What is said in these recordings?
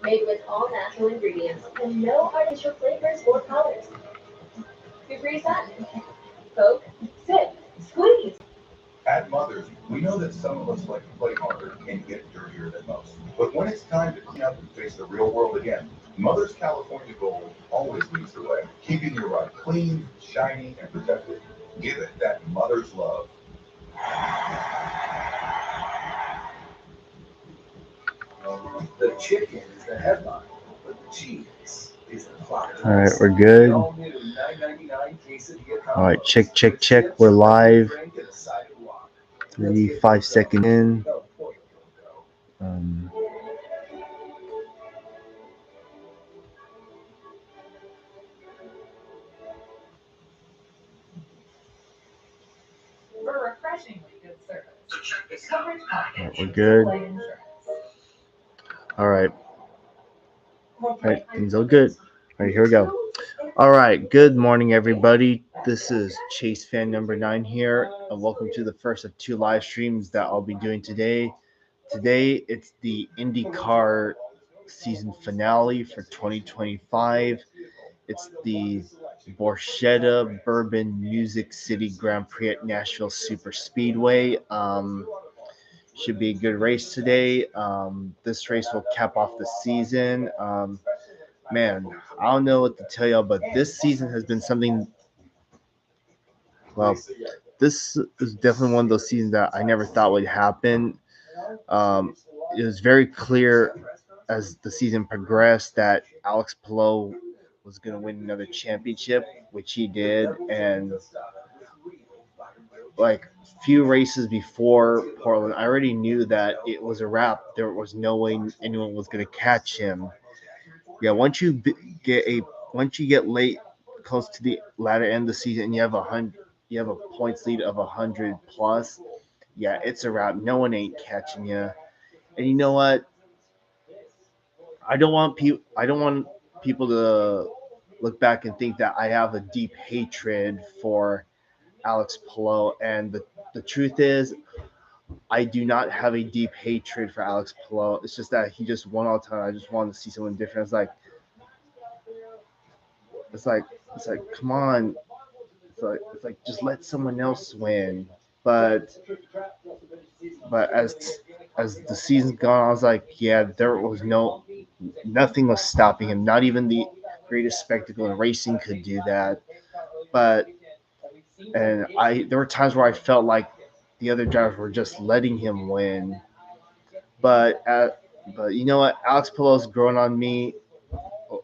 made with all natural ingredients and no artificial flavors or colors. Capri Sun, Coke, sip, squeeze. At Mothers, we know that some of us like to play harder and get dirtier than most. But when it's time to clean up and face the real world again, Mother's California Gold always leads the way, keeping your ride clean, shiny, and protected. Give it that mother's love. The chicken is the headline, but the cheese is the plot. All right, we're good. All right, check. We're live. 5 seconds in. Um, For refreshingly good service. Coverage all package. right, we're good. Life insurance. All right. All right, things all good. All right, here we go. All right, good morning, everybody. This is Chase fan number 9 here, and welcome to the first of 2 live streams that I'll be doing today. Today, it's the IndyCar season finale for 2025. It's the Borchetta Bourbon Music City Grand Prix at Nashville Super Speedway. Should be a good race today. This race will cap off the season. Man, I don't know what to tell y'all, but this season has been something. Well, this is definitely one of those seasons that I never thought would happen. It was very clear as the season progressed that Alex Palou was going to win another championship, which he did. And like few races before Portland, I already knew that it was a wrap. There was no way anyone was going to catch him. Yeah, once you get late, close to the latter end of the season, and you have a points lead of 100 plus. Yeah, it's a wrap. No one ain't catching you. And you know what? I don't want people to look back and think that I have a deep hatred for Alex Palou. And the truth is, I do not have a deep hatred for Alex Palou. It's just that he just won all the time. I just wanted to see someone different. It's like, come on. It's like just let someone else win. But as the season's gone, I was like, yeah, there was nothing was stopping him. Not even the greatest spectacle in racing could do that. But there were times where I felt like the other drivers were just letting him win. But you know what? Alex Palou's grown on me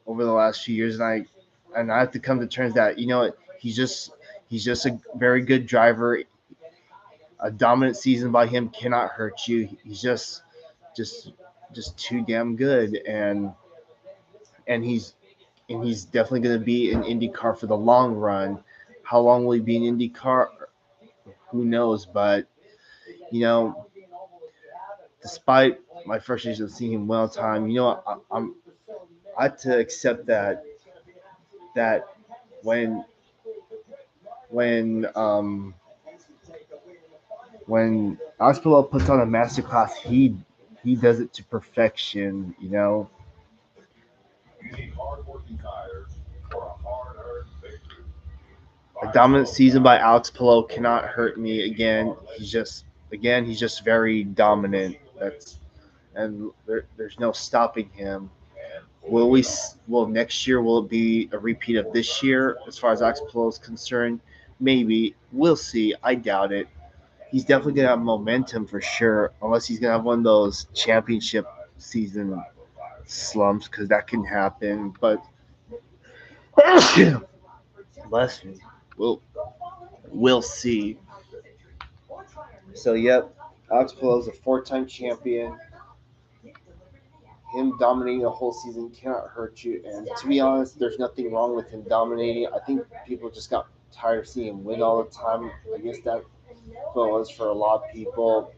over the last few years, and I have to come to terms that you know what, he's just a very good driver. A dominant season by him cannot hurt you. He's just too damn good, and he's definitely going to be in IndyCar for the long run. How long will he be in IndyCar? Who knows? But you know, despite my frustration of seeing him well time, you know, I had to accept that when Alex Palou puts on a masterclass, he does it to perfection. You know. A dominant season by Alex Palou cannot hurt me again. He's just very dominant. There's no stopping him. Will next year will it be a repeat of this year as far as Alex Palou is concerned? Maybe. We'll see. I doubt it. He's definitely gonna have momentum for sure, unless he's gonna have one of those championship season slumps, because that can happen. But bless me. We'll see. So yep, Alex Palou is a 4-time champion. Him dominating a whole season cannot hurt you. And to be honest, there's nothing wrong with him dominating. I think people just got tired of seeing him win all the time. I guess that was for a lot of people.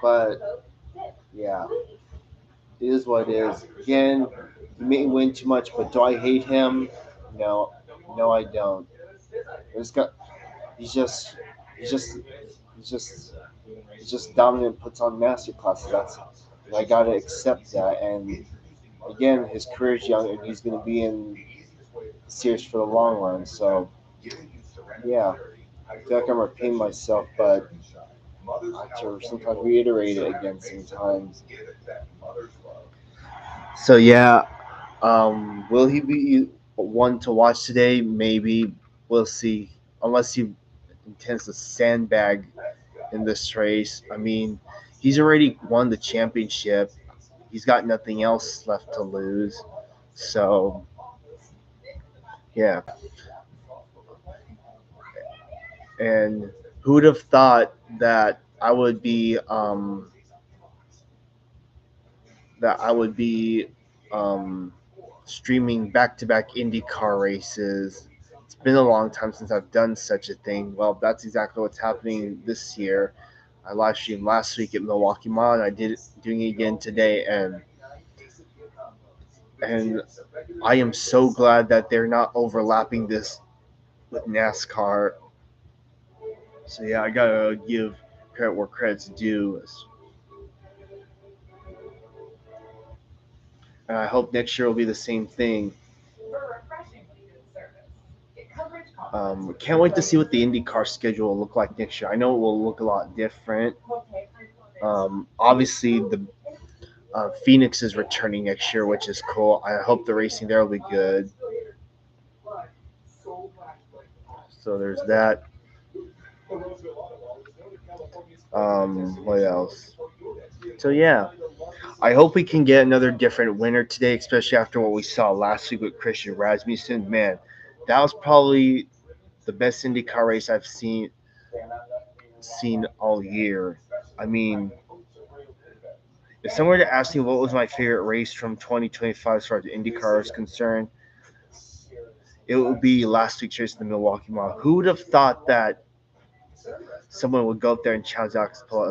But yeah, it is what it is. Again, he may win too much, but do I hate him? No, I don't. He's just dominant, puts on master classes. And I gotta accept that. And again, his career's young, and he's gonna be in series for the long run. So yeah, I feel like I'm repeating myself, but I have to sometimes reiterate it again sometimes. So yeah, will he be one to watch today? Maybe. We'll see. Unless he intends to sandbag in this race. I mean, he's already won the championship. He's got nothing else left to lose. So yeah. And who would have thought that I would be um, streaming back-to-back IndyCar races. It's been a long time since I've done such a thing. Well, that's exactly what's happening this year. I live streamed last week at Milwaukee Mile, and I did it doing it again today, and I am so glad that they're not overlapping this with NASCAR. So yeah, I gotta give credit where credit's due, and I hope next year will be the same thing. Can't wait to see what the IndyCar schedule will look like next year. I know it will look a lot different. Obviously, the Phoenix is returning next year, which is cool. I hope the racing there will be good. So there's that. What else? So yeah, I hope we can get another different winner today, especially after what we saw last week with Christian Rasmussen. Man, that was probably the best IndyCar race I've seen all year. I mean, if someone were to ask me what was my favorite race from 2025 as far as IndyCar is concerned, it would be last week's race in the Milwaukee Mile. Who would have thought that someone would go up there and challenge Alex Paul?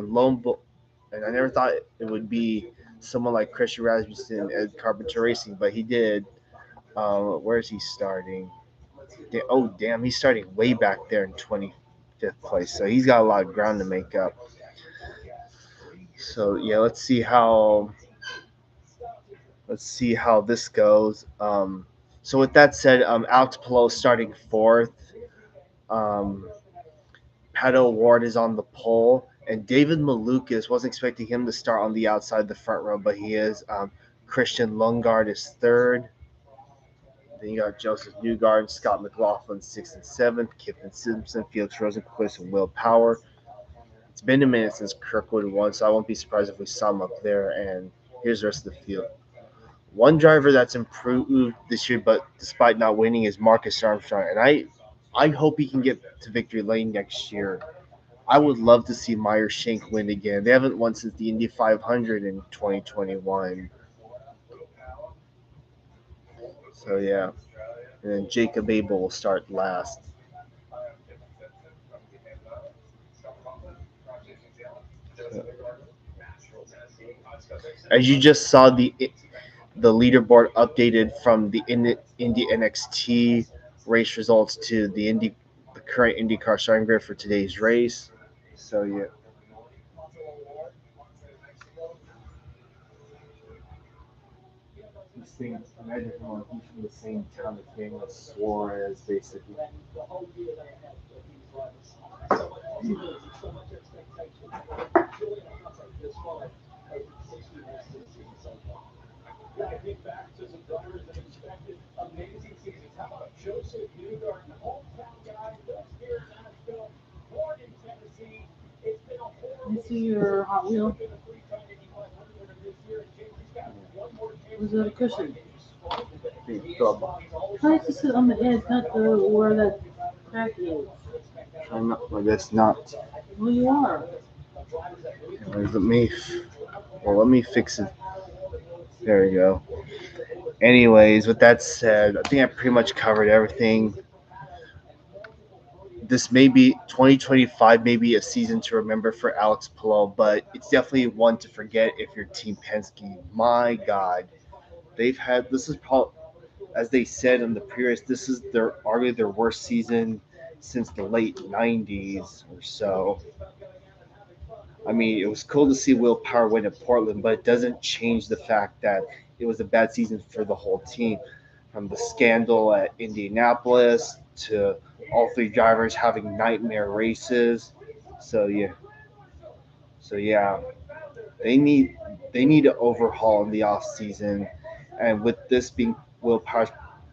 And I never thought it would be someone like Christian Rasmussen at Carpenter Racing, but he did. Where is he starting? Oh, damn, he's starting way back there in 25th place. So he's got a lot of ground to make up. So yeah, let's see how this goes. So with that said, Alex Palou starting fourth. Um, Pato Ward is on the pole, and David Malukas wasn't expecting him to start on the outside of the front row, but he is. Christian Lundgaard is third. Then you got Joseph Newgarden, Scott McLaughlin sixth and seventh, Kiffin Simpson, Felix Rosenqvist, and Will Power. It's been a minute since Kirkwood won, so I won't be surprised if we saw him up there. And here's the rest of the field. One driver that's improved this year, but despite not winning, is Marcus Armstrong, and I hope he can get to victory lane next year. I would love to see Meyer Shank win again. They haven't won since the Indy 500 in 2021. So yeah, and then Jacob Abel will start last. As you just saw, the leaderboard updated from the Indy NXT race results to the current IndyCar starting grid for today's race. So yeah. This thing, imagine if he's from the same town as Daniel Suarez, basically. You see your Hot Wheel? Was it a cushion? Try to sit on the edge, not where that crack is. I'm not, I guess not. Well, you are. Let me fix it. There we go. Anyways, with that said, I think I pretty much covered everything. This may be 2025, maybe a season to remember for Alex Palou, but it's definitely one to forget if you're Team Penske. My God, this is probably, as they said in the previous, this is arguably their worst season since the late '90s or so. I mean, it was cool to see Will Power win at Portland, but it doesn't change the fact that it was a bad season for the whole team. From the scandal at Indianapolis to all three drivers having nightmare races. So yeah, so they need they need an overhaul in the off season, and with this being Will Power's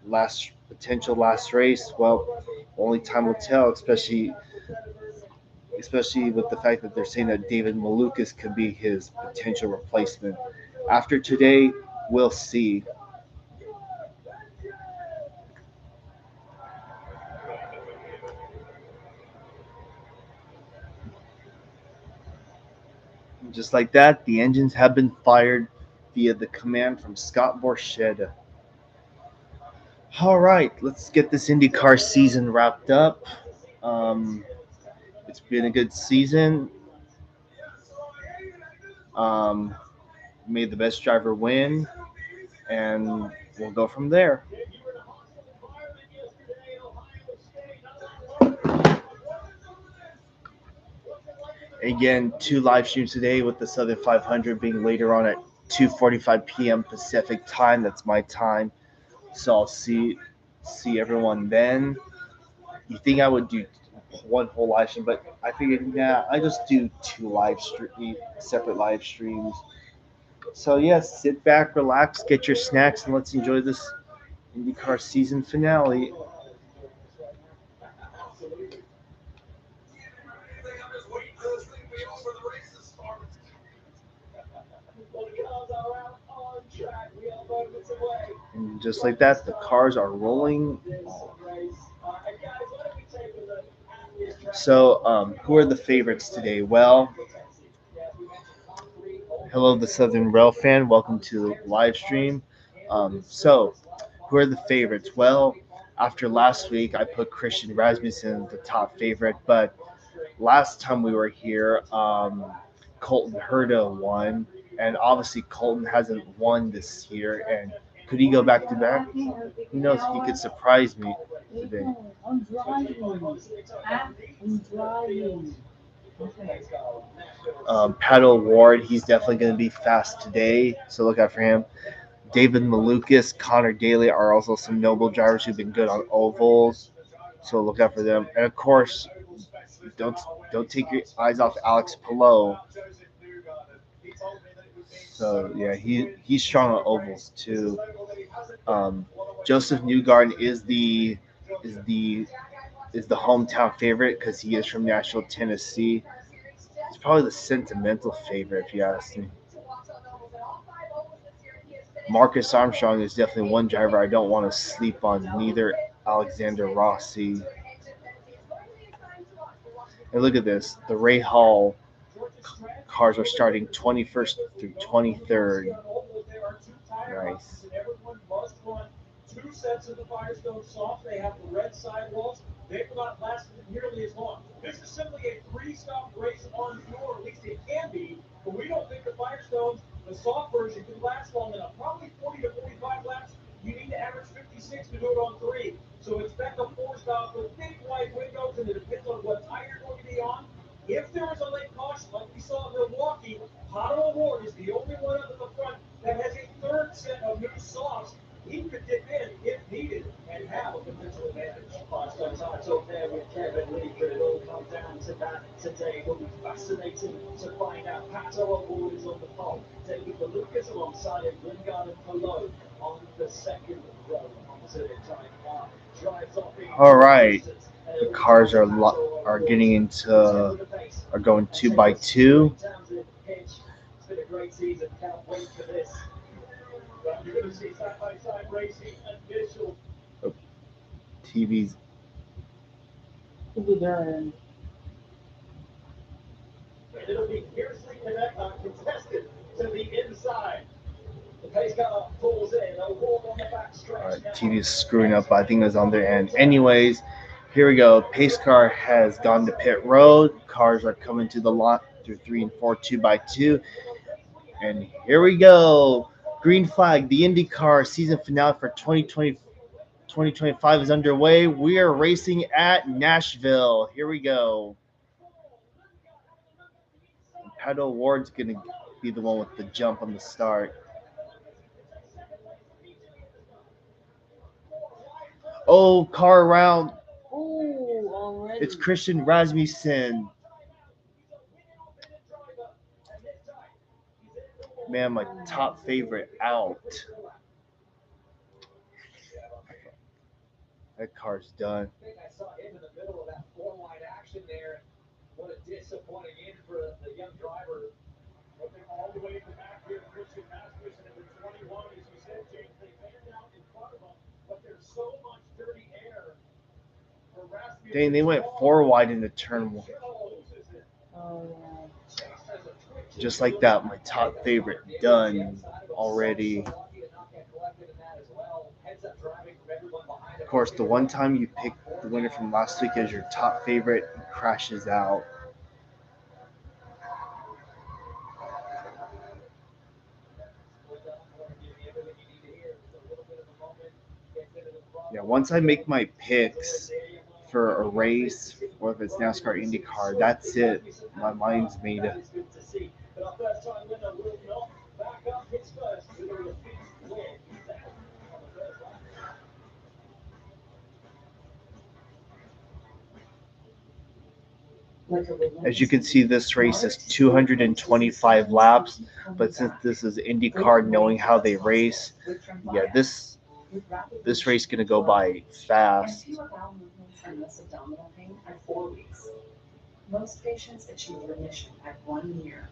last potential last race, well, only time will tell. Especially with the fact that they're saying that David Malukas could be his potential replacement. After today, we'll see. Just like that, the engines have been fired via the command from Scott Borchetta. All right, let's get this IndyCar season wrapped up. Um, it's been a good season. Um, made the best driver win, and we'll go from there. Again, 2 live streams today with the Southern 500 being later on at 2:45 p.m. Pacific time. That's my time. So I'll see everyone then. You think I would do one whole live stream, but I figured, nah, I just do separate live streams. So yes, sit back, relax, get your snacks, and let's enjoy this IndyCar season finale. And just like that, the cars are rolling. So, who are the favorites today? Well, hello, the Southern Rail fan. Welcome to live stream. Who are the favorites? Well, after last week, I put Christian Rasmussen the top favorite, but last time we were here, Colton Herta won, and obviously Colton hasn't won this year. And could he go back to back? Who knows? He could surprise me today. I'm driving. I'm driving. Paddle Ward, he's definitely going to be fast today, so look out for him. David Malukas, Connor Daly are also some noble drivers who've been good on ovals, so look out for them. And of course, don't don't take your eyes off Alex Palou. So yeah, he's strong on ovals too. Um, Joseph Newgarden is the is the hometown favorite because he is from Nashville, Tennessee. He's probably the sentimental favorite if you ask me. Marcus Armstrong is definitely one driver I don't want to sleep on. Neither Alexander Rossi. And look at this. The Ray Hall cars are starting 21st through 23rd. Nice. Two sets of the Firestone soft. They have the red sidewalls. They've not lasted nearly as long. This is simply a three-stop race on tour, at least it can be. But we don't think the Firestones, the soft version, can last long enough. Probably 40 to 45 laps. You need to average 56 to do it on three. So expect a four-stop with big wide windows, and it depends on what tire you're going to be on. If there is a late caution, like we saw in Milwaukee, Pato O'Ward is the only one up at the front that has a third set of new softs. He could dip in if needed and have a potential advantage. Five-star times up there with Kevin Lee, but it all comes down to that today. It will be fascinating to find out. Pato O'Ward is on the pole. David Malukas alongside him, Lingard and Palou on the second row onto the time car. Drives off in All right, the cars are going 2x2. It's been a great season. Can't wait for this. You're going to see side-by-side racing initial. TV's To be done. And it'll be fiercely contested to the inside. The pace car pulls in. They'll walk on the back stretch. all right, TV is screwing up, but I think it was on their end. Anyways, here we go. Pace car has gone to pit road. Cars are coming to the lot through 3 and 4 2x2. And here we go. Green flag, the IndyCar season finale for 2025 is underway. We are racing at Nashville. Here we go. Paddle Ward's gonna be the one with the jump on the start. Oh, car around. Ooh, already. It's Christian Rasmussen. Man, my top favorite out. That car's done. I think I saw him in the middle of that four-wide action there. What a disappointing end for the young driver. Looking all the way at the back here, Christian Rasmussen at the 21, as you said, James, they fanned out in front of him, but there's so much dirty air for Rasmussen. Dang, they went 4 wide into turn 1. Oh, yeah. Just like that, my top favorite done already. Of course, the one time you pick the winner from last week as your top favorite crashes out. Yeah, once I make my picks for a race, or if it's NASCAR IndyCar, that's it. My mind's made up. As you can see, this race is 225 laps, but since this is IndyCar, knowing how they race, yeah, this race is going to go by fast. Fewer bowel movements and less abdominal pain at 4 weeks. Most patients achieve remission at 1 year,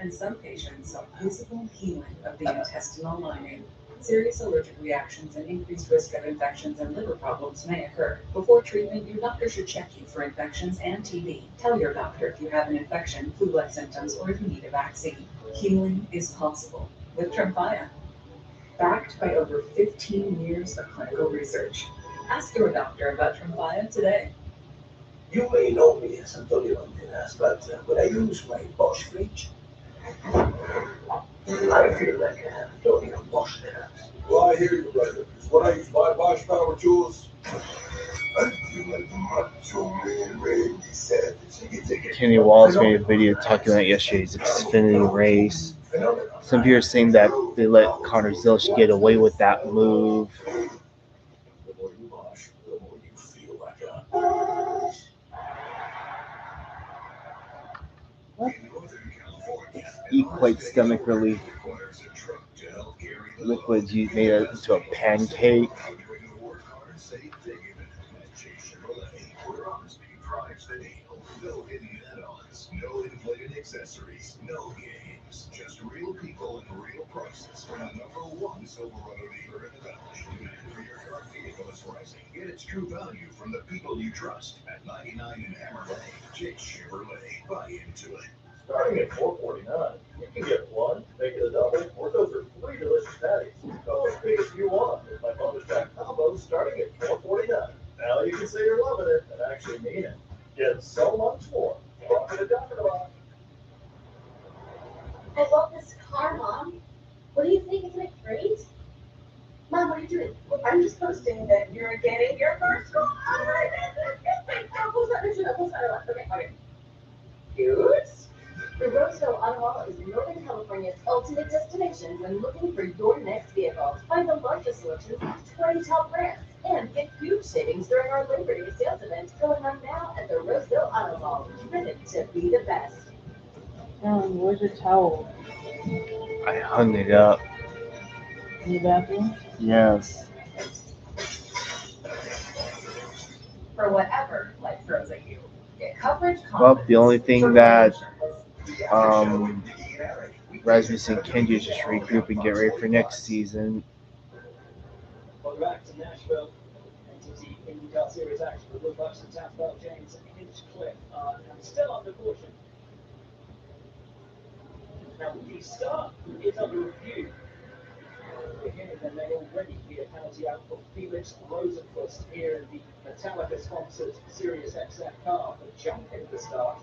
and some patients saw visible healing of the intestinal lining. Serious allergic reactions and increased risk of infections and liver problems may occur. Before treatment, your doctor should check you for infections and TB. Tell your doctor if you have an infection, flu-like symptoms, or if you need a vaccine. Healing is possible with Tremfya. Backed by over 15 years of clinical research. Ask your doctor about Tremfya today. You may know me as Antonio Banderas, but when I use my Bosch fridge, I feel like Antonio Banderas. Well, I hear you, brother. Because when I use my Bosch power tools, I feel like the Macho Man Randy Savage. Kenny Wallace made a video talking about yesterday's Xfinity race. Some people are saying that they let Connor Zilch get away with that move. The more you Bosch, the more you feel like a... What? Equate stomach relief. Liquids you made it into a pancake. No hidden add-ons, no inflated accessories, no games. Just real people and real prices from the #1 Silverado dealer in the valley. Demand for your current vehicle is rising. Get its true value from the people you trust at 99 in Hammer Lane. Jake Chevrolet. Buy into it. Starting at $4.49, you can get one, make it a double, or go for 3 delicious patties. Go as big as you want with my bonus pack combos starting at $4.49. Now you can say you're loving it and actually mean it. Get so much more. Talking to Dr. Bob. I love this car, Mom. What do you think? Isn't it great? Mom, what are you doing? I'm just posting that you're getting your first car. Okay. Cute. The Roseville Auto Mall is Northern California's ultimate destination when looking for your next vehicle. Find the largest selection of 20 top brands and get huge savings during our Labor Day sales event going on now at the Roseville Auto Mall. Driven to be the best. Where's your towel? I hung it up. In the bathroom? Yes. For whatever life throws at you. Get coverage. Well, the only thing that Rasmussen can do is just regroup and get ready for next season. Welcome back to Nashville. NTT IndyCar Series action with Will Buxton, Southwell, James, Hinchcliffe, and still under caution. Now, the start is under review. Beginning, there may already be a penalty out for Felix Rosenquist here in the Metallica-sponsored Sirius XM car for jumping the start.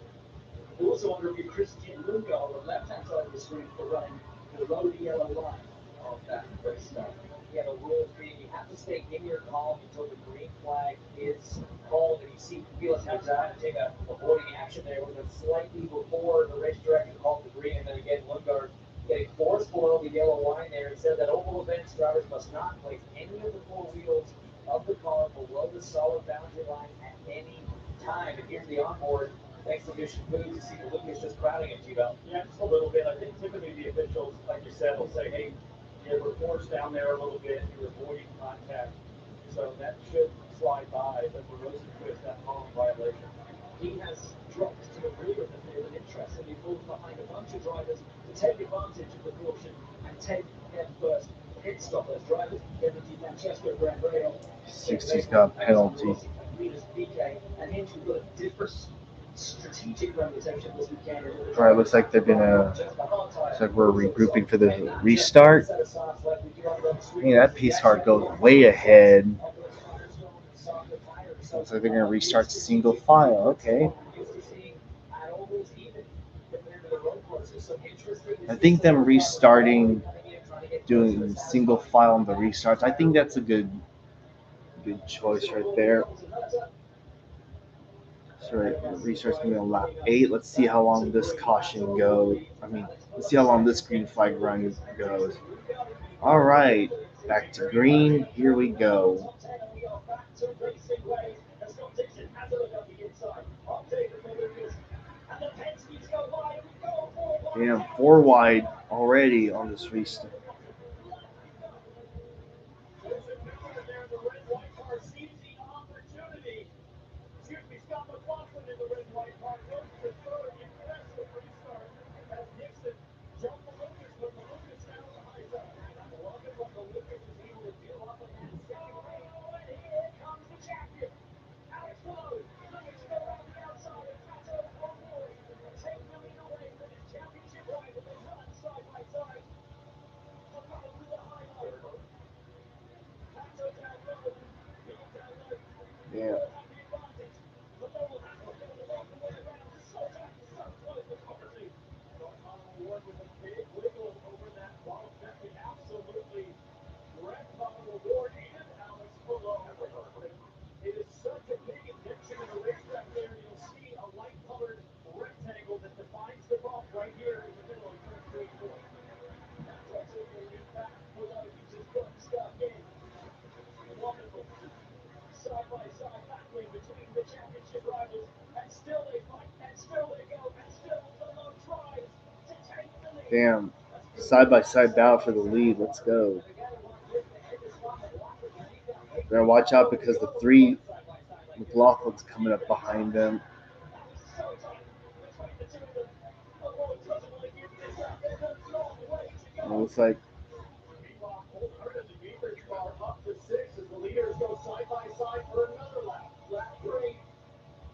Also under review, Christian Lundgaard on the left-hand side of the screen for running below the yellow line of that race start. He had a word being he had to stay in your column until the green flag is called, and you see Felix have to take a avoiding action there with a slightly before the race director called the green, and then again Lundgaard getting forced below the yellow line there. It said that oval events drivers must not place any of the four wheels of the car below the solid boundary line at any time. And here's the onboard exhibition footage. You see the Lucas just crowding at G-Bell. Yeah, just a little bit. I think typically the officials, like you said, will say, hey, you were forced down there a little bit, you're avoiding contact. So that should slide by, but for Rosenquist, that long violation. He has dropped to the rear of the field, and interestingly, falls behind a bunch of drivers to take advantage of the caution and take their first pit stop. Those drivers, NTT, Francesco Grandreo, 60's got a penalty. and hence we've got a different strategic reputation this weekend. All right, looks like they're gonna. Looks like we're regrouping for the restart. Man, that pace car goes way ahead. Looks like they're gonna restart single file. Okay. I think them restarting, doing single file on the restarts. I think that's a good choice right there. So the restart's gonna be on lap 8. Let's see how long this caution goes. Let's see how long this green flag run goes. All right, back to green. Here we go. Damn, 4 wide already on this restart. Yeah. It is such a big injection in the racetrack there. You'll see a light-colored rectangle that defines the bump right here in the middle of turn 3 and 4. That's taking a lead back below. He just got stuck in. Wonderful. Side by side battling between the championship rivals, and still they fight, and still they go, and still Below tries to take the lead. Damn. Side by side battle for the lead. Let's go. Better watch out because the 3 McLaughlin's coming up behind them. It looks like Up to 6 as the leaders go side by side for another lap. Lap 3.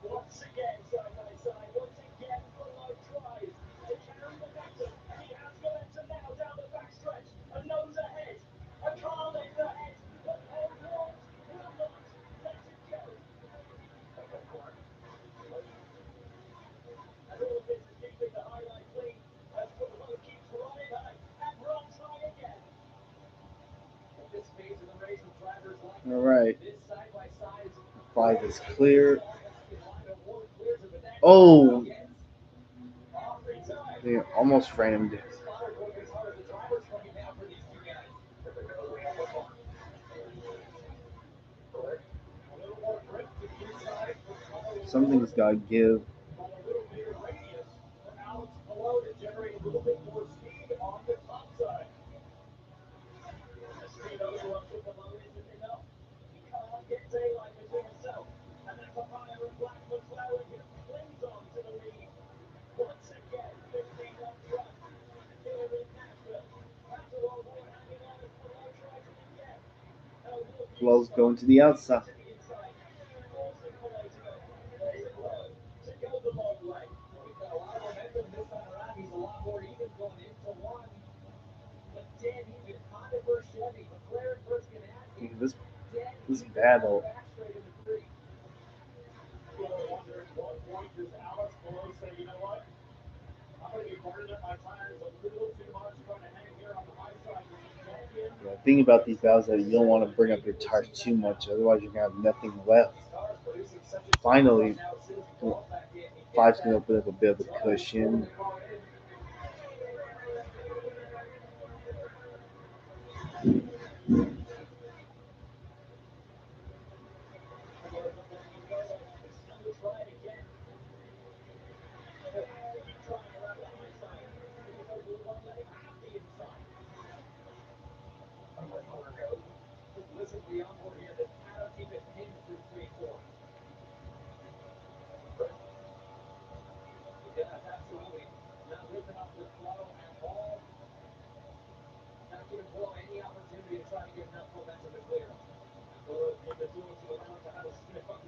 Once again, side by side. Once again, Below tries to carry momentum. He has momentum now down the backstretch. A nose ahead. A car length ahead. But will not let it go. And all of this is keeping the highlight clean as Below keeps running high and runs high again. At this phase of the race with drivers like all right. this side by side 5 is clear. Oh, they almost framed. Something's got to give. Once again, 15 up front here in Nashville. After all, we're hanging on as Below tries it again. Flow's going to the outside. Forcing Below to go. To go the long way. He's got a lot of momentum this time around. He's a lot more even going into 1. But Dan, he was kind of first Chevy. McLaren first Ganassi. This battle. Back straight into 3. People wonder at what point does Alex Below say, you know what? I'm going to be burning up my tires a little too much trying to hang here on the high side with the champion. The thing about these valves is that you don't want to bring up your tires too much, otherwise you're gonna have nothing left. Finally, 5's gonna open up a bit of a cushion.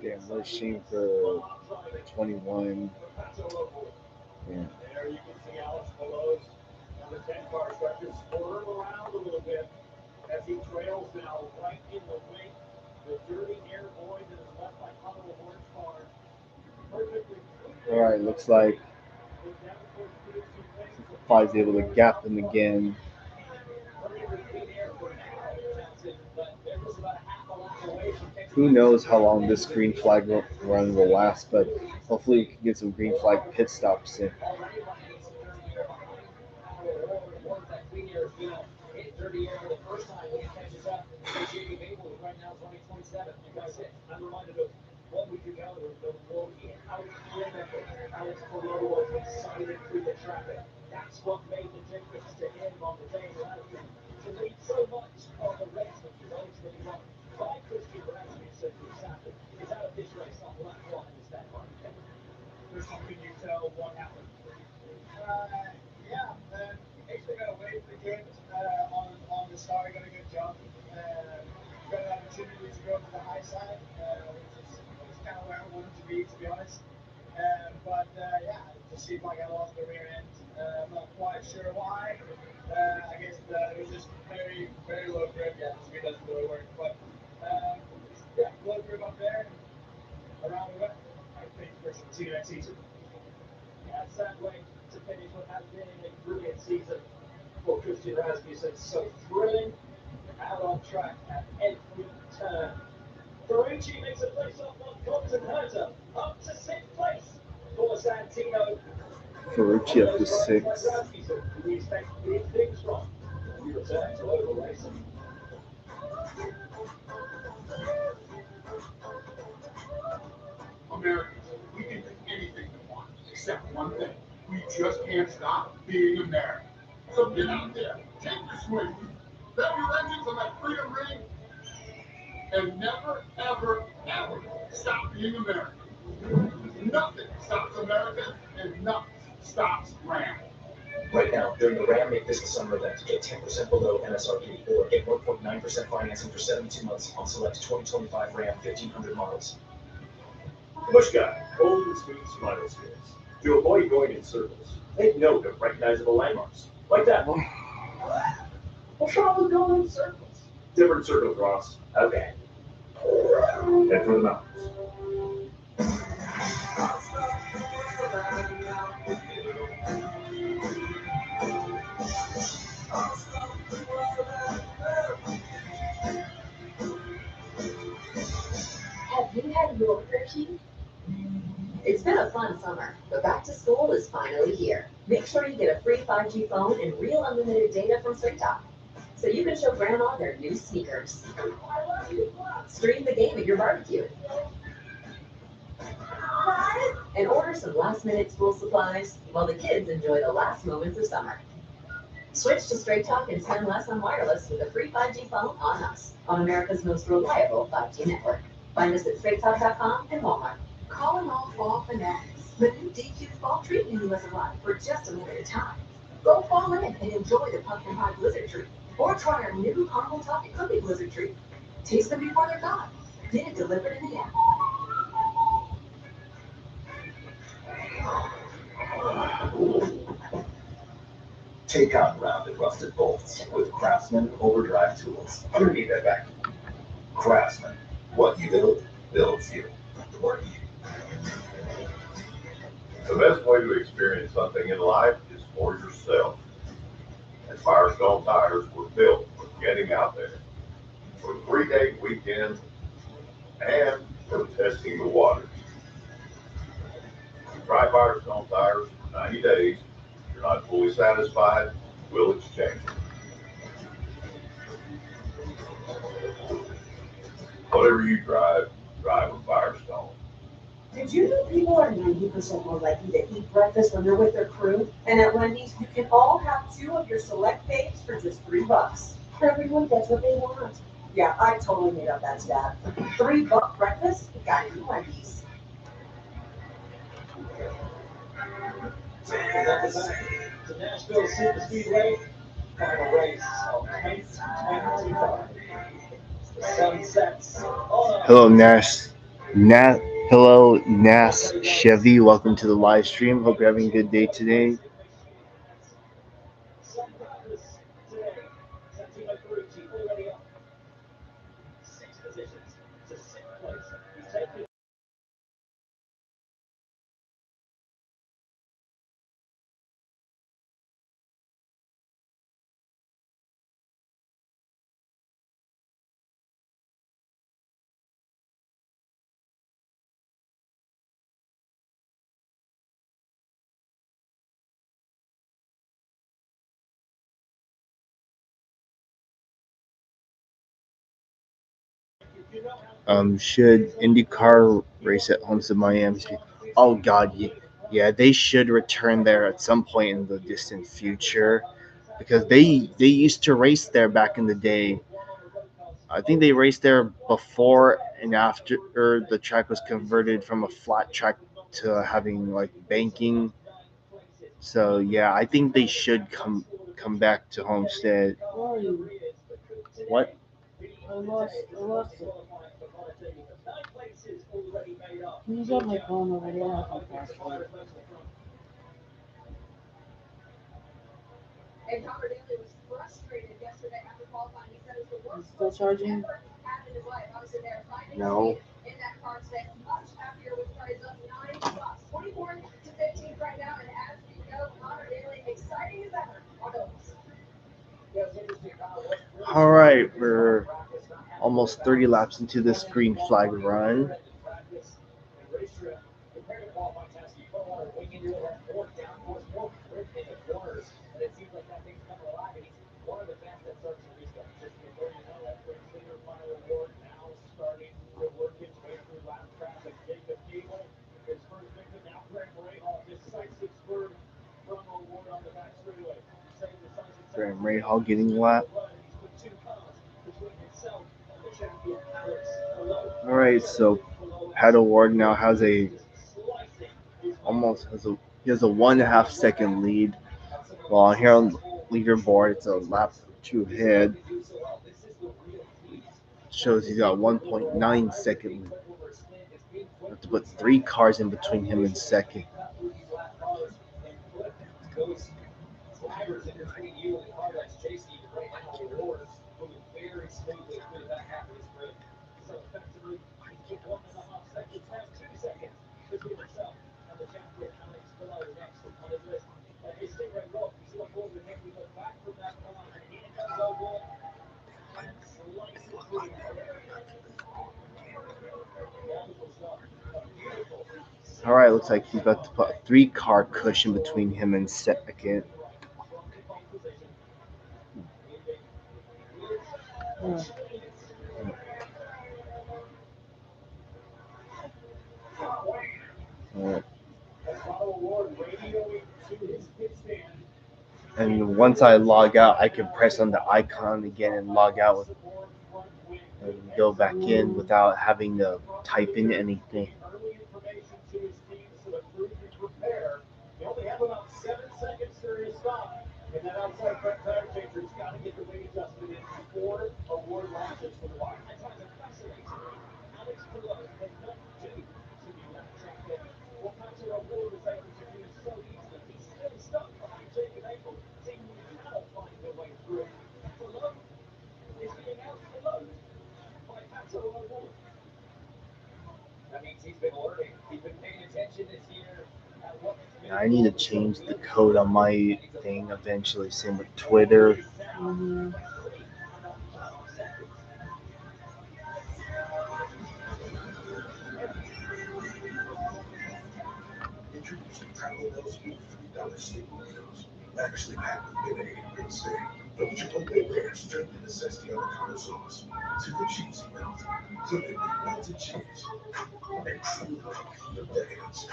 Yeah, no shame for 21. Yeah. There you can see Alex Belows on the 10 car start to swerve around a little bit as he trails now right in the wake. The dirty air void that is left by Conor Horn's car. All right, looks like 5's able to gap him again. Who knows how long this green flag run will last, but hopefully we can get some green flag pit stops in. That's what made the difference to him on the day to lead so much of the race, which is ultimately won by Christian Rasmussen, who sadly is out of this race on lap one in the stand car. Christian, can you tell what happened? Yeah, actually got away from the game on the start, got a good jump. Got an opportunity to go to the high side, which is kind of where I wanted to be honest. But yeah, it just seemed like I lost the rear end. I'm not quite sure why. I guess it was just very, very low grip. Yeah, the speed doesn't really work. But yeah, low grip up there, and around we went. I think we'll see you next season. Yeah, sad way to finish what has been a brilliant season for Christian Rasmussen. So thrilling, out on track at every turn. Ferrucci makes a place off on Compton Herta, up to 6th place for Santino. Ferrucci up to 6. We expect big things from. We return to oval racing. Americans, we can do anything we want, except one thing. We just can't stop being American. So get out there, take your swing, bet your engines on that freedom ring, and never, ever, ever stop being American. Nothing stops America, and nothing stops Ram. Right now, during the Ram Make This the Summer event, get 10% below MSRP or get 1.9% financing for 72 months on select 2025 Ram 1500 models. Bush guy, old and smooth smile skills. To avoid going in circles, take note of recognizable landmarks. Like that one. What's wrong with going in circles? Different circles, Ross. Okay. Head for the mountains. Have you had your cookie? It's been a fun summer, but back to school is finally here. Make sure you get a free 5G phone and real unlimited data from Straight Talk, so you can show grandma their new sneakers. Stream the game at your barbecue. And order some last-minute school supplies while the kids enjoy the last moments of summer. Switch to Straight Talk and spend less on wireless with a free 5G phone on us, on America's most reliable 5G network. Find us at straighttalk.com and Walmart. Calling all fall fanatics. The new DQ Fall Treat menu has arrived for just a limited time. Go fall in and enjoy the pumpkin pie blizzard treat. Or try our new caramel toffee cookie blizzard treat. Taste them before they're gone. Get it delivered in the app. Take on rounded rusted bolts with Craftsman Overdrive tools. I'm gonna need that back. Craftsman, what you build, builds you. The best way to experience something in life is for yourself. And Firestone tires were built for getting getting out there for 3-day weekend and for testing the water. Try Firestone tires for 90 days. If you're not fully satisfied, we'll exchange them. Whatever you drive with Firestone. Did you know people are 90% more likely to eat breakfast when they're with their crew? And at Wendy's, you can all have 2 of your select faves for just $3. Everyone gets what they want. Yeah, I totally made up that stat. $3 breakfast? You got it at Wendy's. Welcome back to Nashville Super Speedway. Final race of 2025. The sun sets on Hello, hello, Nas Chevy. Welcome to the live stream. Hope you're having a good day today. some practice today. Sets by Prix, already up 6 positions to 6th place. He's taken Should IndyCar race at Homestead Miami? Oh God, yeah, they should return there at some point in the distant future because they used to race there back in the day. I think they raced there before and after the track was converted from a flat track to having like banking. So yeah, I think they should come back to Homestead. Where are you? What? I lost it. Can you get my phone over there? I have my password. And Connor Daly was frustrated yesterday after qualifying. He said it was the worst Still charging? ever had in his life. Obviously, they're finding No. speed in that car today. Much happier with Prix up 9 spots, 24 to 15 right now. And as we go, Connor Daly exciting as ever on those. All right, we're almost 30 laps into this green flag run. Graham Rahal getting lap. All right, so Paddle Ward now has he has a 1.5 second lead. While here on leaderboard, it's a lap or 2 ahead. Shows he's got 1.9 second lead. Have to put 3 cars in between him and second. All right, looks like he's about to put a 3-car cushion between him and second. And once I log out, I can press on the icon again and log out and go back in without having to type in anything. They only have about 7 seconds to restart. And that outside front tire changer's got to get the weight adjustment in before award launches for the wire. I find it fascinating. Alex Pillow has not due to be left track there. Well, Patrick Award was able to do so easily. He's still stuck behind Jacob Abel. Team cannot find their way through. Pillow is being out followed by Patrick Award. That means he's been learning. He's been paying attention this year. I need to change the code on my thing eventually. Same with Twitter. Tackle those new $50 steak burritos. Actually packed with bacon and grilled steak. From Chipotle ranch straight to the zesty avocado sauce. To the cheesy melt. To the melted cheese. And true the decadence.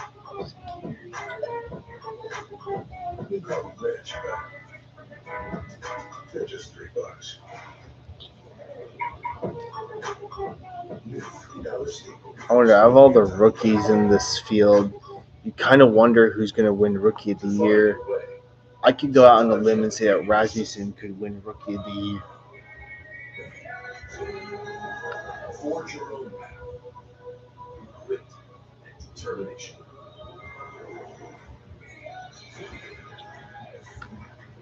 You call them rich, but they're just $3. New $50 steak. I wonder, out of all the rookies in this field, you kind of wonder who's going to win Rookie of the Year. I could go out on a limb and say that Rasmussen could win Rookie of the Year. Forge your own path. Grit and determination.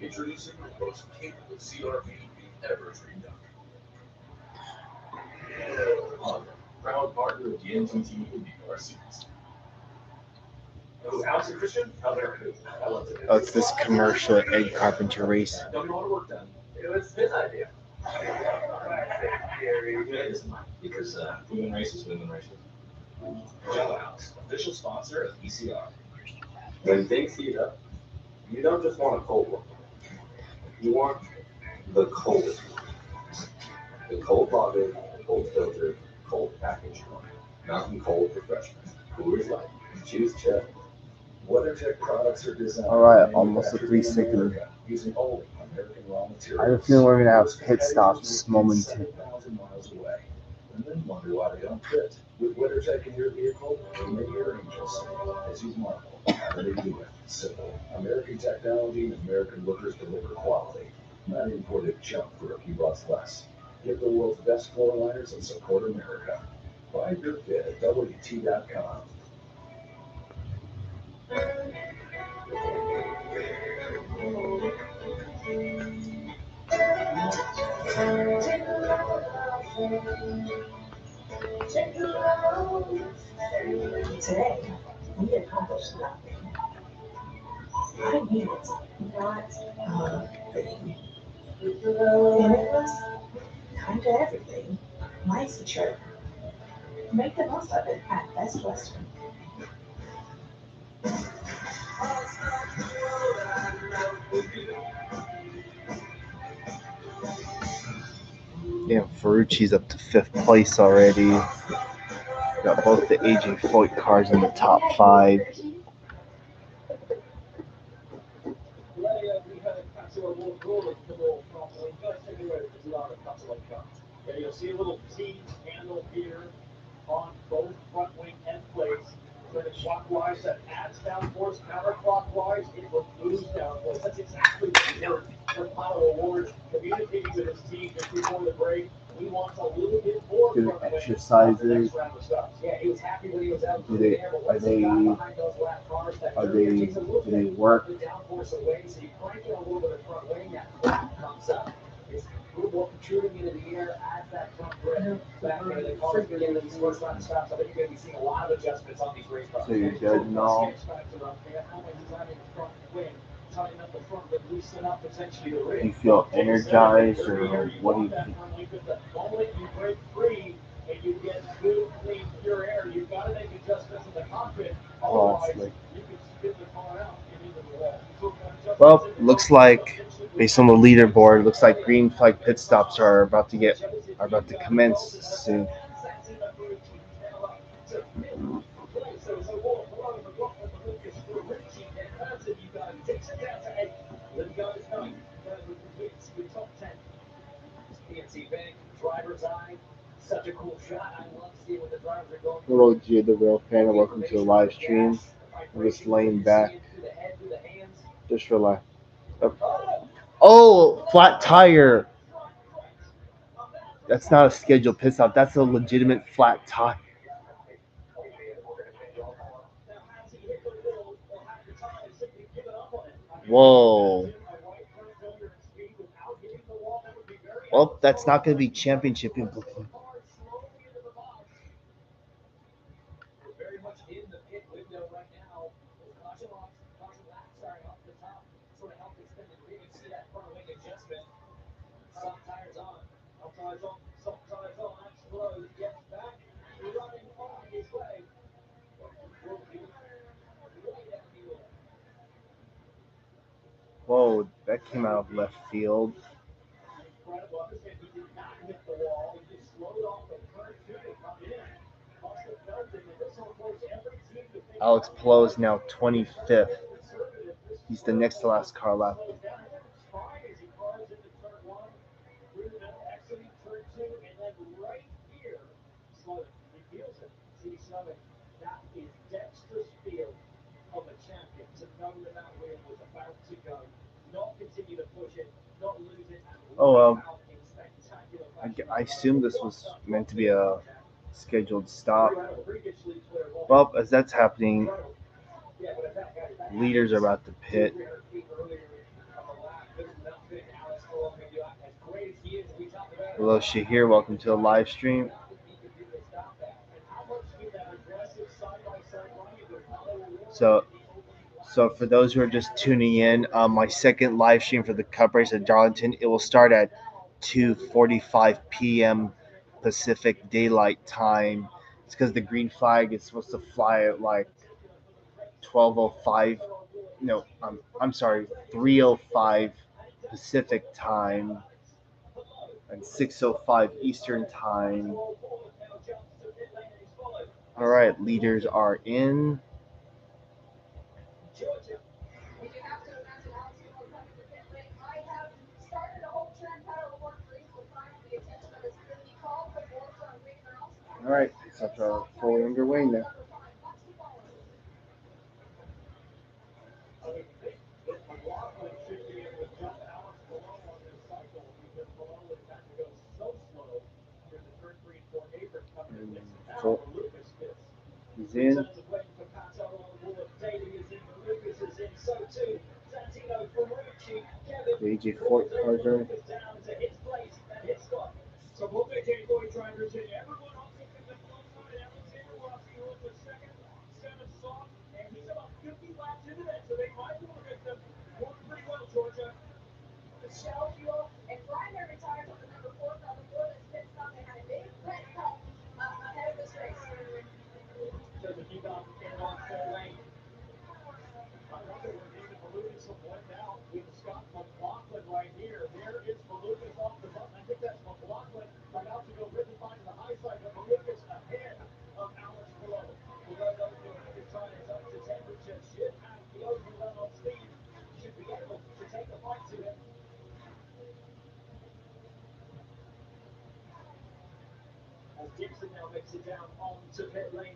Introducing the most capable CRV you've ever dreamed of. Honda, proud partner of the NTT IndyCar series. Oh, Alex and Christian? How they're I love it. Oh, it's this commercial at Egg Carpenter Race. Don't you want to work done? It was his idea. Yeah, it is mine. Because women races, women races. Jello House, official sponsor of ECR. When things heat up, you don't just want a cold one. You want the coldest one. The cold lager, cold filter, cold packaged one. Mountain Cold Refreshment. Coors Light. Choose Chet. WeatherTech products are designed. All right, almost a 3 second. Using only American raw materials. I have a feeling we're going to have pit stops momentarily. 7,000 miles away. And then wonder why they don't fit. With WeatherTech in your vehicle, you make your angels sing as you marvel. How do they do it? Simple. American technology and American workers deliver quality. Not imported junk for a few bucks less. Get the world's best floor liners and support America. Find your fit at WT.com. Today, we accomplished nothing. I mean it, not a thing. And it was kind of everything. Nice trip. Make the most of it at Best Western. Yeah, Ferrucci's up to 5th place already. Got both the AJ Foyt cars in the top 5. Yeah, you'll see a little T handle here on both front wing end plates. Turning clockwise, that adds downforce. Counterclockwise, it removes downforce. That's exactly what he did. The final award, communicating with his team just before the break. He wants a little bit more Do front wing exercises. on the next round of stops. Yeah, he was happy when he was out Do they there, but are once he got they behind those lap cars, that are curve they takes a little do they bit work? of the downforce away, so you crank it a little bit of front wing, that flap comes up. It's a little more protruding into the air, adds that front grip back into the car. Again, with these first round stops, I think you're going to be seeing a lot of adjustments on these race cars. So you're judging all. Tighten up the front, but loosen up potentially the rear. Do you feel energized, or what do you think? The moment you break free and you get good, clean, pure air, you've got to make adjustments in the cockpit. Otherwise, you could spin the car out and into the wall. Well, looks like based on the leaderboard, looks like green flag pit stops are about to commence soon. Such a cool shot. I love seeing what the drivers are going. Hello, Gia the Real Fan, and welcome to a live stream. I'm just laying back. Just relax. Oh, flat tire. That's not a scheduled pit stop. That's a legitimate flat tire. Whoa. Well, that's not going to be championship implication. Very much in the pit window right now. Caution lap starting off the top, sort of help extend the green. You see that front wing adjustment. Soft tires on. Soft tires on. Soft tires on. That's slow. Gets back. Running on his way. Will be way down the order. came out of left field. Incredible. Understand he did not hit the wall. He just slowed off the turn two to come in. Must have felt it. And this will force every team to think Alex Palou is now 25th. He's the next to last car left. slows down. Trying as he carves into turn one, through the middle, exiting turn two, and then right here, Slovic, he feels it. See Slovic, that is dexterous feel of a champion to know that that wheel was about to go. Not continue to push it, not lose it, and Oh, well. out in spectacular I assume this was meant to be a scheduled stop. Well, as that's happening, leaders are about to pit. Hello, Shahir. Welcome to the live stream. So for those who are just tuning in, my second live stream for the Cup race at Darlington, it will start at 2:45 p.m. Pacific Daylight Time. It's because the green flag is supposed to fly at like 12:05. No, I'm sorry, 3:05 Pacific Time and 6:05 Eastern Time. All right, leaders are in. Did you have to imagine Alex Palou coming to pit lane? I have started a whole trend pattern of work for equal time with the attention of his crew. He called for more from green girls. All right, such are fully underway now. McLaughlin should be able to jump Alex Palou on this cycle because Palou has had to go so slow through the turn three and four apron coming to Dixon. Now for Lucas Fitz. He's in. Waiting for Pato on board. Daly is in. Lucas is in. So too. Santino, Ferrucci, Kevin. The AJ Fort car drive. Down to his place and his spot. So both AJ and Boy drivers in. Everyone also picked up alongside Alexander Rossi, who was the second set of soft, and he's about 50 laps into that, so they might be able to get them working pretty well, Georgia. The shell fuel and primary tires on the number 4 car before this pit stop. They had a big red cup ahead of this race. So the keep on in and on full lane. I wonder where David Malukas will blend out with Scott McLaughlin right here. There is Malukas off the button. I think that's McLaughlin about to go rip and find the high side, but Malukas ahead of Alex Palou. Although those who have his tires up to temperature should have the open run on speed, should be able to take the fight to him. As Dixon now makes it down onto pit lane.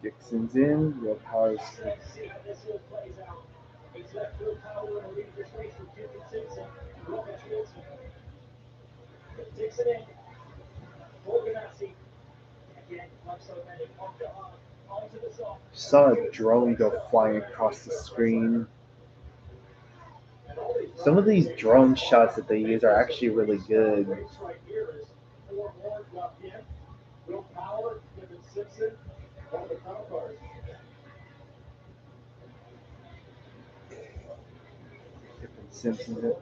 Dixon's in. Red powers. Let's see how this all plays out. He's left Phil Powell in a lead this race with Kevin Simpson, Robert Schwartzman. Dixon in. Borganassi. Again, like so many, off the hard, onto the soft. Saw a drone go flying across the screen. Some of these drone shots that they use are actually really good. Right here is 4 more left in. Will Power, Kevin Simpson, one of the crown cars. Kiffin Simpson.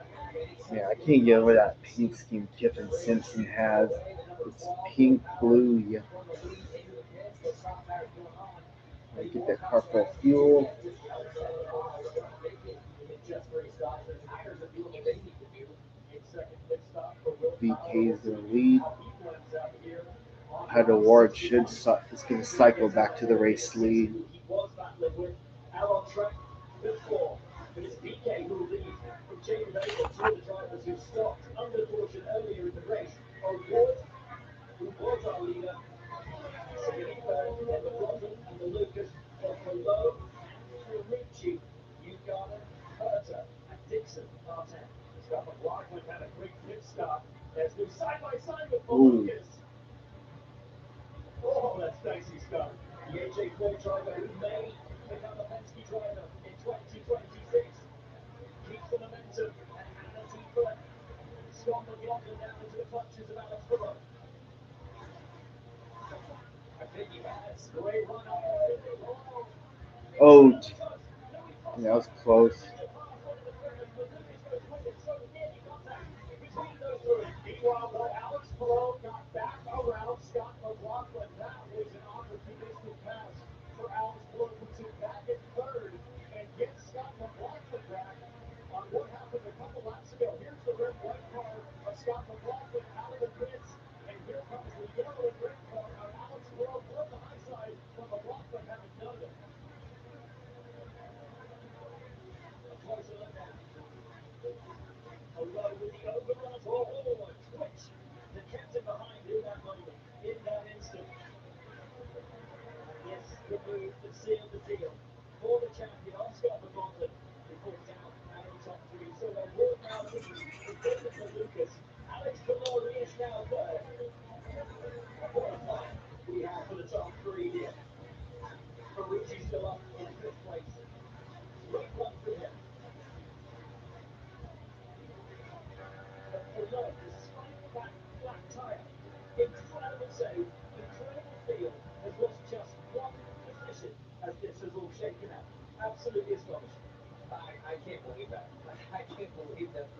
Yeah, I can't get over that pink scheme Kiffin Simpson has. It's pink, blue, yeah. Get that car full of fuel. VK's in the lead. Pedal Ward is going to cycle back to the race lead. He was battling with out on track before, but it's BK who leads from Jamie Baker, two of the drivers who stopped under caution earlier in the race. O'Ward, who was our leader, sitting third, then the Rodden and the Lucas, but below and Ferrucci, Newgarden, Herter, and Dixon are 10. Scott McLaughlin had a quick pit start. There's no side by side with Lucas. Oh, that's dicey stuff. The AJ Ford driver who may become a Penske driver in 2026 keeps the momentum and has he put Scott McLaughlin down into the clutches of Alex Palou. I think he has. Great run up. Oh, that was close. Meanwhile, Alex Palou got back around Scott McLaughlin. That was an opportunistic pass for Alex Palou, who's in back in third, and gets Scott McLaughlin back on what happened a couple sealed the deal for the champion Oscar the Bottom. He falls down out of top three, so they will now be Christopher Lucas. Alex Palou is now third. What a fight we have for the top three here. Ferrucci's still up in fifth place. Great run for him. But no, despite that flat tyre, incredible save, incredible field, has lost just one position as this has all shaken out. Absolutely astonishing. I can't believe that. I can't believe that a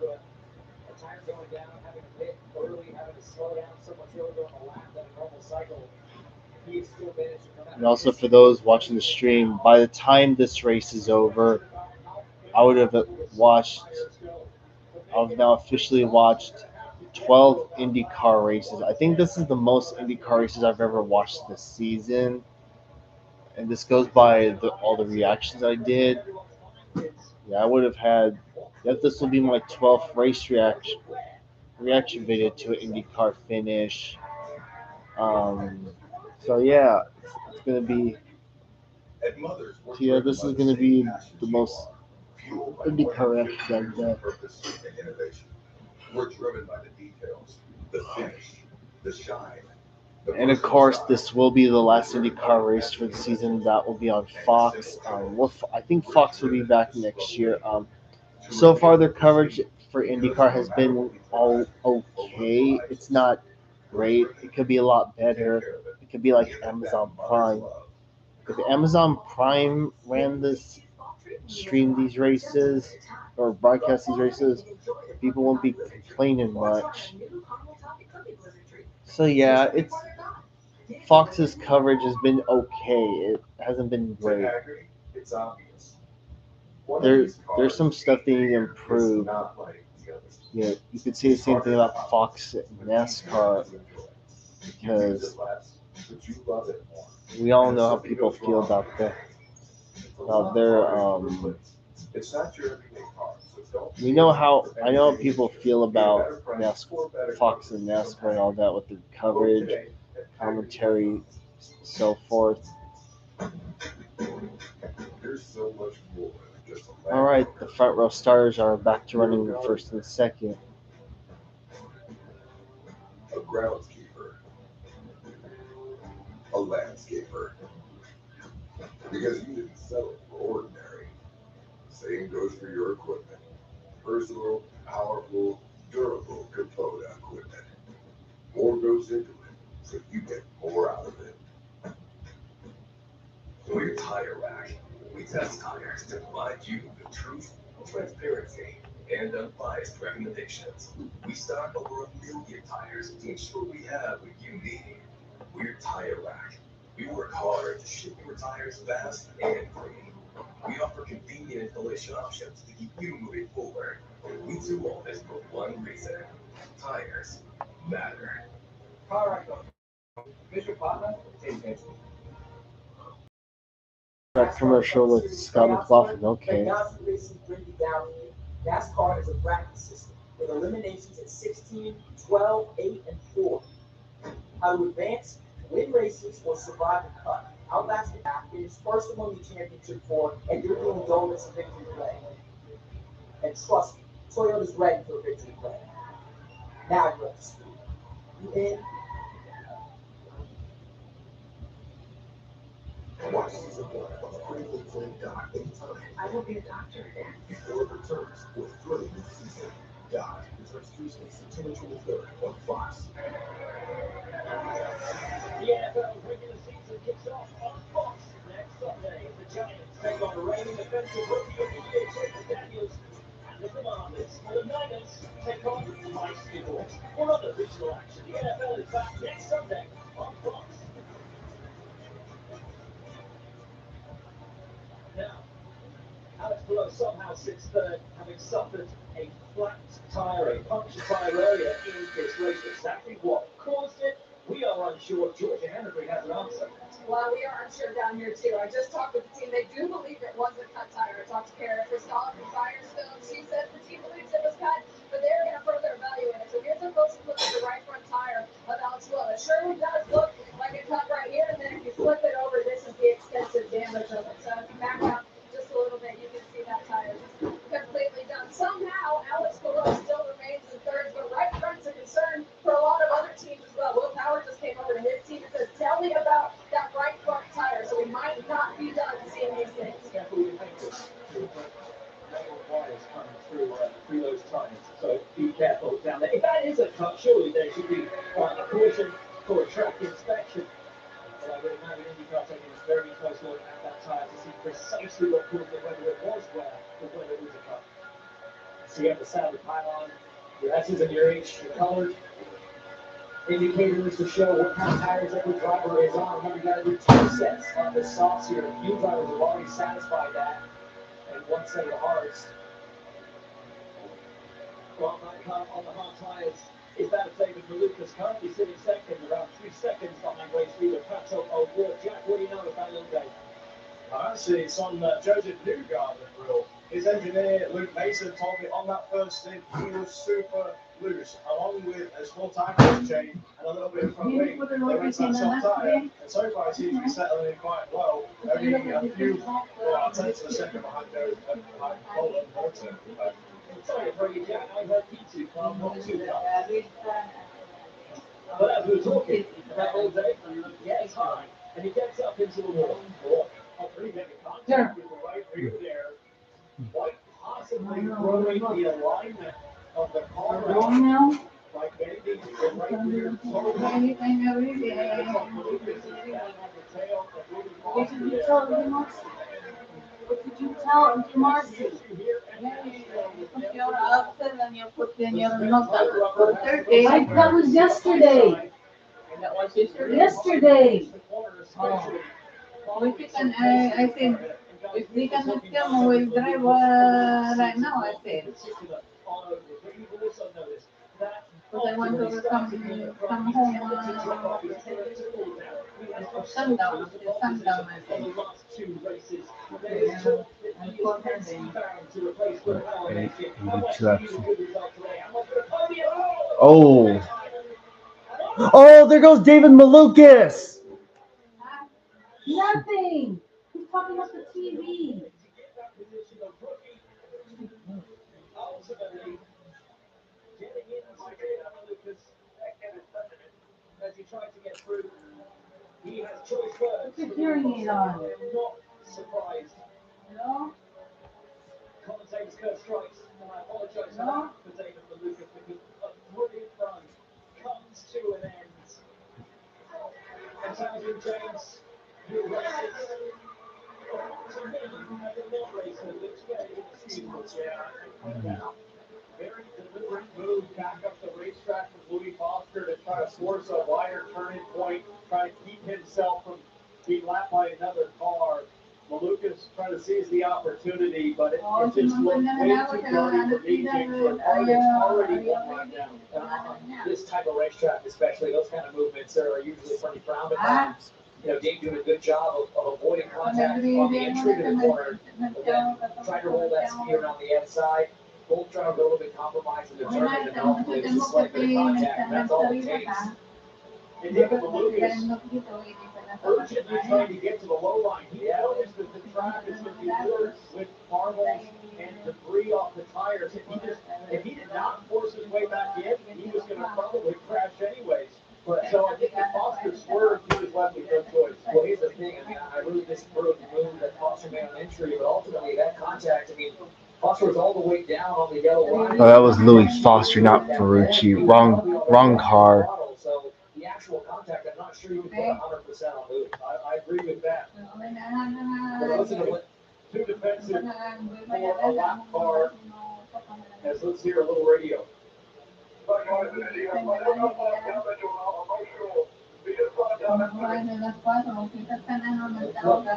tire going down, having to pit early, having to slow down so much earlier on the lap than a normal cycle. He still managed to come out. And also for those watching the stream, by the time this race is over, I would have watched. I've now officially watched 12 IndyCar races. I think this is the most IndyCar races I've ever watched this season. And this goes by all the reactions I did. Yeah, I would have had. This will be my 12th race reaction video to an IndyCar finish. So yeah, it's gonna be. At Mothers, we're Yeah, driven this by is the gonna same be passions the you most are, fueled by IndyCar one reaction I've vision, done. purpose, and innovation. We're driven by the details, the finish, the shine. the And of personal course, style. this will be the last IndyCar race for the season. That will be on Fox. I think Fox will be back next year. So far, their coverage for IndyCar has been all okay. It's not great. It could be a lot better. It could be like Amazon Prime. If Amazon Prime ran this, stream these races, or broadcast these races, people won't be complaining much. So yeah, Fox's coverage has been okay. It hasn't been great. It's obvious. There's some stuff they need to improve. Yeah, you could say the same thing about Fox NASCAR because we all know how people feel about their It's not your everyday car, so don't. I know how people feel about NASCAR, Fox and NASCAR and all that with the coverage, commentary, so forth. There's so much more than just a All right, the front row stars are back to running the first and second. A groundskeeper, a landscaper. Because you didn't settle for ordinary. Same goes for your equipment. Personal, powerful, durable Kubota equipment. More goes into it, so you get more out of it. We're Tire Rack. We test tires to provide you the truth, transparency, and unbiased recommendations. We stock over 1 million tires to ensure we have what you need. We're Tire Rack. We work hard to ship your tires fast and clean. We offer convenient installation options to keep you moving forward. We do all this for one reason. Tires matter. All right, Mr. Partner, take it. That commercial with Scott McLaughlin, okay. NASCAR is a bracket system with eliminations at 16, 12, 8, and 4. How to advance, win races, or survive a cut. Outlast the back is first among the championship 4, and you're doing donuts of victory play. And trust me, Toyota's ready for victory play. Now you're up to speed. You in? Watch season 1 of the critically acclaimed Doc anytime. I will be a doctor again. Before it returns with a thrilling new season. Doc returns Tuesday, September 23rd on Fox. The NFL regular season kicks off on Fox next Sunday. The Giants take on reigning defensive rookie of the year, Jason Daniels, and the Commanders. The Niners take on Mike Stewart. For other regional action, the NFL is back next Sunday on Fox. Now, Alex Palou somehow sits third, having suffered a flat tyre, a punctured tyre earlier in this race. Exactly what caused it, we are unsure. Georgia Henry has an answer. Well, we are unsure down here too. I just talked with the team. They do believe it was a cut tire. I talked to Kara Kristoff from Firestone. She says the team believes it was cut, but they're going to further evaluate it. So here's a close look at the right front tire of Alex Palou. It surely does look like a cut right here. And then if you flip it over, this is the extensive damage for a track inspection. But I would imagine IndyCar taking a very close look at that tyre to see precisely what caused it, whether it was wear or whether it was a cut. So you have the saddle pylon, your S's and your H, your colored indicators to show what kind of tires every driver is on. Remember, you got to do 2 sets of the softs here. A few drivers have already satisfied that, and 1 set of the hards. Well, that car on the hard tires is that of David Malukas, currently sitting second, around 3 seconds behind race leader Pato O'Rourke. Jack, what do you know about little Dave? Actually, it's on Joseph Newgarden grill. His engineer, Luke Mason, told me on that first stint he was super loose, along with a small tire pressure change and a little bit of front wing. They went to that soft tire, and so far he seems to be settling in quite well. Only a few tenths of a second behind Colin Morton. Sorry to bring you, Jack. I heard P2 from not too well. But as we were talking about all day, he gets high and he gets up into the wall. A pretty heavy contact with the right rear there. Quite possibly throwing the alignment of the car around by bending the right rear What did you tell Marcy? That was yesterday. Yesterday. I think if we can come, we'll drive right now, I think. Because I want to come home sundown, I think. Oh. Oh, there goes David Malukas. Nothing. He's talking about the TV. As he tried to get through, he has choice words. Put your hearing aid on. I'm not surprised. No? Commentators curse strikes, and I apologize for that for David Malukas because a brilliant run comes to an end. And Townsend James, who races, to me, as a non-racer, looks very seamless. Very deliberate move back up the racetrack from Louis Foster to try to force a wider turning point, try to keep himself from being lapped by another car. Malukas trying to seize the opportunity, but it just looked way too dirty for me for a car that's already one run down. This type of racetrack, especially, those kind of movements are usually pretty frowned upon. You know, Dave doing a good job of avoiding contact on the entry to the corner, but then trying to roll that speed around the outside. Both trying to be a little bit compromised and determined, and hopefully it's a slight bit of contact, and that's all it takes. And David Malukas urgently trying to get to the low line. He knows that the track is going to be filled with marbles and debris off the tires. If he did not force his way back in, he was going to probably crash anyways. So I think the Foster swerved to his left with good choice. Well, here's the thing. I mean, I really disapprove the move that Foster made on entry, but ultimately that contact, I mean, Foster was all the way down on the yellow line. Oh, that was Louis Foster, not Ferrucci. Wrong car. So the actual contact, I'm not sure you can put 100% on Louis. I agree with that. But listen to too defensive for a lap car. As let's hear a little radio.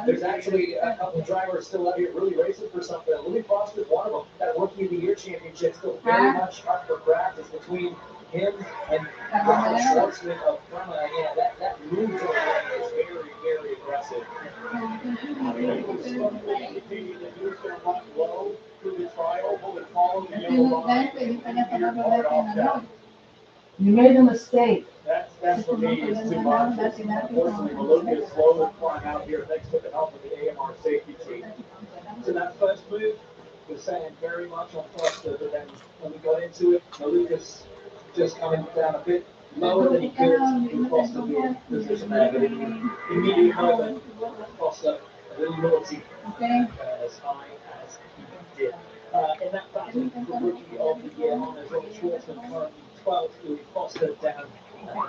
There's actually a couple of drivers still out here really racing for something. Louis Foster's one of them. That Rookie of the Year championship still very much up for grabs. It's between him and Robert Schwartzman of Prima. Yeah, that move is very, very aggressive. He was strongly indicating that he was going to run low through the trial, will follow the yellow line. You made a mistake. That's for me, it's too much. Unfortunately, Malukas slowly flying out here thanks to the help of the AMR safety team. So that first move was saying very much on Foster, but then when we got into it, Malukas just coming down a bit lower than he could. He Foster the position there, but immediately moment, Foster a little naughty as high as he did. In that battle for Rookie of the Year, there's Robert Schwartzman currently 12th, Louis Foster down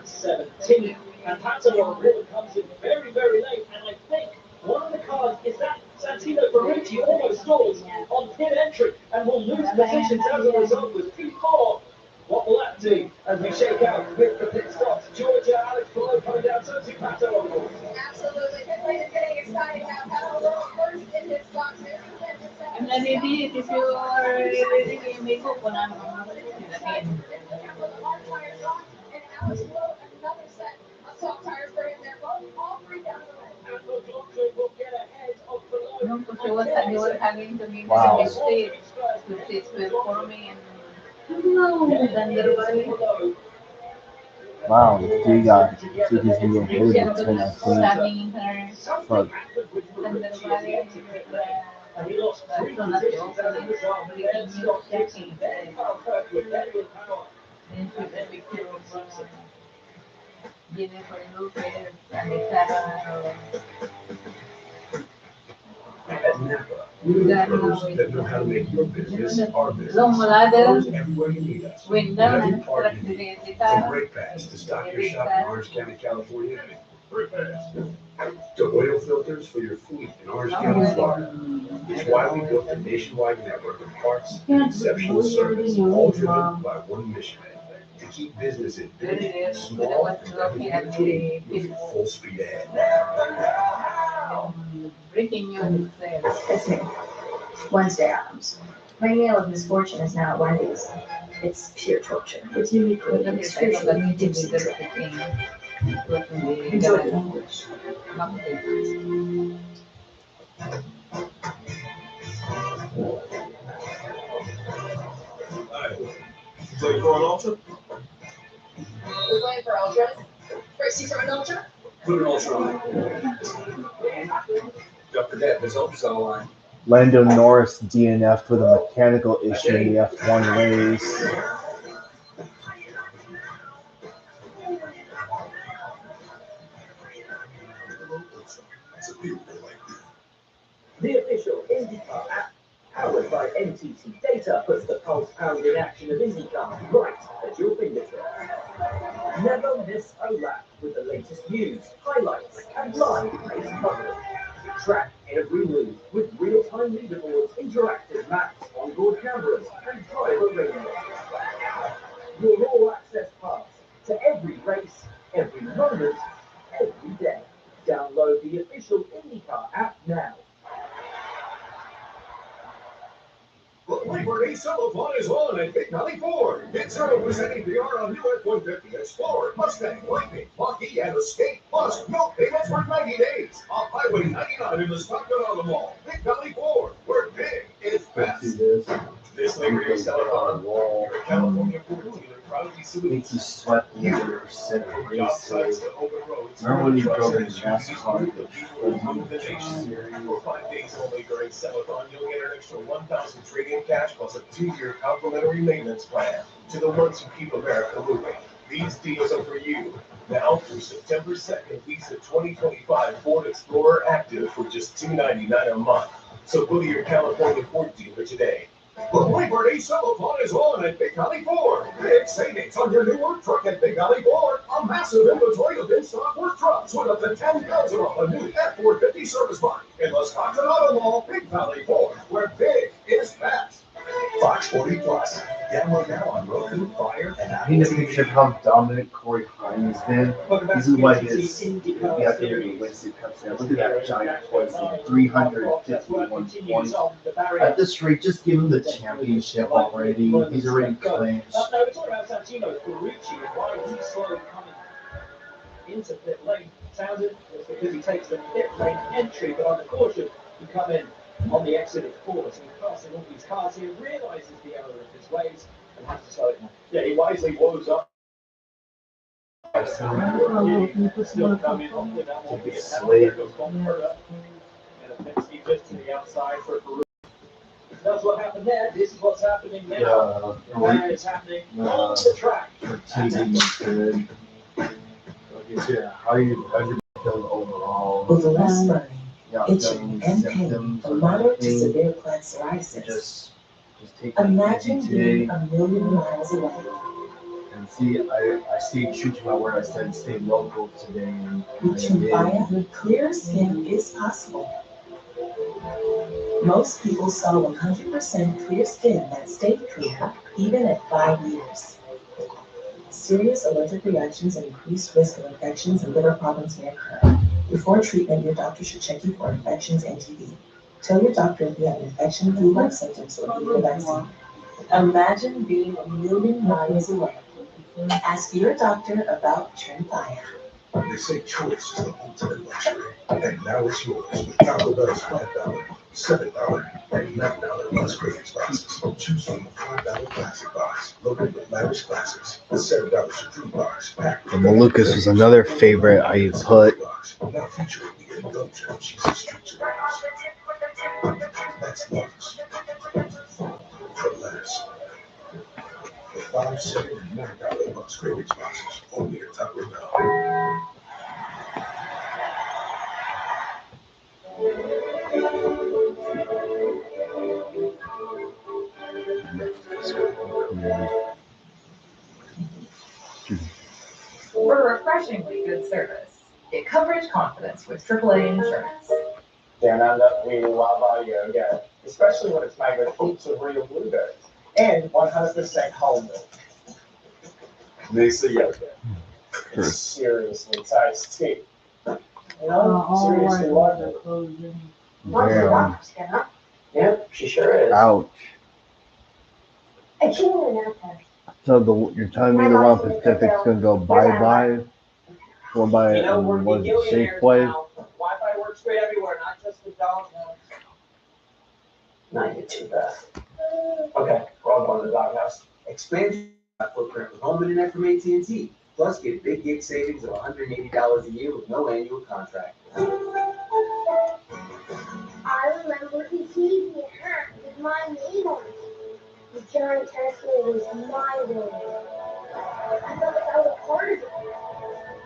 17. And Pattador really comes in very, very late. And I think one of the cars is that Santino Ferrucci almost stalls on pit entry and will lose positions as a result with P4. What will that do as we shake out with the pit stops? Georgia, Alex Palou coming down to Pato. Absolutely. Pit lane is getting exciting now. Pato first in his box. I'm not ready. If you are ready, you may go on. And Alex Palou, another set of soft tires for him there. All three down the line. And the doctor will get ahead of Palou. No, because they were having to make Wow. a mistake with this performing and Thunderbird. Wow, the three guy took his new ability Yeah, to turn that thing. standing in her Fuck. Thunderbird. And he lost three positions as a result. And then Scott Dixon, then Carl Kirkwood, then with power. Then she was a picture of Jennifer Lopez and the Sarah. At Napa, we're the pros that know how to make your business our business. Long mula Pros doon, everywhere you need us. window Every ng part truck you need. directa. From brake pads to stock your shop in Orange County, California. Brake pads. To oil filters for your fleet in Orange County, Florida. It's why we built a nationwide network of parts and exceptional service, all driven by one mission. To keep businesses big, small, and everything in between, moving full speed ahead. Breaking news there. It's me. Wednesday Adams. My meal of misfortune is now at Wendy's. It's pure torture. It's uniquely and spiritually deep seated. Enjoy the language. So you going ultra? We're going for ultras. First, you from an ultra? Put an ultra on it. Don't forget, there's ultrasound line. Lando Norris DNF'd with a mechanical issue in the F1 race. The official IndyCar app, powered by NTT data, puts the pulse-pounding action of IndyCar right at your fingertips. Never miss a lap with the latest news, highlights, and live race coverage. Track every move with real-time leaderboards, interactive maps, onboard cameras, and driver radio. Your all-access pass to every race, every moment, every day. Download the official IndyCar app now. The Labor Day Summer Fun is on at Big Valley Ford. Get 0% APR on new F-150, Explorer, Mustang, Lightning, Mach-E, and Escape. Plus, no payments for 90 days. Off Highway 99 in the Stockton Auto Mall. Big Valley Ford, where big is best. This Labor Day Summer Fun, your California Ford dealer proudly salutes. You swept the other set of Job sites races. to open roads. Remember when you trucks drove and in SUVs NASCAR? move the people who move the nation. For 5 days only during Summerthon, you'll get an extra $1,000 trade-in cash plus a 2-year complimentary maintenance plan to the ones who keep America moving. These deals are for you. Now through September 2nd, lease a 2025 Ford Explorer Active for just $299 a month. So go to your California Ford dealer today. The Labor Day Summer Fun is on at Big Valley Ford. Big savings on your new work truck at Big Valley Ford. A massive inventory of in-stock work trucks with up to $10,000 off a new F-450 service bike. In the Stockton Auto Mall, Big Valley Ford, where big is best. Fox 40 Plus. Download now on Roku, Fire, and I need a picture of how dominant Corey Hines been. This is what his after the Wednesday Cup there. Look at that giant points, 351 points. At this rate, just give him the championship already. He's already claimed. No, we're talking about Santino Ferrucci and why he's slowly coming into pit lane. Sounded it's because he takes the pit lane entry, but on the caution, he come in on the exit of four. So he's passing all these cars here, realizes the error of his ways, and has to slow it down. Yeah, he wisely woes up. Still coming on with that one. There goes Borchetta. And a Penske just to the outside for Ferrucci. That's what happened there. This is what's happening now. And it's happening on the track. Good. How you feeling overall? With less burning, Yeah, itching, and pain symptoms from or moderate to anything? severe plant psoriasis. Just take it Imagine easy being today a million miles away. And See, I stayed true to my word. I said stay local today. And With Trufaya, clear skin is possible. Most people saw 100% clear skin that stayed clear even at 5 years. Serious allergic reactions and increased risk of infections and liver problems may occur. Before treatment, your doctor should check you for infections and TB. Tell your doctor if you have an infection, flu-like symptoms, or need a vaccine. Imagine being a million miles away. Ask your doctor about Trufaya. They say choice is the ultimate luxury. And now it's yours with Taco Bell's $5, $7, and $9 plus cravings boxes. Choose from the $5 classic box, loaded with lavish classics. The $7 Supreme box, packed with The Malukas was another favorite I put. now featuring the indulgent cheesy street tomatoes. That's lunch. For less. The $5, $7, and $9 plus cravings boxes, only at Taco Bell. For refreshingly good service, get coverage confidence with AAA insurance. Then I love reading Wild Yoga, especially when it's made with heaps of real blueberries and 100% whole milk. Mesa Yoga. It's seriously tasty. You know, seriously wonderful. Damn. Yep, she sure is. Ouch. I can't even answer. So you're telling me the one Pacific's gonna go bye-bye? One by You know, we're was millionaires Safeway? now. Wi-Fi works great everywhere, not just the dog. Not get too bad. Okay, we're all going to the doghouse. Expand your footprint with home internet from AT&T. Plus, get big gig savings of $180 a year with no annual contract. I remember he gave me a hat with my name on it. The giant Tesla was my name. I felt like I was a part of it.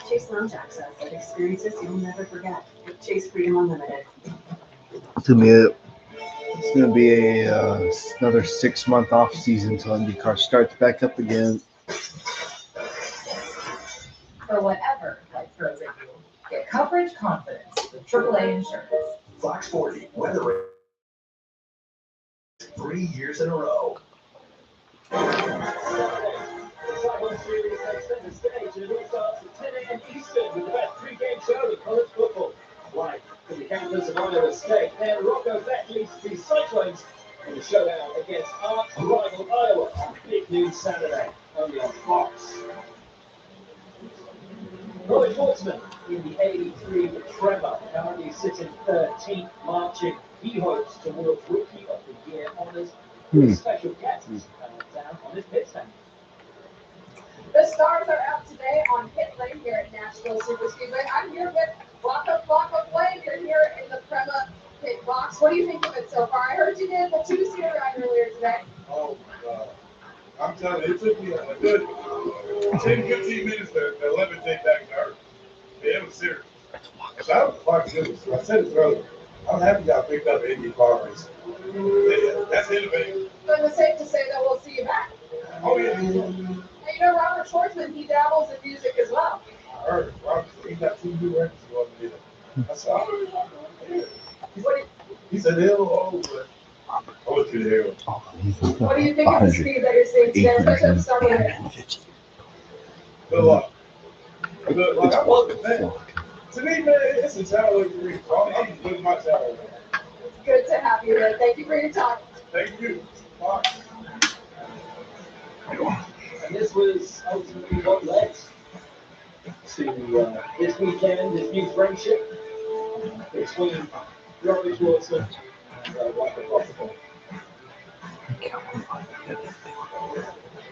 Chase Loungeack says that experiences you'll never forget. Chase Freedom Unlimited. It's gonna be another 6-month off season until IndyCar starts back up again. For whatever life throws at you, get coverage confidence with AAA insurance. Fox 40, weather 3 years in a row. The Cyclone Series takes center stage, and it all starts at 10 a.m. Eastern with the best pre-game show in college football. Live from the campus of Iowa State, then Rocco Beck leads the Cyclones in the showdown against arch rival Iowa on Big News Saturday, only on Fox. Roy Schwartzman in the 83 Trevor, currently sitting 13th, marching. He hopes towards Rookie of the Year honors with special guests down on his pit stand. The stars are out today on pit lane here at Nashville Super Speedway. I'm here with Waka Flame. You're here in the Prema pit box. What do you think of it so far? I heard you did the 2-seater ride earlier today. Oh my God. I'm telling you, it took me a good 10, 15 minutes to levitate back to earth. Yeah, it was serious. Shout out to Fox News. I said it earlier. I'm happy y'all picked up IndyCar racing. Yeah, that's innovative. But it's safe to say that we'll see you back. Oh, yeah. And you know, Robert Schwartzman, he dabbles in music as well. I heard Robert, he got 2 new records going to do. That's all. Yeah. He said hell, but I went to the hell. What do you think of the speed that you're seeing today, especially at the start of the race? Good luck. Good luck. I wasn't fan. To me, man, it's a talent career. I'm just putting my talent on. It's good to have you here. Thank you for your time. Thank you. Bye. And this was ultimately what led to this weekend, this new friendship between Robbie Schwartzman and Michael Protocol.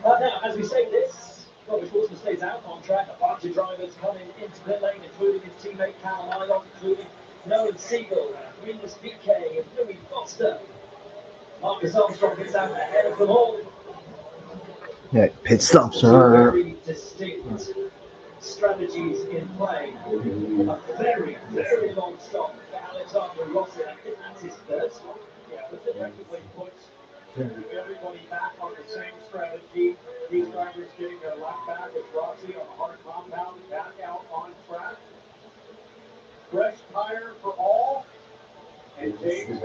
Now, as we say this, Robbie Schwartzman stays out on track. A bunch of drivers coming into pit lane, including his teammate Callum Ilott, including Nolan Siegel, Rinus VeeKay, and Louis Foster. Marcus Armstrong gets out ahead of them all. Yeah, pit stops are Very distinct strategies in play. A very, very long stop for Alexander Rossi. I think that's his third stop. Yeah, but the record win points. Everybody back on the same strategy. These drivers getting their lap back with Rossi on the hard compound, back out on track. Fresh tire for all. And James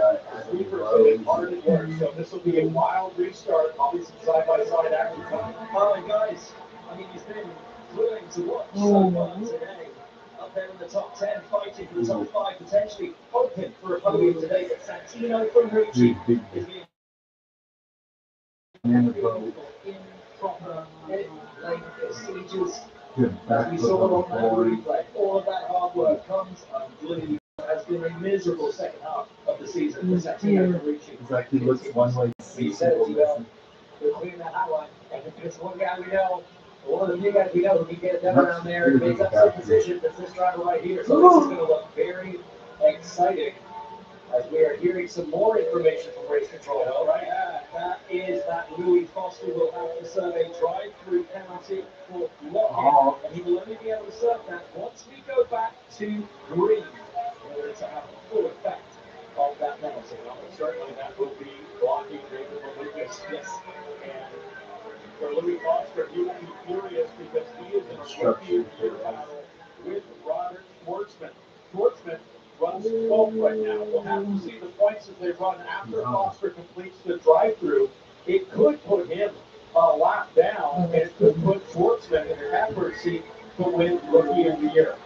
Sweeper hit hard at work. So this will be a wild restart. Probably some side-by-side action. Oh, guys, I mean, he's been thrilling to watch so far today. Up there in the top 10, fighting for the top 5, potentially hoping for a podium today. But Santino from Ricci is being in proper lane procedures. As we saw on that replay, all of that hard work comes unglued. Has been a miserable second half of the season for Santino from Ricci. Exactly, looks one way. You said it, well, we're clearing that hotline. And if it's one guy we know, one of the few guys we know, we get them around there and makes up some position. That's this driver right here. So this is going to look very exciting as we are hearing some more information from race control. All right, that is that Louis Foster will have to serve a drive-through penalty for blocking, and he will only be able to serve that once we go back to green in order to have the full effect of that penalty. Certainly that will be blocking David Lucas. Yes. And for Louis Foster, he will be furious because he is in a rookie year battle with Robert Schwartzman. Schwartzman runs 12th right now. We'll have to see the points that they run after Foster completes the drive-through. It could put him a lap down, and it could put Schwartzman in the catbird seat to win Rookie of the Year.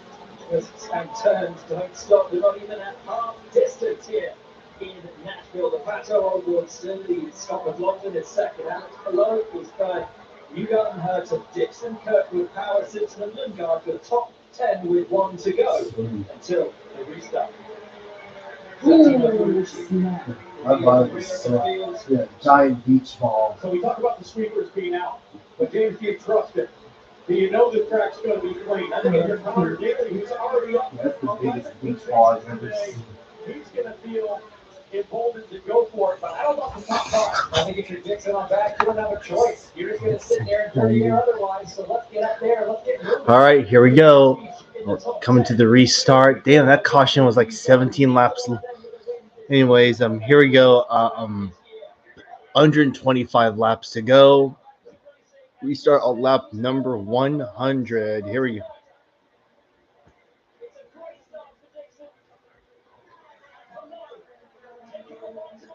Twists and turns don't stop. They're not even at half distance here in Nashville. The Pato Award still leads. Scott McLaughlin is second. Alex Palou is third. Newgarden, Herta, Dixon, Kirkwood, Power, Simpson, and Lundgaard for the top 10 with 1 to go until the restart. I love this giant beach ball. So we talk about the sweepers being out, but James, do you trust it? Do you know the track's going to be clean? I think if you're Connor Daly, who's already up, That's the biggest beach ball I've ever seen. he's going to feel emboldened to go for it, but I don't know if the top 5. I think if you're Dixon on back, you don't have a choice. You're just going to sit there and dirty here otherwise. So let's get up there. Let's get moving. All right, here we go. Coming to the restart. Damn, that caution was like 17 laps. Anyways, here we go. 125 laps to go. Restart on lap number 100. Here we go.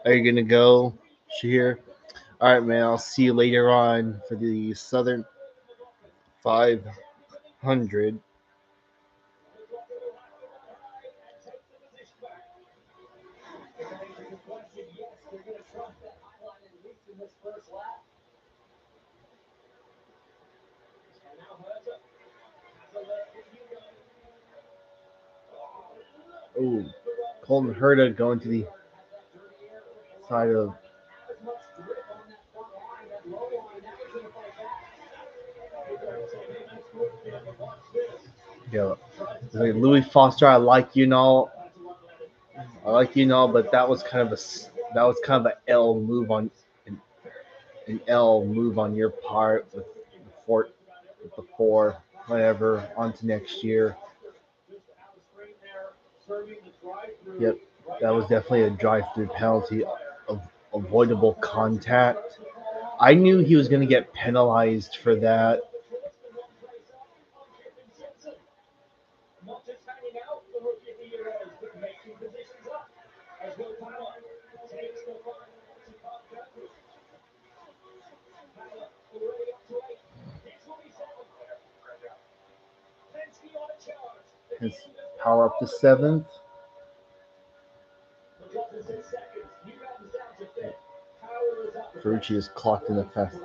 Are you gonna go here? All right, man. I'll see you later on for the Southern 500. Oh, Colton Herta going to the side of. Yeah, Louis Foster. I like you and all, but that was kind of an L move on your part with the four, whatever. On to next year. Yep, that was definitely a drive-through penalty of avoidable contact. I knew he was going to get penalized for that. His power up to 7th. Ferrucci is clocked in the fast.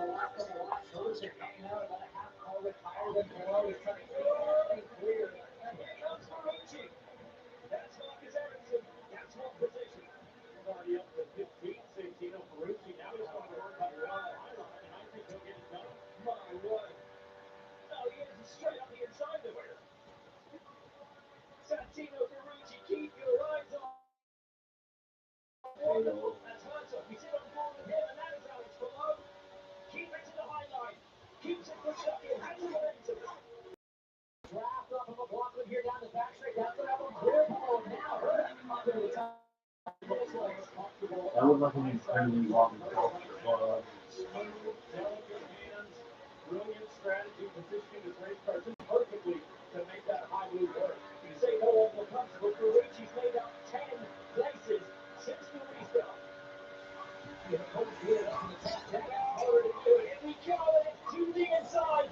That would like an incredibly long culture. Delicate hands, brilliant strategy, positioning his race car just perfectly to make that high move work. You say no one will come, but for which he's made up 10 places since the restart. Here comes Borchetta up in the top 10. Already good. Here we go, and it's to the inside.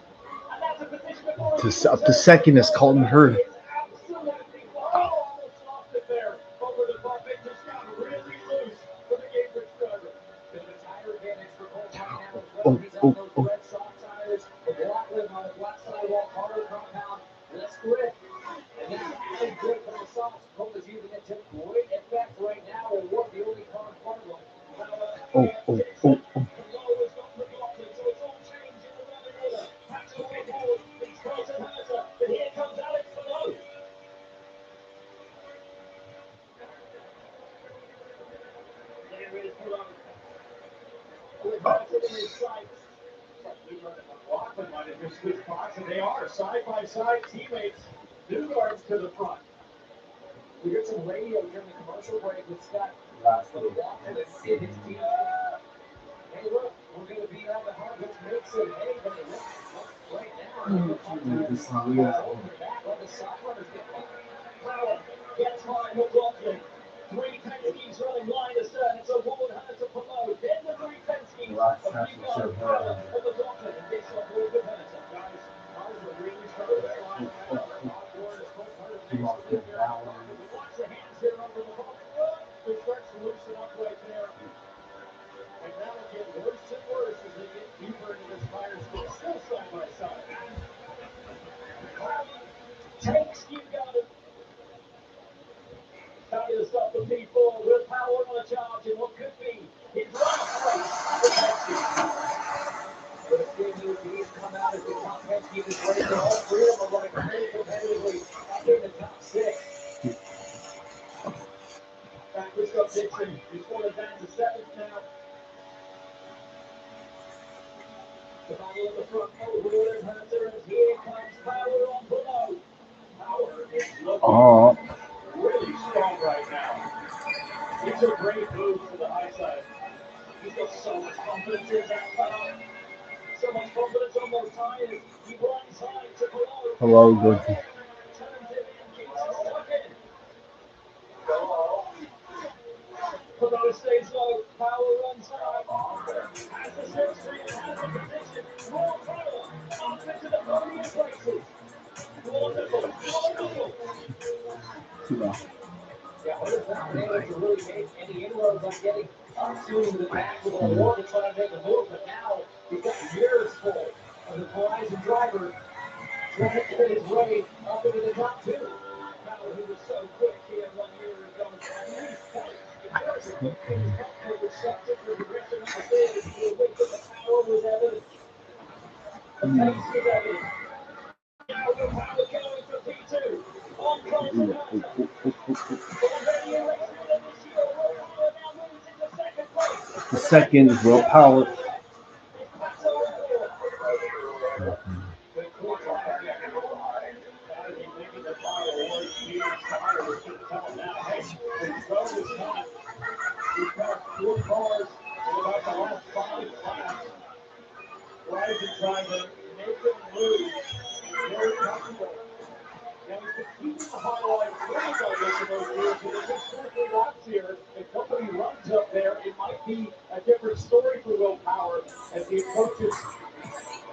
And that's a position of glory. Up to second is Colton Hurd. Absolutely. Oh, almost lost it there. Over the bump, it just got really loose for the Gingrich driver. Bit of a tire advantage for Colton right now as well. He's on those red soft tires. The black rim on the black sidewall, harder compound, less grip. And that added grip on the softs, Colton is using it to great effect right now. Or what the only car in front of him. They are side-by-side teammates. Newgarden's to the front. We heard some radio during the commercial break with Scott. Hey, look, we're going to be on the Harvard Mason. Hey, but look, right now, back on the side runners get by. Power gets by McLaughlin. 3 Penske's running line to set. It's a woman hunter to promote. Then the 3 Penske's. Power and McLaughlin. And they shall go with Hunter. Guys, cars are really starting to slide around. Awkward as Colt Hunter makes the move here. Watch the hands here over the ball. It starts to loosen up right there. And now it gets worse and worse as they get deeper into this firestorm. Still side by side. Takes, you got it. Trying to stop the people with power on a charge in what could be his last race for Penske. But a few new teams come out as the top Penske in this race, and all 3 of them are running very competitively up in the top 6. Back with Scott Dixon, who's fallen down to 7th now. The battle in the front, Overall and Hunter, as here comes Power on below. Power is looking really strong right now. It's a great move to the high side. He's got so much confidence in that car. So much confidence on those tires. He runs high to below. Hello, good. Turns it in, keeps it stuck in. Below stays low. Power runs high. Has the slipstream and has the position. More power. Up into the podium places. Wonderful. Wonderful. Yeah, what is not been able to really make any inroads on getting up to the back with a war to try to make a move, but now he's got years full of the Horizon driver trying to get his way up into the top 2. Power, who was so quick here 1 year ago, at least points. He was comfortable with such different direction on the field. He would wait that the power was evident. The pace was evident. Now the power going for P2. On Colton Hunter. The second is Will Power. Trying to make them move. Very comfortable. Now he's been keeping the highlight pretty well in those years, but there's just simply laps here. If nobody runs up there, it might be a different story for Will Power as he approaches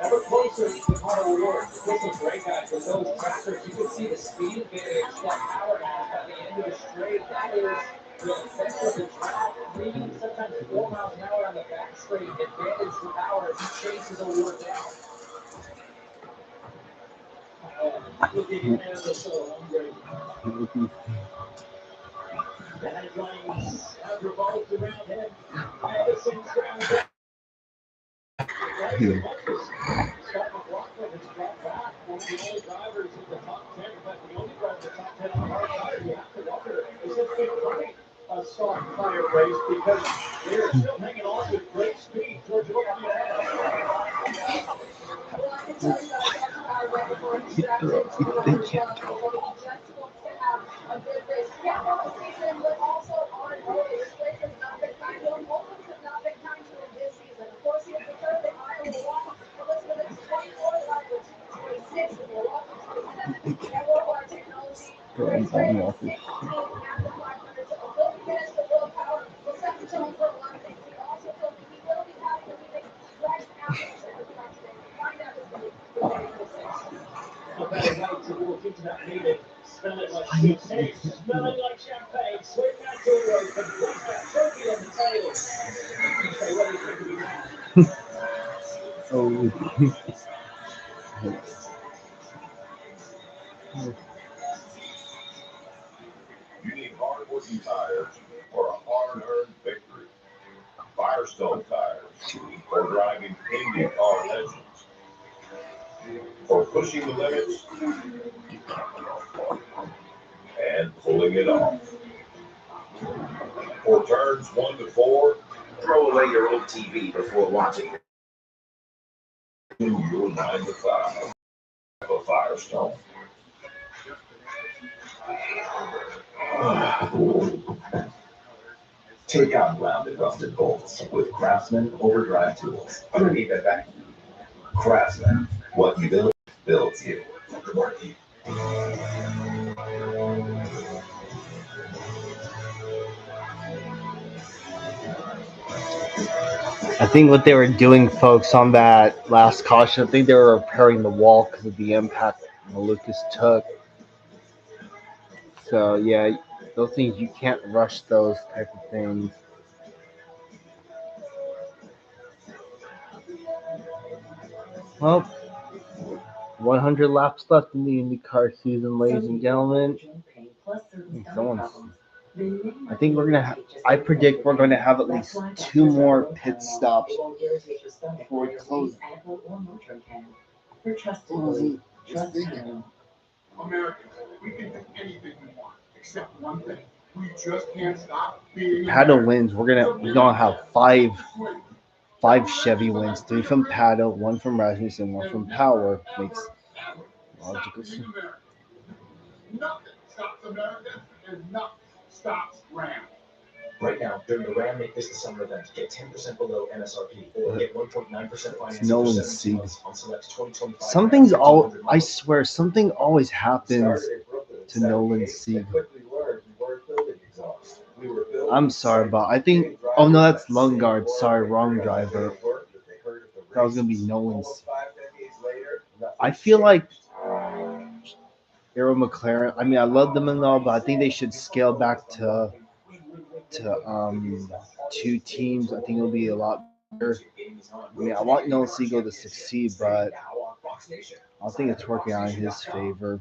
ever closer to the final award. This is great, guys. With those tractors, you can see the speed advantage that Power has by the end of the straight. That is the effect of the track. 3, sometimes 4 miles an hour on the back straight. Advantage for Power as he chases Award down. Looking at the so hungry. The headlines have revolved around him. Madison's ground. Scott McLaughlin has dropped back. One of the only drivers in the top 10. In fact, the only driver in the top 10 on the hard tire. You have to wonder, is this becoming a soft tire race? Because they're still hanging on with great speed. George, what do you have? Well, I can tell you that I talked to Power right before he strapped into the number 12 before he just wants to have a good race. Yeah, on the season, but also on road. This race has not been kind to him. Poland's have not been kind to him this season. A better way to walk into that meeting. Smell it like champagne, smelling like champagne. Swing that door open, place that trophy on the table. Say, what do you think of me now? Oh. You need hard-working tires for a hard-earned victory. Firestone tires for driving IndyCar legends. For pushing the limits and pulling it off. For turns 1 to 4, Throw away your old TV before watching. do your 9 to 5 of a Firestone. Take out rounded rusted bolts with Craftsman overdrive tools. Underneath that vacuum. Craftsman, what you build builds you. I think what they were doing, folks, on that last caution, I think they were repairing the wall because of the impact Malukas took. So, yeah, those things, you can't rush those type of things. Well, 100 laps left in the IndyCar season, ladies and gentlemen. I think we're gonna. I predict we're going to have at least 2 more pit stops before we close. Americans, we can do anything we want, except one thing. We just can't stop being Paddle wins. We're gonna have five Chevy wins, 3 from Paddle, 1 from Rasmussen, 1 from Power. Makes logical sense. Nothing stops America, and nothing stops Ram. Right now, during the Ram Make This the Summer event, get 10% below MSRP or get 1.9% financing Nolan for 17 Sieg. months on select 2025. Something's all. I swear, something always happens to Nolan Sieg. I'm sorry, but I think. Oh no, that's Lundgaard. Sorry, wrong driver. That was gonna be Nolan's. I feel like Arrow McLaren. I mean, I love them and all, but I think they should scale back to 2 teams. I think it'll be a lot better. I mean, I want Nolan Siegel to succeed, but I think it's working out in his favor.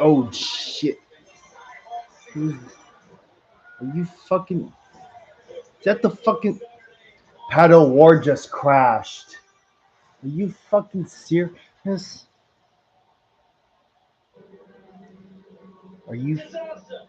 Oh shit! Are you fucking? Is that the fucking Paddle War just crashed? Are you fucking serious? Are you? Disaster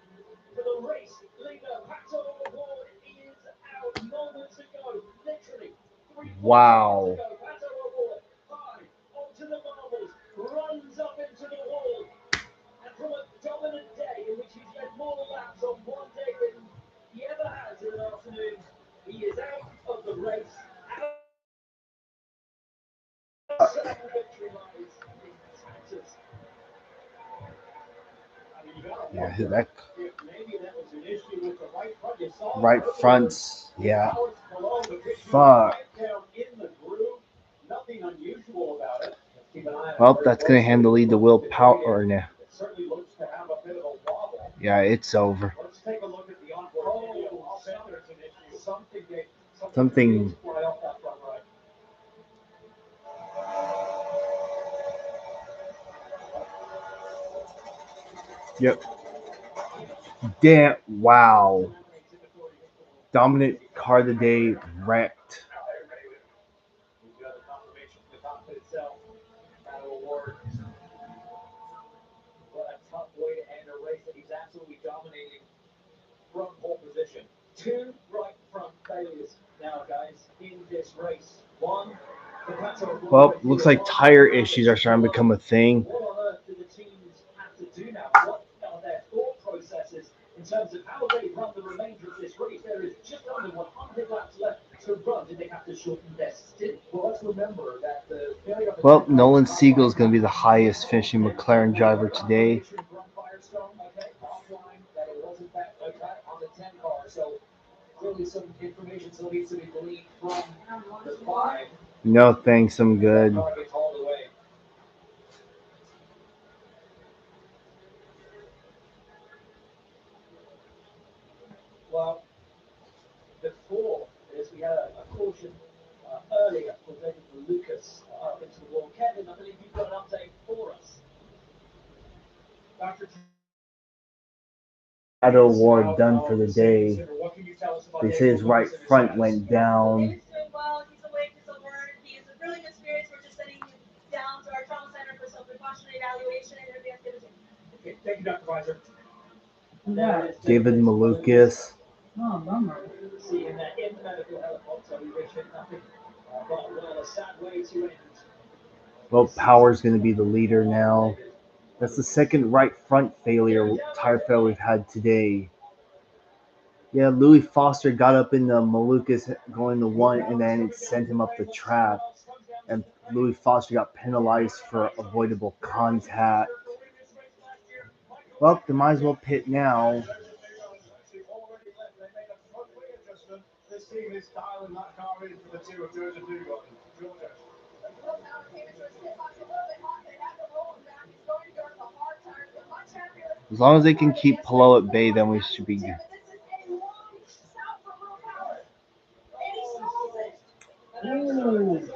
for the race leader. Pato O'Ward is out. Moments ago, literally 3 Wow. seconds ago, Pato O'Ward high onto the marbles, runs up into the wall, and from a dominant day in which he's led more laps on one day than he ever has in an afternoon, he is out of the race. Outside victory lies in tatters. Yeah, that Maybe that was an issue with the right front. You saw right fronts. Yeah. Fuck. Nothing unusual about it. Keep an eye on Well, that's gonna hand the lead to Will Power. Or nah. it. Certainly looks to have a bit of a wobble. Yeah, it's over. Let's take a look at the onboard video. I'll bet there's an issue. Something. Fly off that front right. Yep. Damn. Wow. Dominant car of the day wrecked. We've got a confirmation from the cockpit itself. Pato O'Ward. What a tough way to end a race that he's absolutely dominating from pole position. 2 right front failures now, guys, in this race. 1, the Pato O'Ward. Well, looks like tire issues are starting to become a thing. What on earth do the teams have to do now? What are their terms of how they run the remainder of this race, there is just under 100 laps left to run. Did they have to shorten their stint? Well, let's remember that the failure of the Well, Nolan Siegel is going to be the highest finishing McLaren driver today. Clearly some information still needs to be gleaned from the five. No thanks, I'm good. Well, before this, we had a caution earlier presented for Lucas up into the wall. Kevin, I believe you've got an update for us. Dr. Shadow Award done for the day. They say his right front went down. Well, he's awake his award. He is in really good spirits. We're just sending him down to our trauma center for some precautionary evaluation and advanced imaging. Okay, thank you, Dr. Weiser. Yeah. David Malukas. Oh, bummer. Seeing that in the medical helicopter, we wish him nothing but a sad way to end. Well, Power's going to be the leader now. That's the second right front tire failure we've had today. Yeah, Louis Foster got up in the Malukas going to one, and then it sent him up the track. And Louis Foster got penalized for avoidable contact. Well, they might as well pit now. This team is dialing that car in for the 2 of Georgia. As long as they can keep Pelot at bay, then we should be good. Ooh.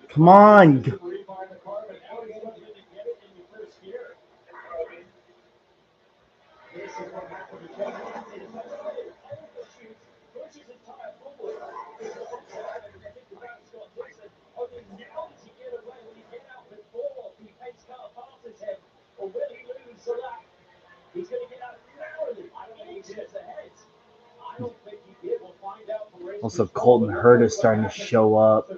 Come on. He's going to get out narrowly. I don't think he gets ahead. I don't think he did. We'll find out for race. Also, Colton Hurd is starting to show up.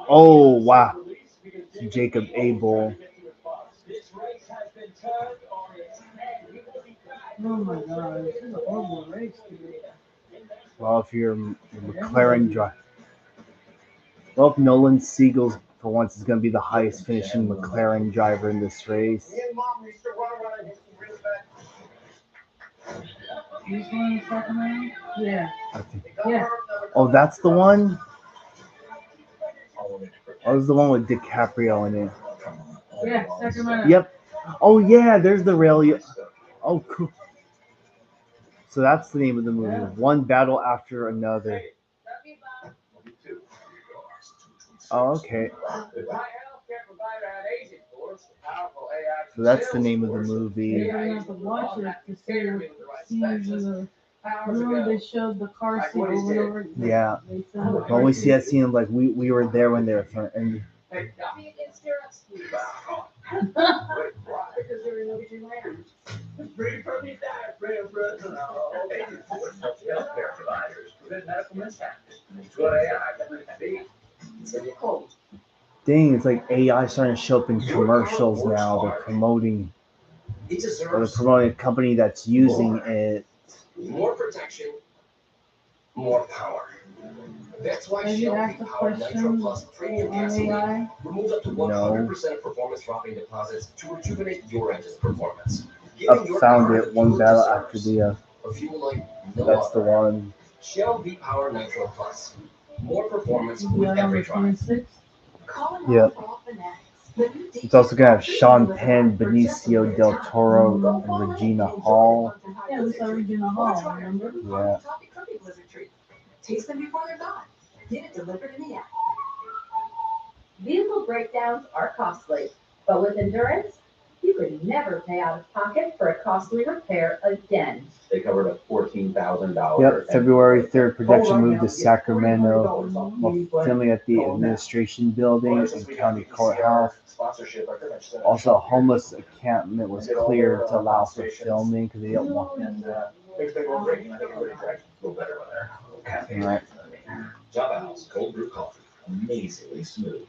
Oh, wow. Jacob Abel. This race has been turned on its head. He will be back. Oh my God, this is a horrible race today. Well, if you're a McLaren driver. Well, Nolan Siegel, for once, is going to be the highest finishing McLaren driver in this race. This one is second round? Yeah. I think. Yeah. Oh, that's the one? Oh, this is the one with DiCaprio in it. Yeah, second round. Yep. Oh, yeah, there's the rail. Oh, cool. So that's the name of the movie. One battle after another. Oh, okay. So that's the name of the movie. You're gonna have to watch it to see what scenes in the. Remember they showed the car scene over and over again? Yeah. When we see that scene, like we were there when they were filming. Because there were no between land. Free from these diaphragm brothers. Healthcare providers prevent medical mishaps. Good AI can be. It's gonna be cold. Dang, it's like AI starting to show up in commercials now. They're promoting a company that's using it. More protection, more power. That's why Have you Shell asked a V-Power Nitro question Plus Premium on Gasoline AI? removes up to 100% of performance-dropping deposits to rejuvenate your engine's performance. I found it. One battle after the. A fuel like no That's the other. one. Shell V-Power Nitro Plus. More performance with every drive. Yep. It's also going to have Sean Penn, Benicio del Toro, and Regina Hall. Yeah, we saw Regina Hall, remember? Yeah. Taste them before they're gone. Get it delivered in the app. Vehicle breakdowns are costly, but with Endurance, you could never pay out of pocket for a costly repair again. They covered a $14,000. Yep, February 3rd, production moved to Sacramento while filming at the administration building and county courthouse. Also, a homeless encampment was cleared to allow for filming because they didn't want Things they were great. I think everybody drank a little better when they're caffeine. Right. Java House cold brew coffee, amazingly smooth.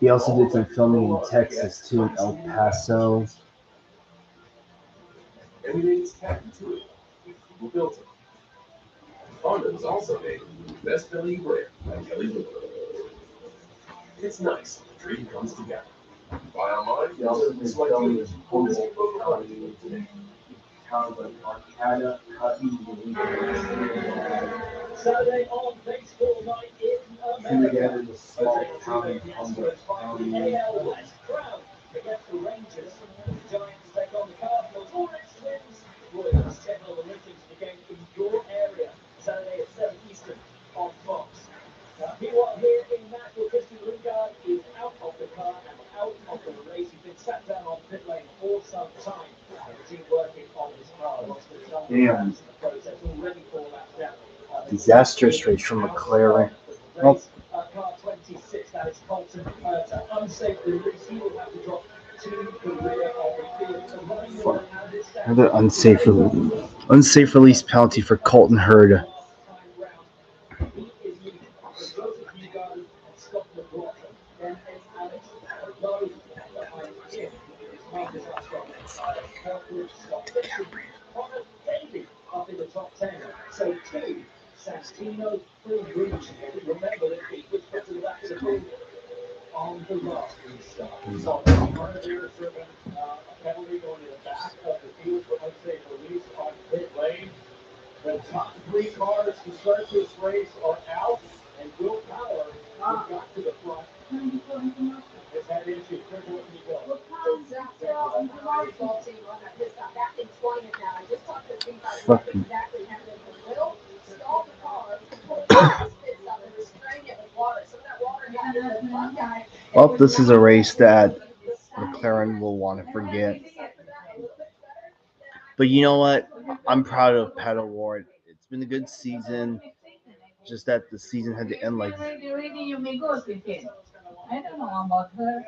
He also did some filming in Texas too, in El Paso. Everything's packed into it. Who built it? Honda was also named Best Value Brand by Kelly Blue. It's nice when the dream comes together. Buy online, He also did select film dealers, in or visit Borchetta, Borchetta today. towns like Borchetta, Saturday on baseball night in and America. together the small town in Humboldt The County. AL West crowd against the Rangers. The Giants take on the Cardinals. Orange Twins. Royals check on the ratings of the game in your area. Saturday at 7 Eastern on Fox. Meanwhile, here in Nashville, Christian Lundgaard is out of the car and out of the race. He's been sat down on pit lane for some time. The team working on his car. Lost a number of Damn. laps in the process. Already 4 laps down. Disastrous race from McLaren. Oh, Car 26, that is Colton. To unsafe release, he will have to drop to the rear of the field. another unsafe release penalty for Colton Hurd. Up in the top 10. So 2, Santino, 3, Rouge. Remember that he was put to the back of the field on the last restart. So, Hurd driven a penalty going to the back of the field for unsafe release on pit lane. The top 3 cars to start this race are out, and Will Power got to the front. Has had issues. Careful when you go. Baseball team on that pit stop back in 20th now. I just talked to Steve about what Fucking exactly happened. Will stalled the car, pulled his pit stop, and was spraying it with water. Some of that water got into the front guy. well, this is a race that McLaren will want to forget. But you know what? I'm proud of Pat O'Ward. It's been a good season. Just that the season had to end like. I don't know about her.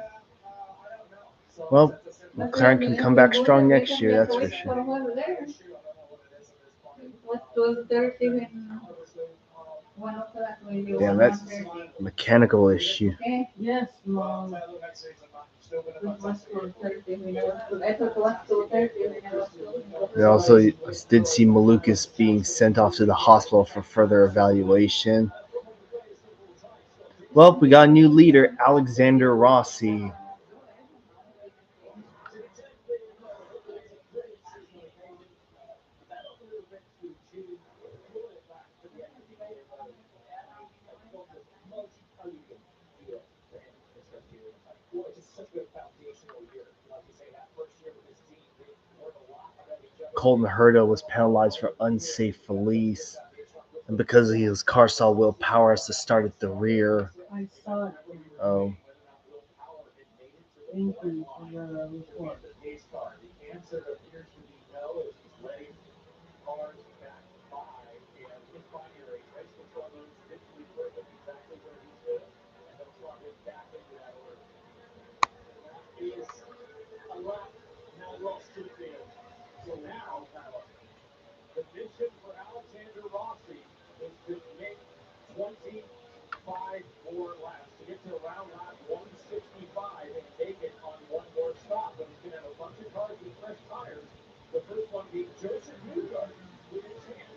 Well, McLaren can come back strong next year, that's for sure. What was 30 when 1 o'clock when you Damn, that's a mechanical issue. Yes, mom. It was for 30 minutes. I thought it was 2:30 when I was told. We also did see Malukas being sent off to the hospital for further evaluation. Well, we got a new leader, Alexander Rossi. Colton Herta was penalized for unsafe release, and because his car saw Will Power as to start at the rear. I saw it. Oh. Thank you for the report. A lap now lost to the field. So now, the mission for Alexander Rossi is to make 25 more laps, to get to around lap 165 and make it on one more stop. But he's going to have a bunch of cars with fresh tires. The first one being Joseph Newgarden with his chance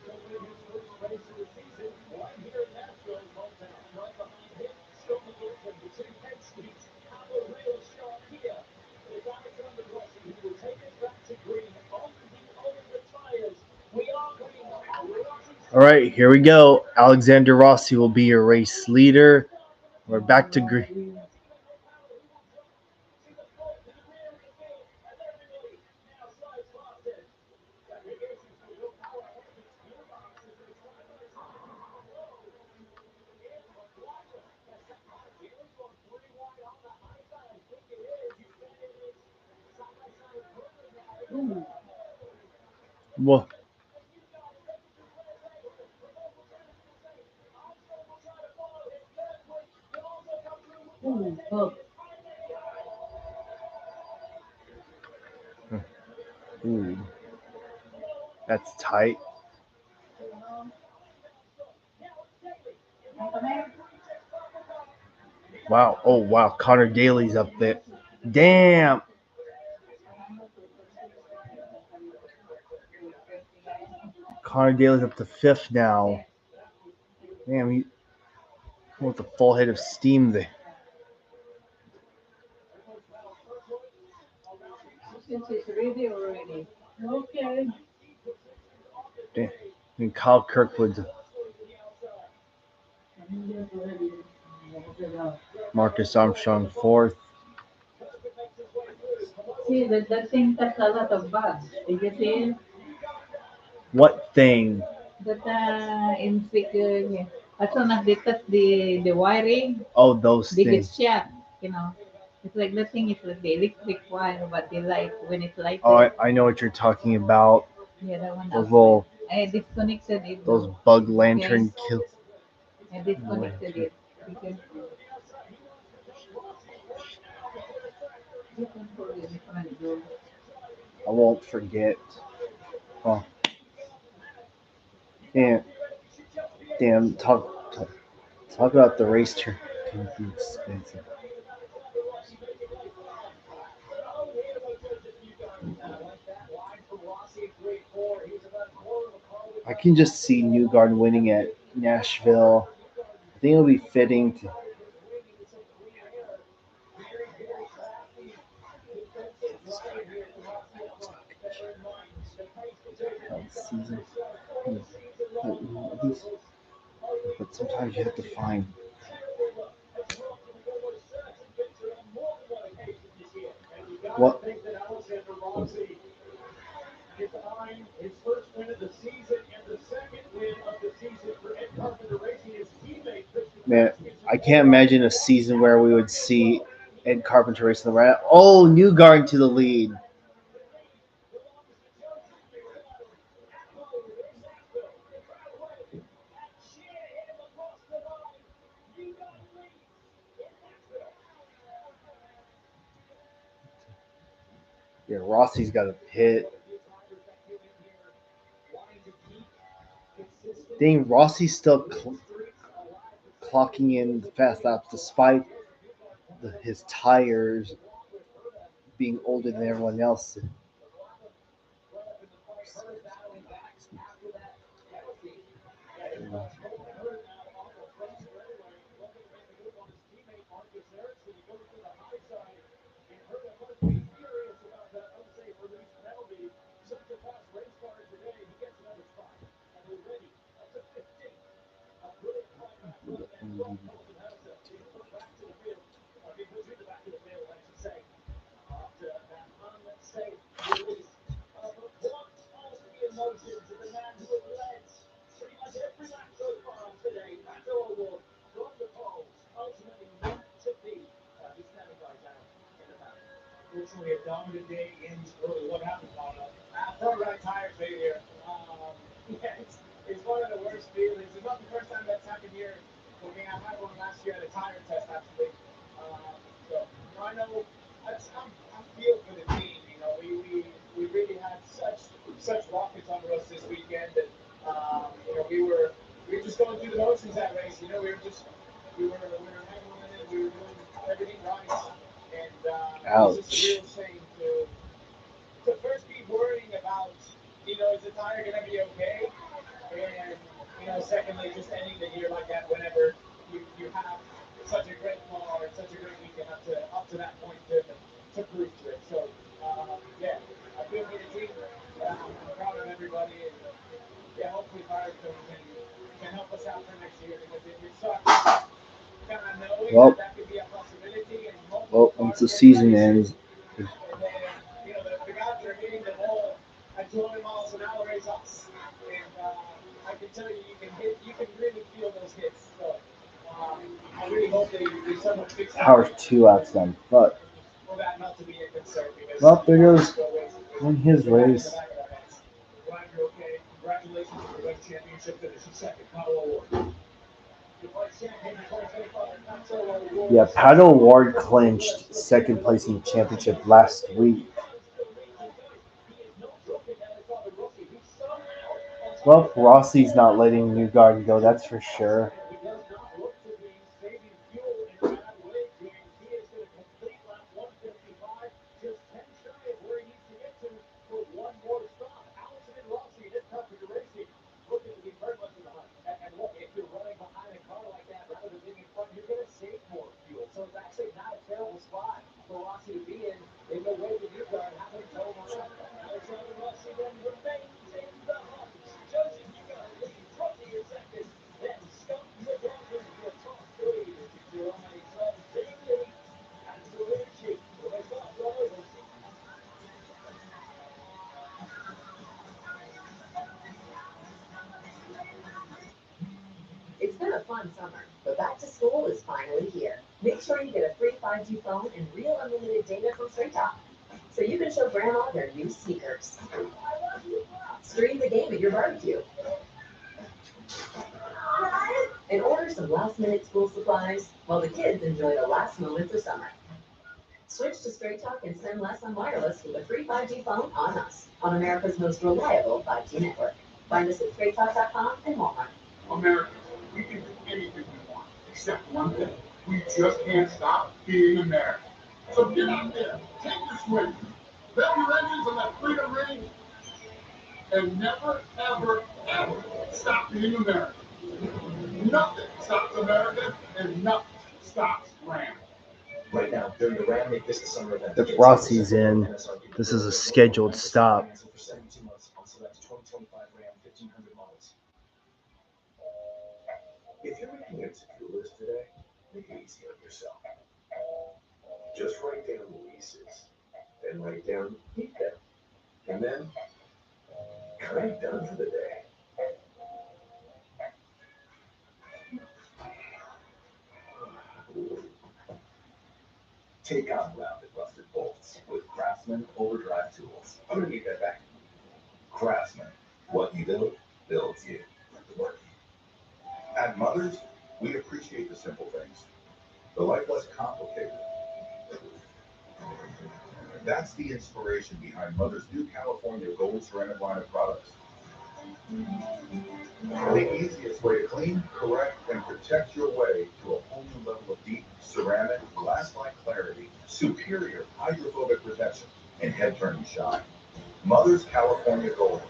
to win his first race of the season right here in Nashville, his hometown. Right behind him, still the Wilson, the two Penske's, have a real shot here. It's Alexander Rossi who will take us back to green on the tires. We are green now. All right, here we go. Alexander Rossi will be your race leader. We're back to green. Well, ooh, that's tight. Wow. Oh, wow. Connor Daly's up there. Damn. Connor Daly's up to 5th now. Damn, he with a full head of steam there. Since it's ready already. Okay. Damn. And Kyle Kirkwood's Marcus Armstrong 4th. See, that thing has a lot of bugs. Did you see it? What thing? That in figure, as soon as they touch the wiring, Oh, those they get things. shot. You know, it's like the thing is like the electric wire, but the light when it's lighted. Oh, I know what you're talking about. Yeah, that one. Those little, I disconnected it. those bug lantern Yes. kill. I disconnected it because you can put it in front door. I won't forget. Oh, damn, damn. Talk about the race turn. Can be expensive. I can just see Newgarden winning at Nashville. I think it'll be fitting to. Season. But sometimes you have to find. What? His first win of the season and the second win of the season for Ed Carpenter Racing. His teammate Man, I can't imagine a season where we would see Ed Carpenter racing the right. Oh, Newgarden to the lead. Yeah, Rossi's got a pit. Dang, Rossi's still clocking in the fast laps despite his tires being older than everyone else. Fortunately, a dominant day in what happened on front right tire failure. Yeah, it's one of the worst feelings. It's not the first time that's happened here for me. I had one last year at a tire test, actually. So I know I feel for the team. You know, we really had such rockets under us this weekend that you know we were just going through the motions that race. You know, we were handling it. We were doing everything right. And it's just a real shame to first be worrying about, you know, is the tire going to be okay? And, you know, secondly, just ending the year like that whenever you have such a great car and such a great weekend up to that point to prove to it. So, yeah, I feel for the team. I'm proud of everybody. And, yeah, hopefully Firestone can help us out for next year because it sucks. Well, once the season ends. And then, you know, the guys that are hitting the ball at 200 miles an hour is us. And I can tell you, you can really feel those hits. So I really hope they somewhat fix that. Power's 2 outs then, but. For that not to be a concern. Well, there goes in his race. Glad you're okay. Congratulations on the West Championship finish in second. Paddle Award. Yeah, Paddle Award clinched second place in the championship last week. Well, Rossi's not letting Newgarden go, that's for sure. fun summer, but back to school is finally here. Make sure you get a free 5G phone and real unlimited data from Straight Talk, so you can show grandma their new sneakers. Stream the game at your barbecue. And order some last-minute school supplies while the kids enjoy the last moments of summer. Switch to Straight Talk and spend less on wireless with a free 5G phone on us, on America's most reliable 5G network. Find us at straighttalk.com and Walmart. Americans, we can do anything we want, except one thing. We just can't stop being American. So get out there, take your swing, rev your engines on that freedom ring, and never, ever, ever stop being American. Nothing stops America, and nothing stops Ram. Right now, during the Ram Make This the Summer event. If Rossi's in, this is a scheduled stop. For 72 months on select 2025 Ram 1500 models. If you're making a to-do list today, make it easy on yourself. Just write down the leases, then write down meet them, and then kind of done for the day. Take out rounded rusted bolts with Craftsman Overdrive tools. I'm gonna need that back. Craftsman, what you build, builds you. At Mothers, we appreciate the simple things, the life less complicated. That's the inspiration behind Mother's new California Gold Ceramic line of products. The easiest way to clean, correct, and protect your way to a whole new level of deep ceramic, glass-like clarity, superior hydrophobic protection, and head-turning shine. Mother's California Gold.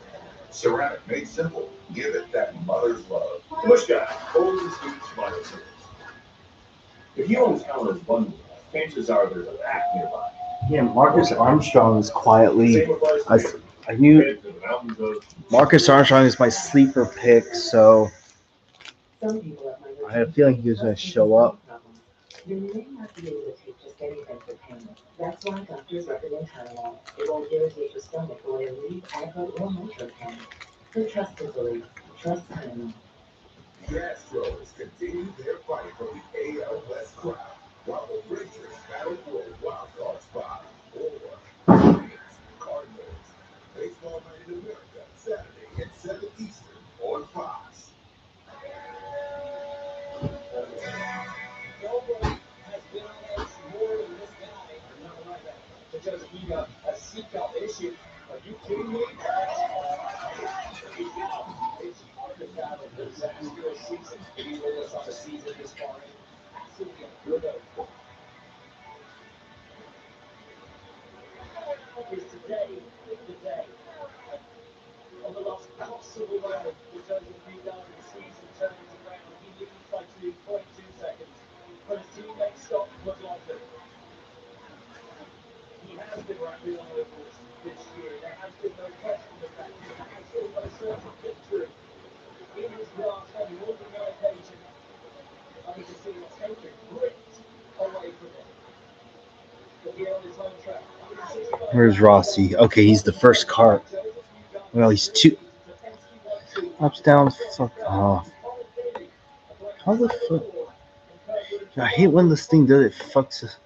Ceramic made simple. Give it that mother's love. Bush guy, old and sweet smile service. If you own Counter's bundle, chances are there's a pack nearby. Yeah, Marcus Armstrong is quietly. I knew Marcus Armstrong is my sleeper pick, so I had a feeling he was going to show up. You may not be able to take just anything for pain. That's why doctors recommend Tylenol. It won't irritate your stomach or relieve agro or motor pain. So trust is relief. Trust Tylenol. The Astros continue their fight for the AL West crown, while the Rangers battle for a wild card spot. Or Cardinals. Baseball Night in America, Saturday at 7 Eastern on Fox. Nobody has been on edge more than this guy. Not like that. Because he a seatbelt issue. Are you kidding me? It's hard to fathom the disastrous season. If you were on the season this far in, absolutely unheard of. Is today the day of the last possible moment because of the season turns around. He leads by 2.2 seconds, but his teammates Scott McLaughlin. He has been rapid on ovals this year. There has been no question of that. He has almost certain victory in his grasp on more than one occasion. Only to see it taken, ripped away from him. But here on his home track, Where's Rossi? Okay, he's the first car. Well, he's two ups, down. Fuck off. How the fuck? I hate when this thing does it. Fucks us.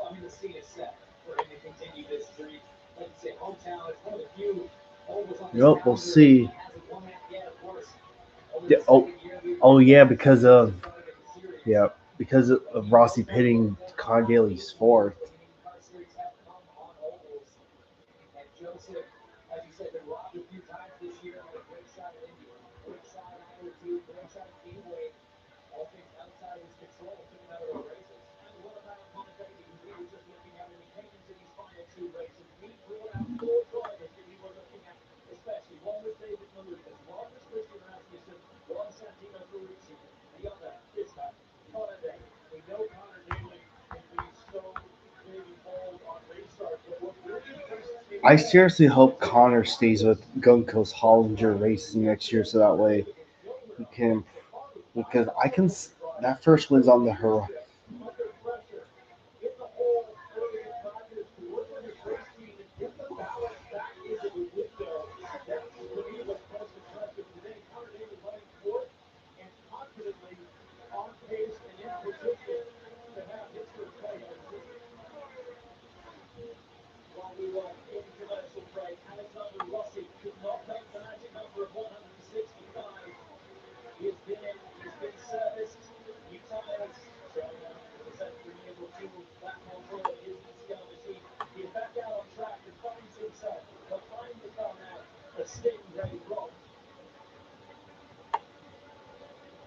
I mean, the scene is set for him to continue this streak. Like you say, hometown is one of the few ovals on this Yep, we'll see. hasn't won that yet, of course. Yeah, oh yeah, because of Rossi pitting Con Daly's fourth. And Joseph, as you said, been robbed a few times this year on a great shot at Indy, great shot at Iowa, great shot at Gateway. All things outside of his control took him out of the races. And what about Montaigne? We were just looking at him. He came into these final two races. He brought out four drivers that we were looking at, especially. One was David Malukas, one was Christian Rasmussen, one Santino Ferrucci. The other is Connor Daly. We know Connor Daly can be so big and bold on restart, but what really impresses me. I seriously hope Connor stays with Gunco's Hollinger Racing next year, so that way he can. Because that first one's on the horizon.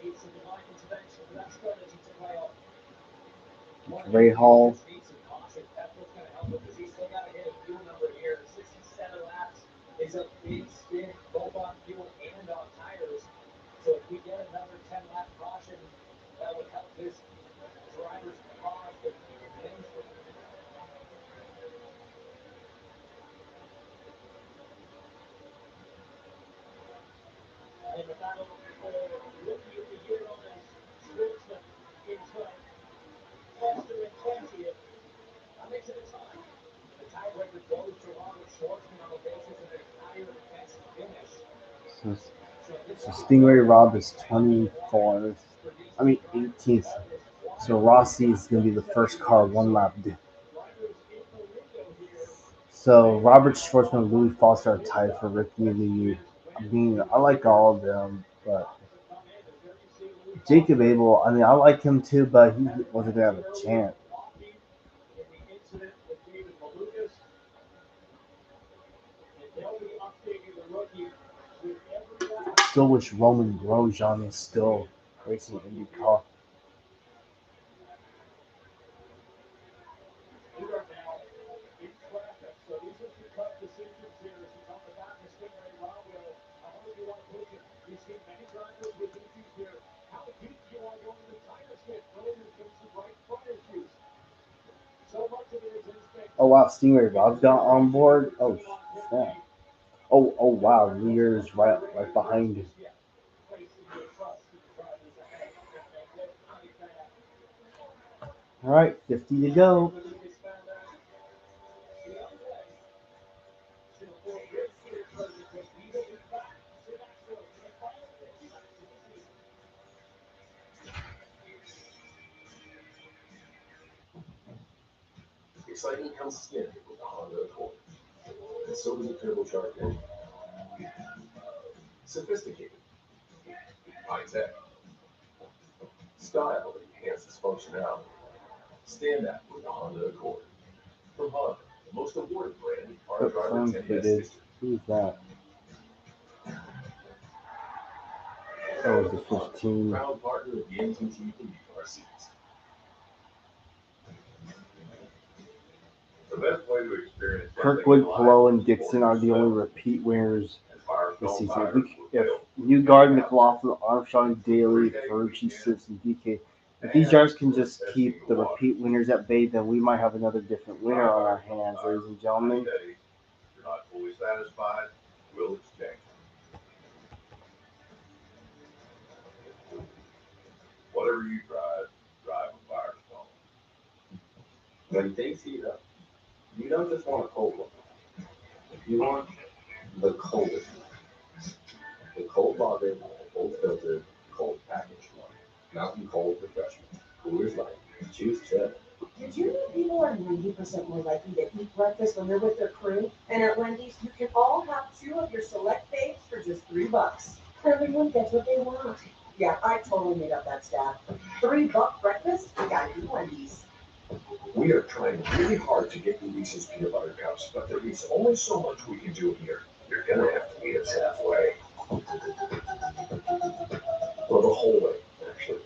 needs some divine intervention for that strategy to play off. Ray Hall. Needs some caution. That's what's going to help him because he's still got to hit a fuel number here. 67 laps is a big spin, both on fuel and on tires. So if we get another 10-lap caution, that would help his drivers cause the things for him. And the battle for Rookie of the Year on as Schwartzman in 12th. Foster in 20th. That makes it a tie. The tiebreaker goes to Robert Schwartzman on the basis of their higher best finish. So Stingray Rob is 24th. I mean 18th. So Rossi is going to be the first car one lap. So Robert Schwartzman and Louis Foster are tied for Rookie of the Year. I mean, I like all of them, but Jacob Abel, I mean, I like him too, but he wasn't going to have a chance. I still wish Roman Grosjean is still racing IndyCar. Oh wow, Stingray Rob got on board. Oh snap. Oh wow, Lear's right behind him. All right, 50 to go. Excitement comes standard with the Honda Accord, and so does a turbocharged engine. Sophisticated, high-tech, style that enhances functionality. Stand out with the Honda Accord. From Honda, the most awarded brand in car driver 10 best history. Who's that? That was the 15. Proud partner of the NTT IndyCar series. The best way to experience Kirkwood, Palou, and Dixon are the only repeat winners this season. If Newgarden, McLaughlin, Armstrong, Daly, Ferrucci, Simpson, DK, if these drivers can just keep the repeat winners at bay, then we might have another different winner on our hands, ladies and gentlemen. If you're not fully satisfied, we'll exchange. Whatever you drive, drive a Firestone. When things heat up, you don't just want a cold one. You want the coldest one. The cold lager, cold filter, cold packaged one. Mountain Cold Refreshment. Coors Light. Choose Chip. Did you know people are 90% more likely to eat breakfast when they're with their crew? And at Wendy's, you can all have 2 of your select faves for just $3. Everyone gets what they want. Yeah, I totally made up that stat. $3 breakfast? I gotta eat Wendy's. We are trying really hard to get you Reese's peanut butter cups, but there is only so much we can do here. You're gonna have to meet us halfway. Well, the whole way, actually.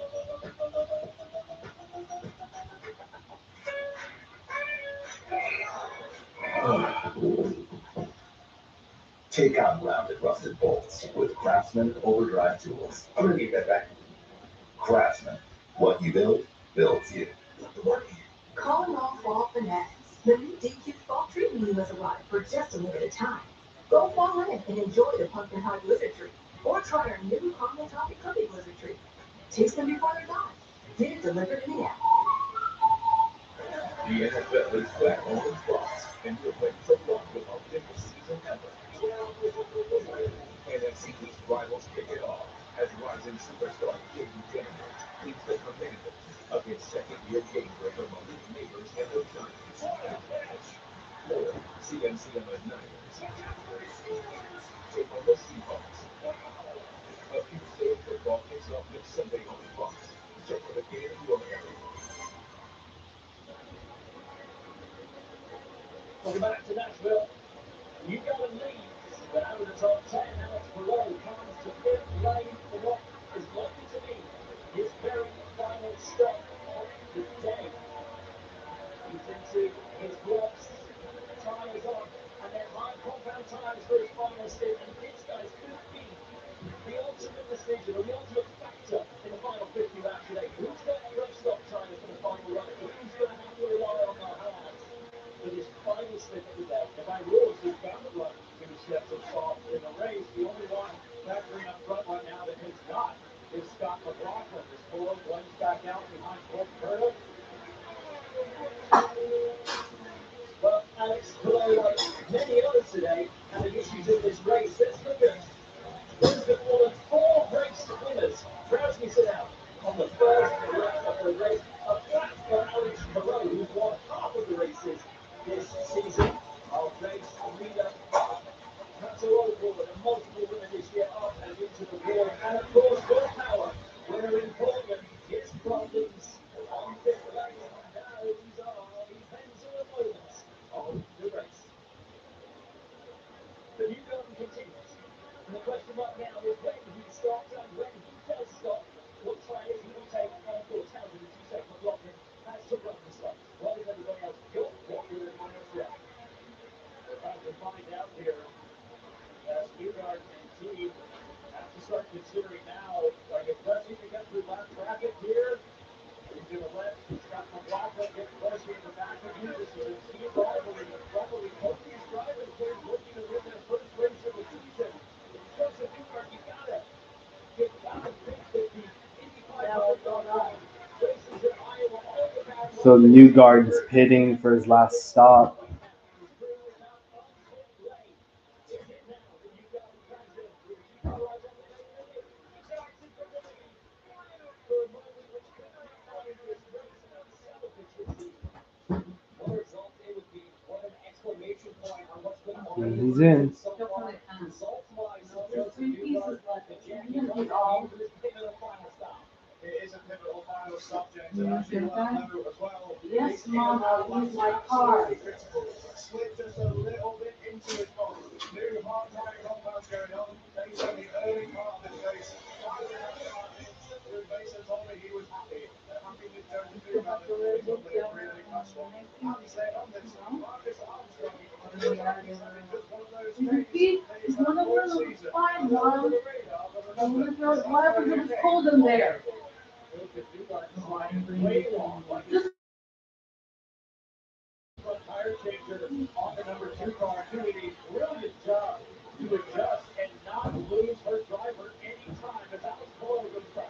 Take on rounded rusted bolts with Craftsman Overdrive tools. I'm gonna need that back. Craftsman. What you build, builds you. Calling all fall fanatics. The new DQ fall treat menu has arrived for just a limited time. Go fall in and enjoy the pumpkin high blizzard treat. Or try our new caramel toffee cookie blizzard treat. Taste them before they're gone. Get it delivered in the app. The NFL is back on the spots, and you're ready to rock with our biggest season ever. NFC East rivals kick it off as rising superstar Jaden Daniels leads the commanders against second-year game breaker Malik Neighbors and the Giants. Florida, CMCM Niners. Take on the Seahawks. A few state football kicks off next Sunday on Fox. Check for the game in your area. Welcome back to Nashville. You got a lead, but out of the top 10, Alex Barlow comes to fifth lane for what is likely to be to the ultimate factor in the final 50 laps today. Who's got the race stop time for the final run? Who's going to have to rely on their hands for this final stint of the day? The by rules, he's bound to run 2 steps of soft in the race. The only one factoring up front right now that has not is Scott McLaughlin. This photo blends back out behind Borchetta. Well, Alex, like many others today, having issues in this race. Let's look at there's been more than 4 race winners. Perhaps we sit out on the first lap of the race. A flat for Alex Palou, who's won half of the races this season. Our race leader, that's a roll forward, a multiple winner this year up and into the wall. And of course, Will Power, winner in Portland, his problems on pit lane. Now these are the pendular moments of the race. The new garden continues. And the question right now is when he stops and when he does stop, what tires he will take on course. How did you say McLaughlin has to run the stop? What is everybody else got? What will everyone else run? We're about to find out here as Newgard and team have to start considering now, like if Pressing to get through lap traffic here, he's going to let Scott McLaughlin get closer in the back of him. This is a team rivalry. Probably both these drivers here looking to win their first race of the season. Joseph Newgard, you gotta think that the Indy 500 races in Iowa all about. So Newgard's pitting for his last stop. And he's in. It is a pivotal final stop, James, and as you well know as well. Yes, Mom, I'll use my car. Slid just a little bit into his box. New hard tire compounds going on. They said the early part of this race. Mason told me he was happy. Happy with Joseph Newgard. He told me a really fast one. And said on this, Marcus Armstrong. He's one of those fine ones. What happened to the cold in there? Tire changer on the number 2 car. Doing a brilliant job to adjust and not lose her driver any time as Alex Palou goes by.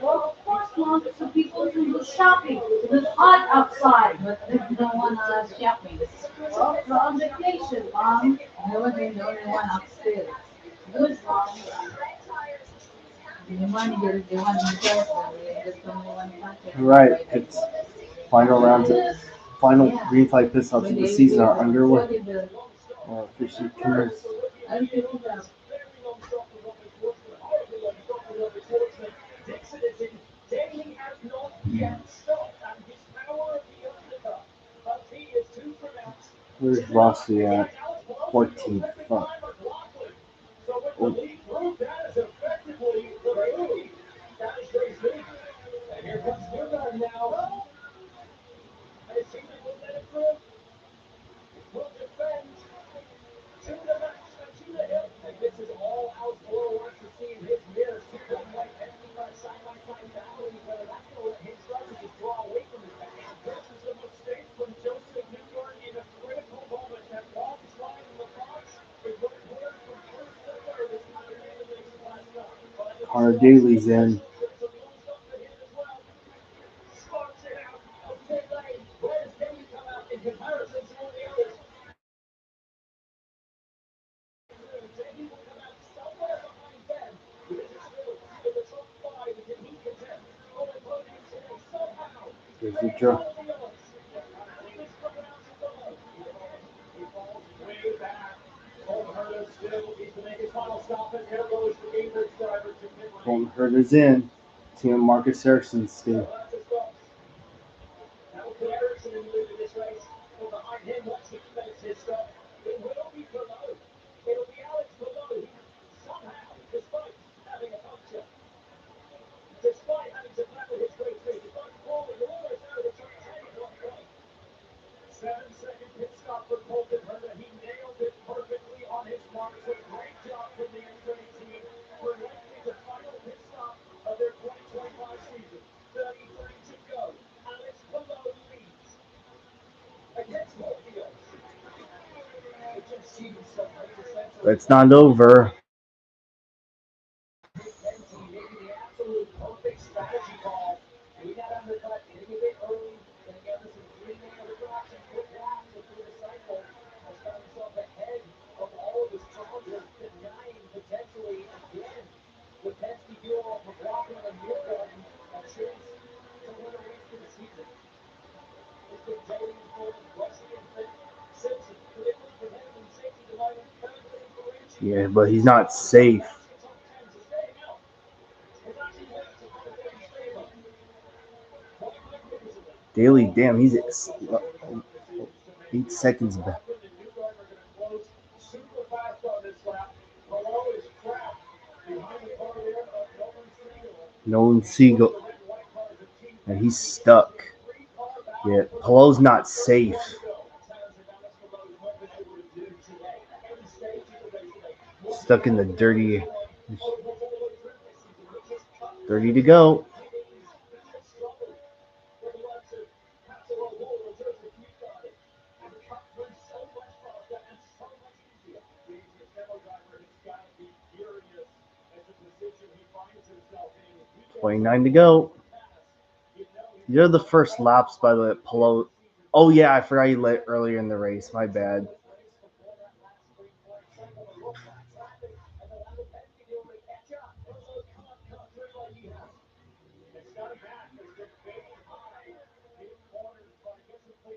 Well, of course, Mom, so people can go shopping. It's hot outside. But they don't want to shopping. Well, they're on vacation, Mom. No, they don't want upstairs. Good, Mom. They want Right. It's final rounds. Final green flag pit stops of the season are underway. Officially commenced. Dixon is in. Daly has not yet stopped, and his power of the undercut. But he is 2 from out. Where's Rossi at? 14th. Fuck. So with the lead group, that is effectively the lead. That is race lead. And here comes Newgard now. And it seems like we'll let it through. Will defend to the max and to the hill. And this is all Alex Palou wants to see in his mirrors. 2 white side-by-side battling each other. That's going to let his drivers just draw away from his back. This is a mistake from Joseph Newgard in a critical moment. That long slide in the box is what it was from first to third. It's not going to end the race last time. Connor Daly's in. Sparks it out of pit lane. Where does Daly come out in comparison to all the others? Daly will come out somewhere behind them. Because it's still in the top 5 in the heat contest. On the podium today, somehow. There's the draw. He falls way back. Colton Herta still needs to make his final stop, and there goes the Cambridge driver to pit lane. Colton Herta's in. Team Marcus Erickson's team. That will put Erickson in the lead of this race. But behind him, once he makes his stop, it will be Palou. It'll be Alex Palou, who somehow, despite having a puncture, despite having to battle his way through, despite falling almost out of the top 10, not quite. 7-second pit stop for Colton Herta. He nailed it perfectly on his It's not over. Yeah, but he's not safe. Daly, damn, he's 8 seconds back. Nolan Siegel. And he's stuck. Yeah, Palo's not safe. Stuck in the dirty. 30 to go. $29 to go. They're the first laps, by the way, Palo. Oh, yeah, I forgot you let earlier in the race. My bad.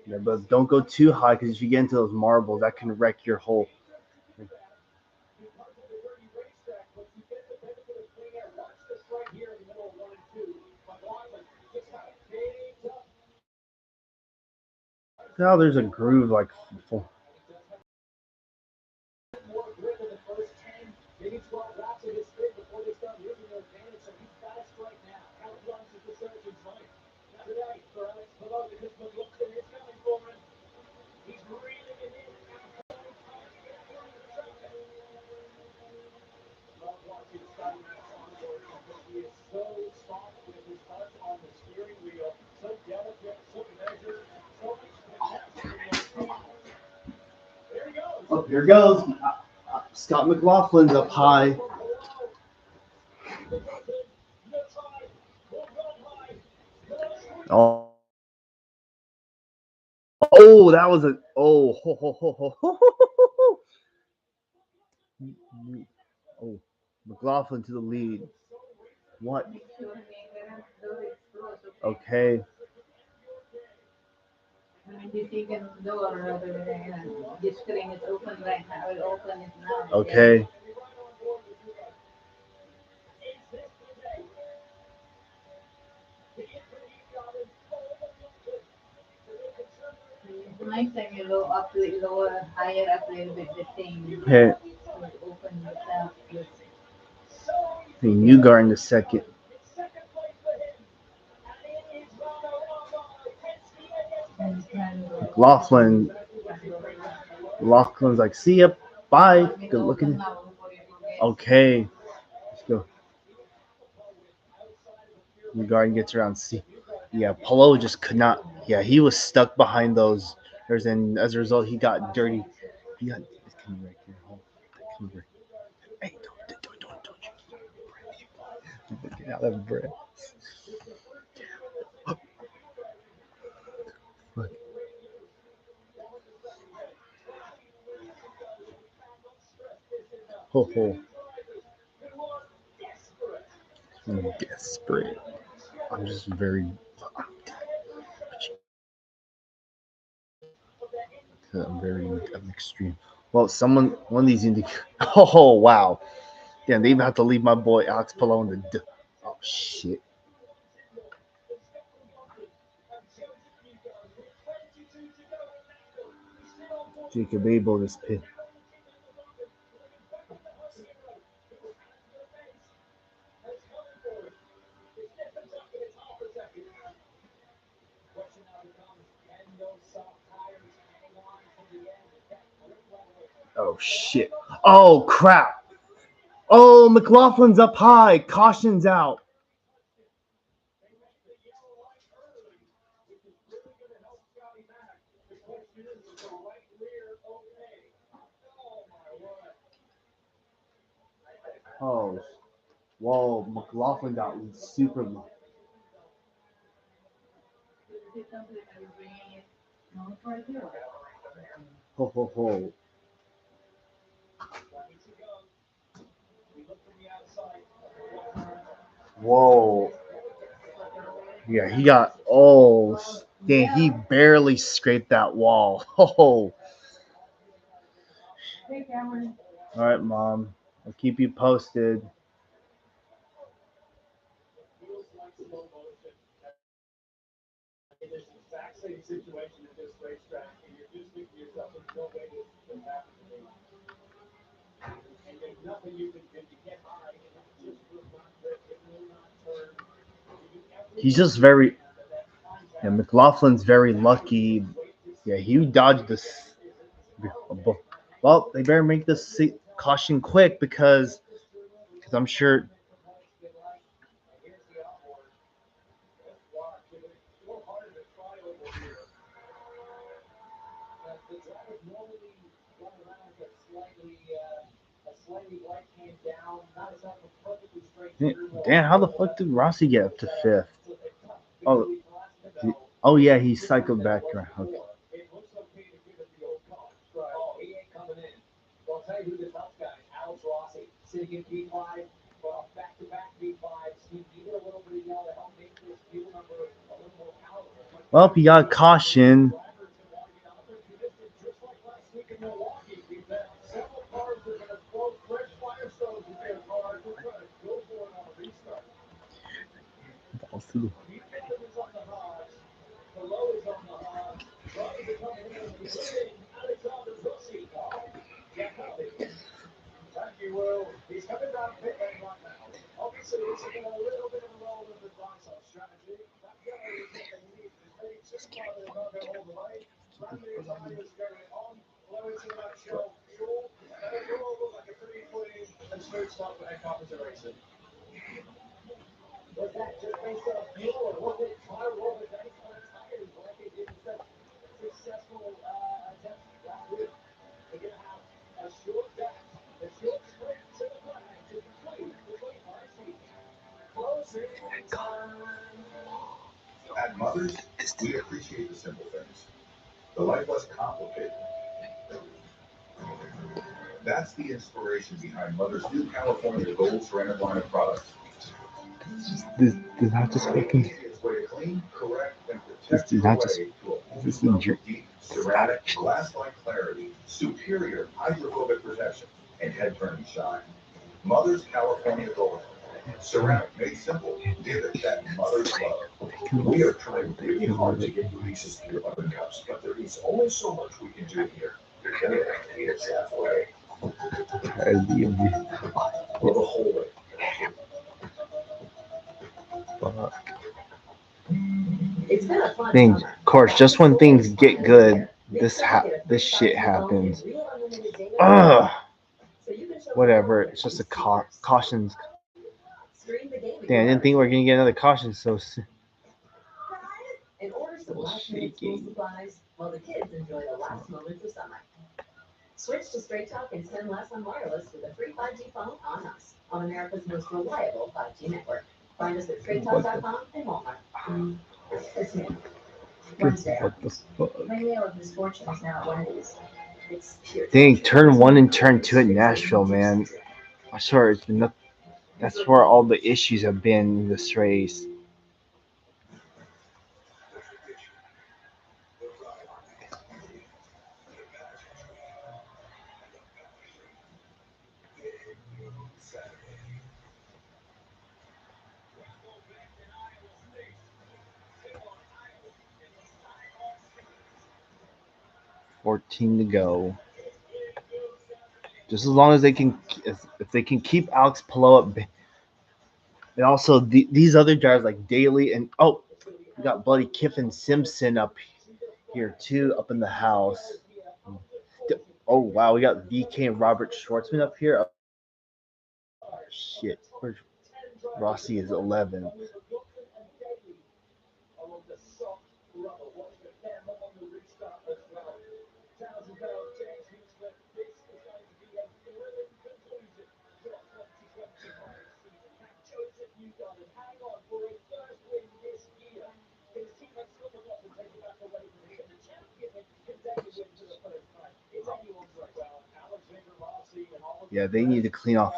Yeah, but don't go too high because if you get into those marbles, that can wreck your whole. Now there's a groove like. Oh, here goes. Scott McLaughlin's up high. Oh, that was a. Oh, ho, ho, ho, ho, ho, ho, ho. Oh, McLaughlin to the lead. What? Okay. Okay. Next time you go up, lower, higher up a little bit, the thing. Hey. Open the tap. Hey, Newgar in the second. Laughlin's like, see ya, bye, good looking. Okay, let's go. Newgarden gets around C. Yeah, Polo just could not. Yeah, he was stuck behind those. And as a result, he got dirty. He got. Can you wreck your home? Can you wreck? Hey, don't. Get out of breath. Ho ho. I'm desperate. I'm just very. I'm extreme. Well, one of these Oh wow. Damn, they even have to leave my boy Alex Palou in the. Oh shit. Jacob Abel is pit. Oh shit. Oh crap. Oh, McLaughlin's up high. Caution's out. Oh, whoa, McLaughlin got super. Ho, ho, ho. Whoa. Yeah, he got. Oh, dang, he barely scraped that wall. Oh. All right, Mom. I'll keep you posted. It is the exact same situation at this racetrack, and you're just thinking to yourself, there's no way this could happen to me. And there's nothing you can do to get high, and it just will not grip, it will not turn. He's just very. Yeah, McLaughlin's very lucky. Yeah, he dodged this. Well, they better make this caution quick because I'm sure. Damn, how the fuck did Rossi get up to fifth? Oh, oh yeah, he cycled back around. Okay. Well, I'll tell you who the tough guy, Alex Rossi, sitting in P5, back-to-back P5s. He needed a little bit of yell to help make this fuel number a little more palatable. Well, he got caution. Just like last week in Milwaukee, several cars are going to throw fresh firestones at their cars. They're trying to go for it on a restart. Newcomb is on the Haas. Below is on the Haas. Trying to come in and leading Alexander Rossi. Thank you, Will. He's coming down pit lane right now. Obviously, this has been a little bit of a roll of advice on strategy. That yellow is what they need. It's maybe too far they can't go all the way. Brand new tires going on. Blow into that shell fuel. And overall, look like a pretty clean and smooth start for Ed Carpenter Racing. Was that just based on fuel, or was it tire roll with any kind of tires like they did in such successful attempts last week? They're going to have a short dash, a short sprint to the flag to complete the 25 season. Closing time. At Mothers, we appreciate the simple things. The life less complicated. That's the inspiration behind Mother's new California Gold Ceramic line of products. This does not just fucking. Its way to clean, correct, and This protect does your not just. way to a This whole is new deep ceramic, glass-like clarity, superior hydrophobic protection, and head-turning shine. Mother's California Gold. Ceramic made simple. Give it that mother's love. We are trying really hard to get you Reese's peanut butter cups, but there is only so much we can do here. You're gonna have to meet us halfway. Or the whole way. It's been a fun Things, summer. of course, just when things get good, this shit happens. Ugh. Whatever. It's just a cautions. Damn, I didn't think we were gonna get another caution so soon. And order some last-minute school supplies while the kids enjoy the last moments of summer. Switch to Straight Talk and spend less on wireless with a free 5G phone on us on America's most reliable 5G network. Find us at straighttalk.com and Walmart. It's me. Wednesday. My meal of misfortune is now at Wendy's. It's pure. Dang, turn 1 and turn 2 at Nashville, man. I swear it's been. That's where all the issues have been in this race. $14 to go. Just as long as they can, if they can keep Alex Palou up, and also these other drivers like Daly and we got Buddy Kiffin Simpson up here too, up in the house. Oh wow, we got VK and Robert Schwartzman up here. Oh, shit, Rossi is 11th. Yeah, they need to clean off.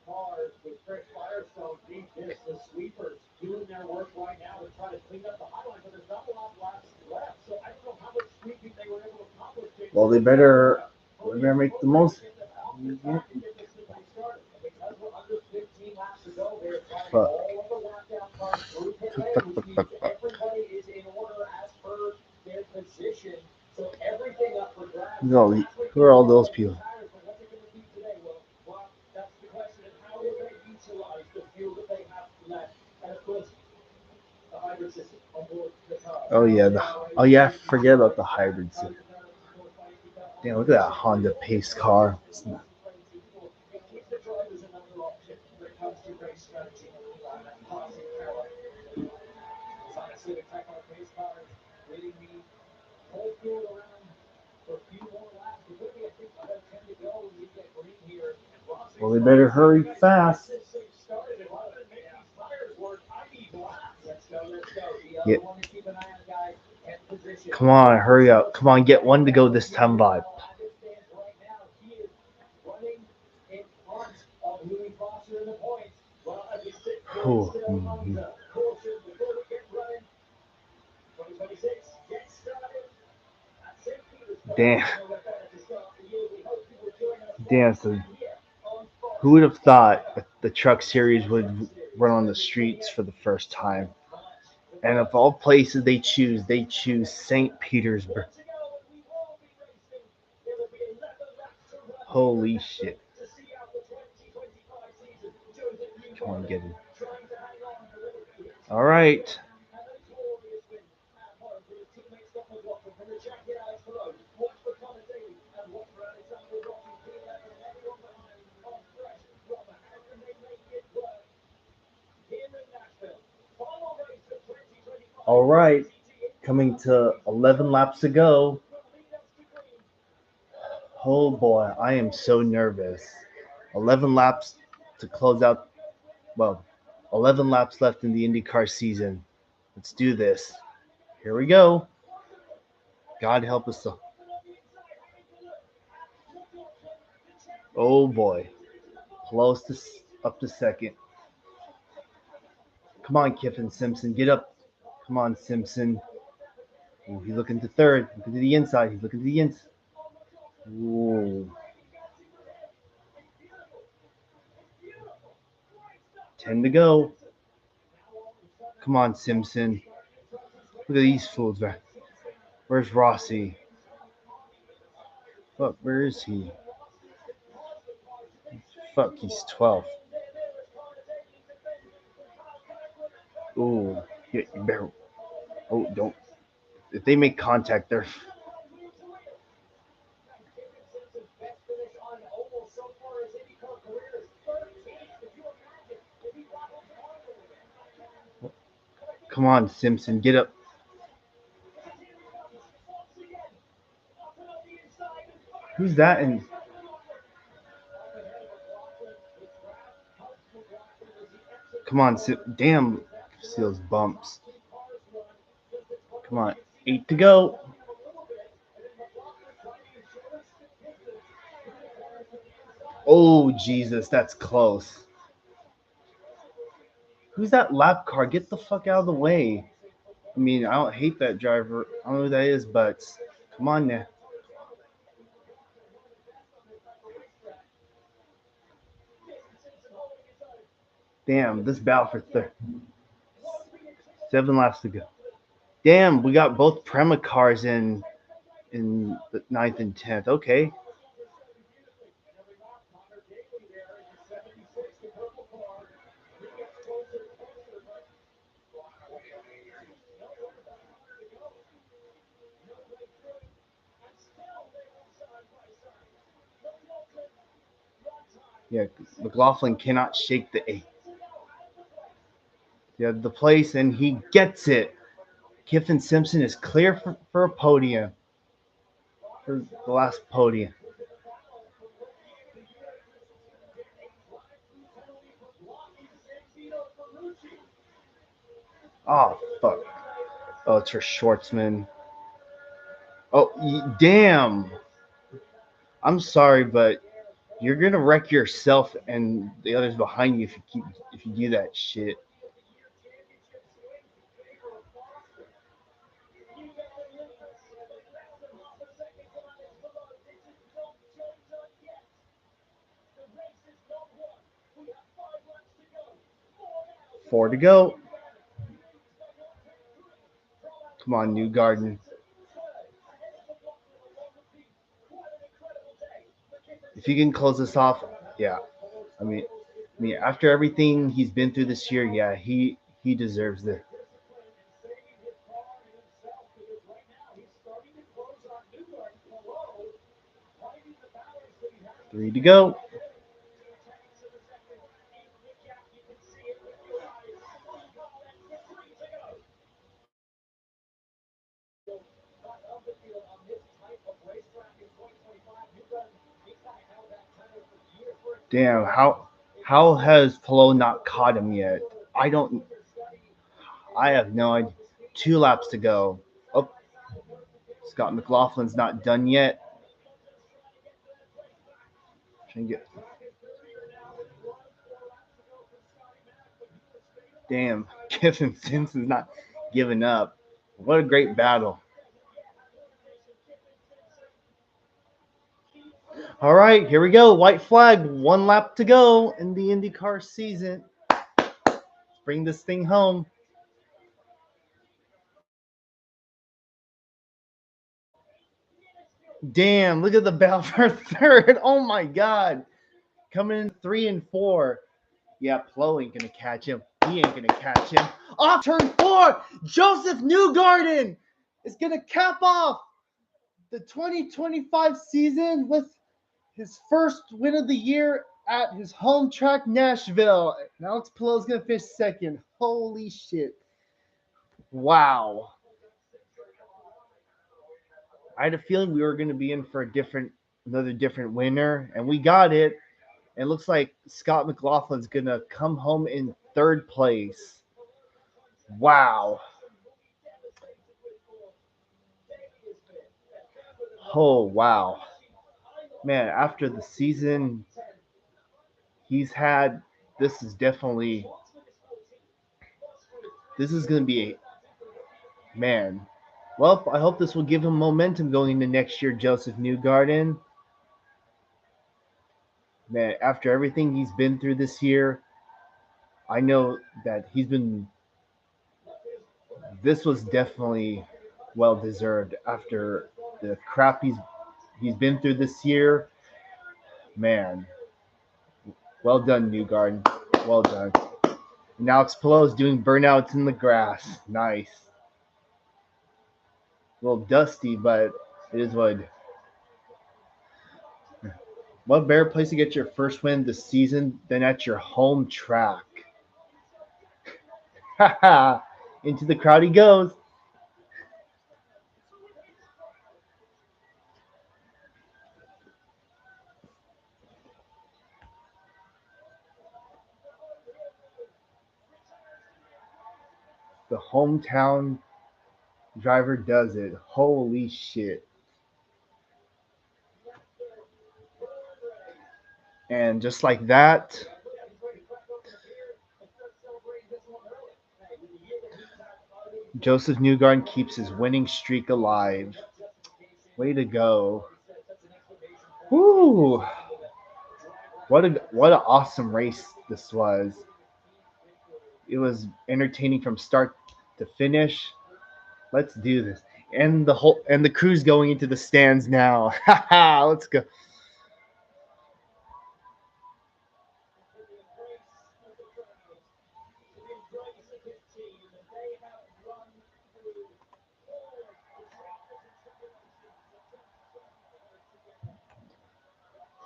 Cars with Chris Firestone beat this. The sweepers doing their work right now to try to clean up the highline, but there's not a lot left. So I don't know how much sweeping they were able to accomplish. Well, they better make the most. Fuck. Everybody is in order as per their position. So everything up for grabs. No, who are all those people? Well, that's the question, and how will they utilize the fuel that they have left? And of course, the hybrid system on board the car. Oh yeah, forget about the hybrid system. Damn, look at that Honda pace car. It gives the drivers another option when it comes to race strategy. Passing power. Sonic Civic Type-R pace cars leading the whole field around for a few more laps. We're looking at about 10 to go when we get green here. Well, they better hurry fast. Yeah. Come on, hurry up. Come on, get one to go this time, vibe. Damn. Damn, so who would have thought the truck series would run on the streets for the first time? And of all places they choose St. Petersburg. Holy shit. Come on, get him. All right. All right. Coming to 11 laps to go. Oh boy, I am so nervous. 11 laps to close out. Well, 11 laps left in the IndyCar season. Let's do this. Here we go. God help us. Oh boy. Close to up to second. Come on, Kiffin Simpson. Get up. Come on, Simpson. Ooh, he's looking to third. Looking to the inside. He's looking to the inside. Ooh. 10 to go. Come on, Simpson. Look at these fools. Where's Rossi? Fuck, where is he? Fuck, he's 12th. Ooh. You better. Oh, don't. If they make contact, they're. Come on, Simpson, get up. Who's that? And come on, damn, see those bumps. Come on, 8 to go. Oh, Jesus, that's close. Who's that lap car? Get the fuck out of the way. I mean, I don't hate that driver. I don't know who that is, but come on now. Damn, this battle for third. 7 laps to go. Damn, we got both Prema cars in the 9th and 10th. Okay. Yeah, McLaughlin cannot shake the 8. Yeah, the place, and he gets it. Kiffin Simpson is clear for a podium. For the last podium. Oh, fuck. Oh, it's for Schwartzman. Oh, damn. I'm sorry, but You're gonna wreck yourself and the others behind you if you do that shit. Four to go. Come on, New Garden. If you can close this off, yeah. I mean, after everything he's been through this year, yeah, he deserves it. Three to go. Damn, how has Polo not caught him yet? I don't. I have no idea. 2 laps to go. Oh, Scott McLaughlin's not done yet. Trying to get. Damn, Kevin Simpson's not giving up. What a great battle. All right, here we go. White flag. 1 lap to go in the IndyCar season. Let's bring this thing home. Damn, look at the battle for third. Oh my God. Coming in 3 and 4. Yeah, Plo ain't gonna catch him. He ain't gonna catch him. Off turn 4. Joseph Newgarden is gonna cap off the 2025 season with his first win of the year at his home track, Nashville. And Alex Palo's gonna finish second. Holy shit! Wow. I had a feeling we were gonna be in for another different winner, and we got it. It looks like Scott McLaughlin's gonna come home in third place. Wow. Oh wow. Man, after the season he's had, this is definitely this is gonna be a man. Well, I hope this will give him momentum going into next year, Joseph Newgarden. Man, after everything he's been through this year, I know that this was definitely well deserved after the crap he's been through this year. Man, well done, Newgarden. Well done. And Alex Palou is doing burnouts in the grass. Nice. A little dusty, but it is what better place to get your first win this season than at your home track? Haha. Into the crowd he goes. The hometown driver does it. Holy shit. And just like that, Joseph Newgarden keeps his winning streak alive. Way to go. Woo! What an awesome race this was. It was entertaining from start to finish. Let's do this. And the crew's going into the stands now. Haha, let's go.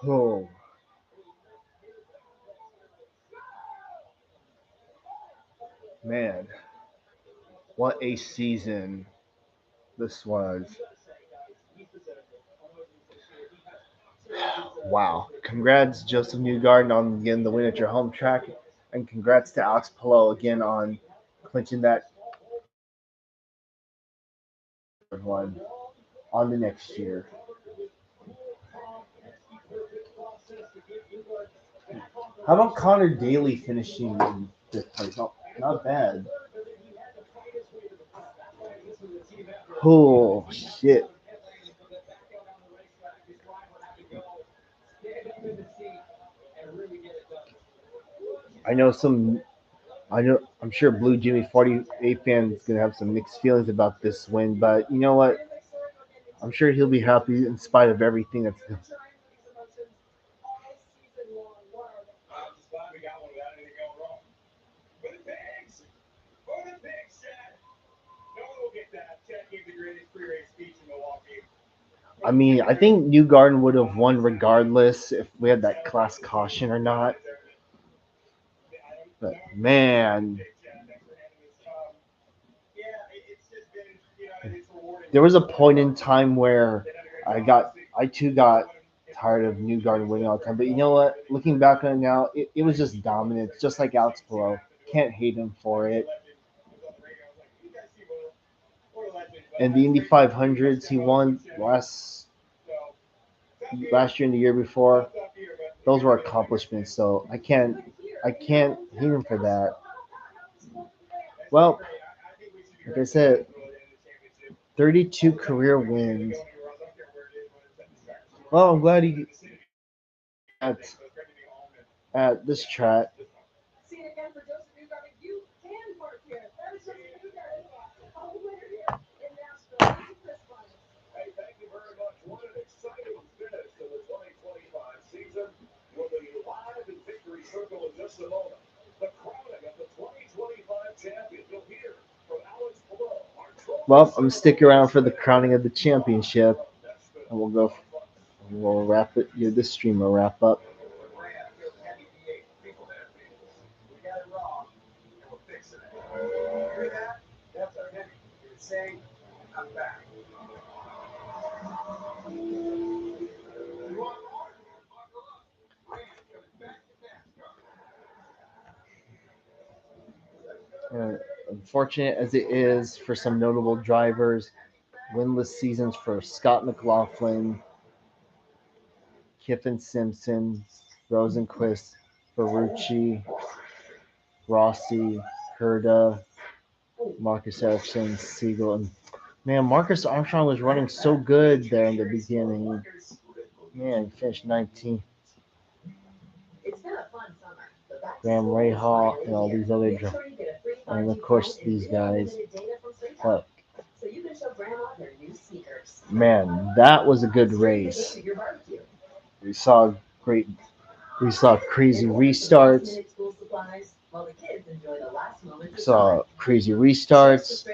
Oh, man. What a season this was. Wow. Congrats, Joseph Newgarden, on getting the win at your home track. And congrats to Alex Palou again on clinching that one on the next year. How about Connor Daly finishing in fifth place? Not bad. Oh shit! I know some. I'm sure Blue Jimmy 48 fans gonna have some mixed feelings about this win, but you know what? I'm sure he'll be happy in spite of everything that's. I'm just glad we got one without anything going wrong. For the pigs! For the pigs, Chad! No one will get that. Chad gave the greatest pre-race speech in Milwaukee. I mean, I think Newgarden would have won regardless if we had that class caution or not. But man, there was a point in time where I too got tired of Newgarden winning all the time. But you know what? Looking back on it now, it was just dominant, just like Alex Palou. Can't hate him for it. And the Indy 500s he won last year and the year before, those were accomplishments. So I can't hate him for that. Well, like I said, 32 career wins. Well, I'm glad he at this track. See it again for Joseph Newgarden. You can park here. That is Joseph Newgarden. A winner here in Nashville. This is Chris Bryant. Hey, thank you very much. What an exciting finish to the 2025 season. We'll be live in Victory Circle in just a moment. The crowning of the 2025 champion. You'll hear from Alex Palou. Well, I'm gonna stick around for the crowning of the championship, and we'll wrap it. This stream will wrap up. I'm back. Unfortunate as it is for some notable drivers, winless seasons for Scott McLaughlin, Kiffin Simpson, Rosenquist, Ferrucci, Rossi, Herda, Marcus Ericsson, Siegel, and man, Marcus Armstrong was running so good there in the beginning. Man, he finished 19th. It's been a fun summer. Graham Rahal and all these other drivers. And of course, these guys. But So you can show grandma their new sneakers. man, that was a good race. We saw crazy restarts. Saw crazy restarts.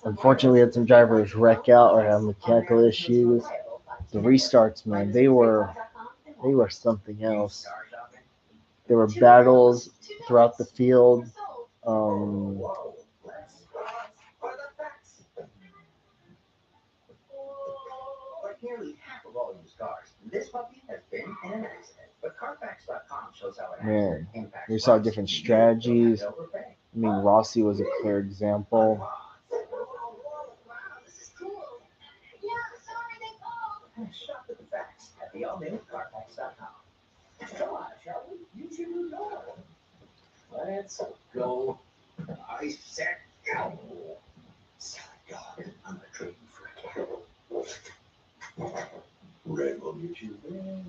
Unfortunately, we had some drivers wreck out or have mechanical issues. The restarts, man, they were something else. There were battles throughout the field. Like nearly half of all used cars, this puppy has been in an accident. But Carfax.com shows how an Man, accident impacts we saw prices. different strategies. I mean, Rossi was a clear example. Shop at the facts at the all-new Carfax.com. Come on, shall we? Use your new door. Let's go. I said go. Silly dog. I'm a trading for a cat. Red will get you wings.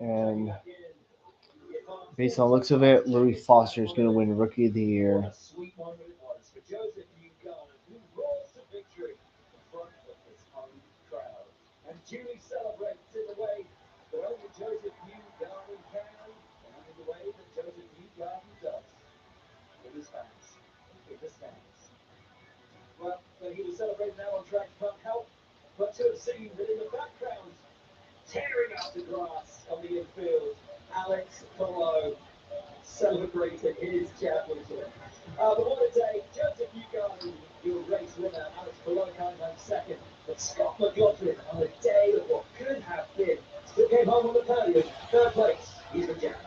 And based on the looks of it, Louis Foster is going to win Rookie of the Year. Sweet moment it was for Joseph Newgarden, who rolls to victory in front of his home crowd. And Julie celebrates in the way that only Joseph Newgarden can, and in the way that Joseph Newgarden does. With his fans. With his fans. Well, when he was celebrating now on track can't help but to have seen that in the background, tearing out to grass on the infield. Alex Palou celebrating his championship. But what a day. Judge, if you go, your race winner, Alex Palou coming home second. But Scott McLaughlin on a day of what could have been still came home on the podium. Third place. He's the champ.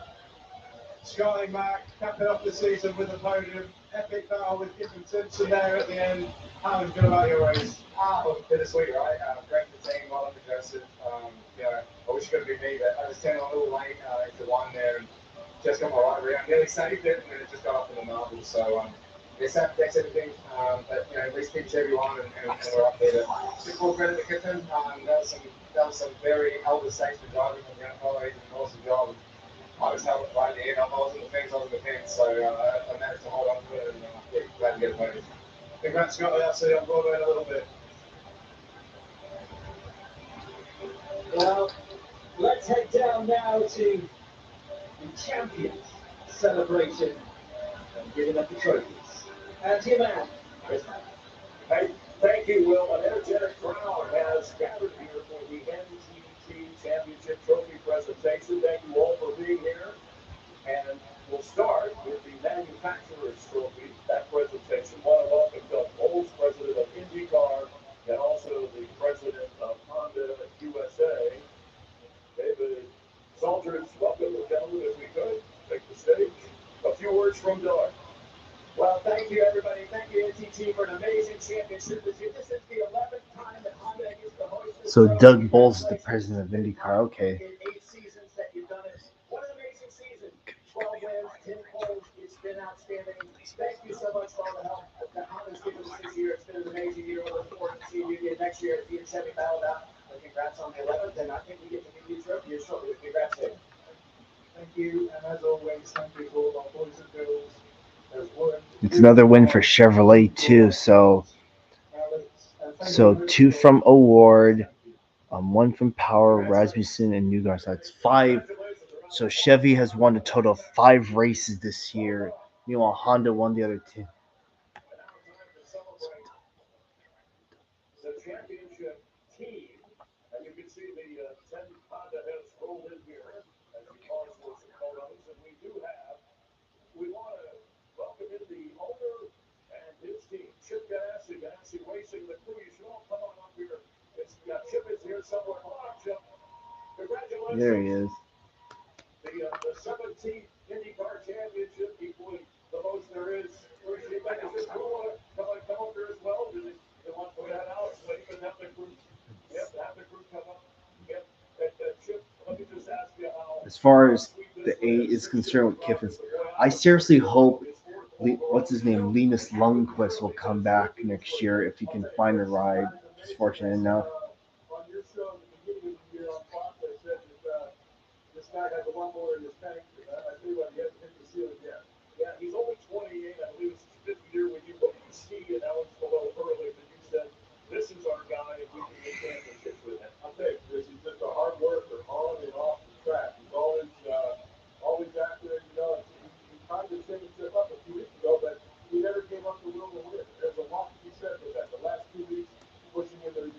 Scotty Mack capping off the season with a podium. Epic battle with Giffen Simpson there at the end. How was good about your race? Bittersweet, right? Great for team, well under Joseph. I wish it could have been me, but I was turning a little late into one there and just got my right rear. I nearly saved it, and then it just got up in the marbles. So, that's everything. But, at least finish everyone, and we're up there. Big full credit to Kiffin. That was some very elder statesman driving from the Unfollow. He did an awesome job. I was held right at the end. I was in the fence, so I managed to hold on to it, and glad to get a podium. Congrats, Scotty. I'll see you on Broadway in a little bit. Well, let's head down now to the champions celebration and giving up the trophies. And your man, Chris Mack. Hey, thank you, Will. An energetic crowd has gathered here for the NTT Championship Trophy presentation. Thank you all for being here. And we'll start with the manufacturer's trophy, that presentation. I want to welcome Doug Bowles, president of IndyCar, and also the president of Honda USA. David Salters, welcome, gentlemen, if we could. Take the stage. A few words from Doug. Well, thank you, everybody. Thank you, NTT, for an amazing championship this year. This is the 11th time that Honda gets to host this. So Doug Bowles is the president of IndyCar. Okay. In 8 seasons that you've done it. What an amazing season. 12 wins, 10 poles. It's been outstanding. Thank you so much for all the help that Honda's given us this year. It's been an amazing year. We're looking forward to seeing you again next year at the Chevy Battle Out. Congrats on the 11th, and I think we get to give you a trophy here shortly. Congrats, Dave. Thank you, and as always, thank you for all our boys and girls. It's another win for Chevrolet too. So 2 from Award, 1 from Power, Rasmussen, and Newgar. So that's 5. So Chevy has won a total of 5 races this year. Meanwhile, Honda won the other 2. The championship team, and you can see the 10 Honda has rolled in here as we pause for some photos, and we want to welcome in the owner and his team, Chip Ganassi Racing, the crew. You should all come on up here. Chip is here somewhere. Come on up, Chip. Congratulations. There he is. The 17th IndyCar Championship, equally the most there is. Appreciate that. Does this crew want to come up here as well? Do they want to put that out? So even have the crew, have the crew come up. Chip, let me just ask you how. As far as the 8 is concerned with Kiffin's, I seriously hope what's his name, Linus Lundqvist will come back next year if he can find a ride. He's fortunate enough. On your show at the beginning of the year on Fox, I said that this guy has a lot more in his tank. I tell you what, he hasn't hit the ceiling yet. Yeah, he's only 28. I believe it's his 5th year with you. What do you see in Alex Palou early that you said, this is our guy and we can win championships with him? I'll tell you, this is just a hard worker on and off the track. He's always accurate. He tried to change it up a few weeks ago, but he never gave up the will to win. There's a lot to be said for that. The last 2 weeks, pushing into,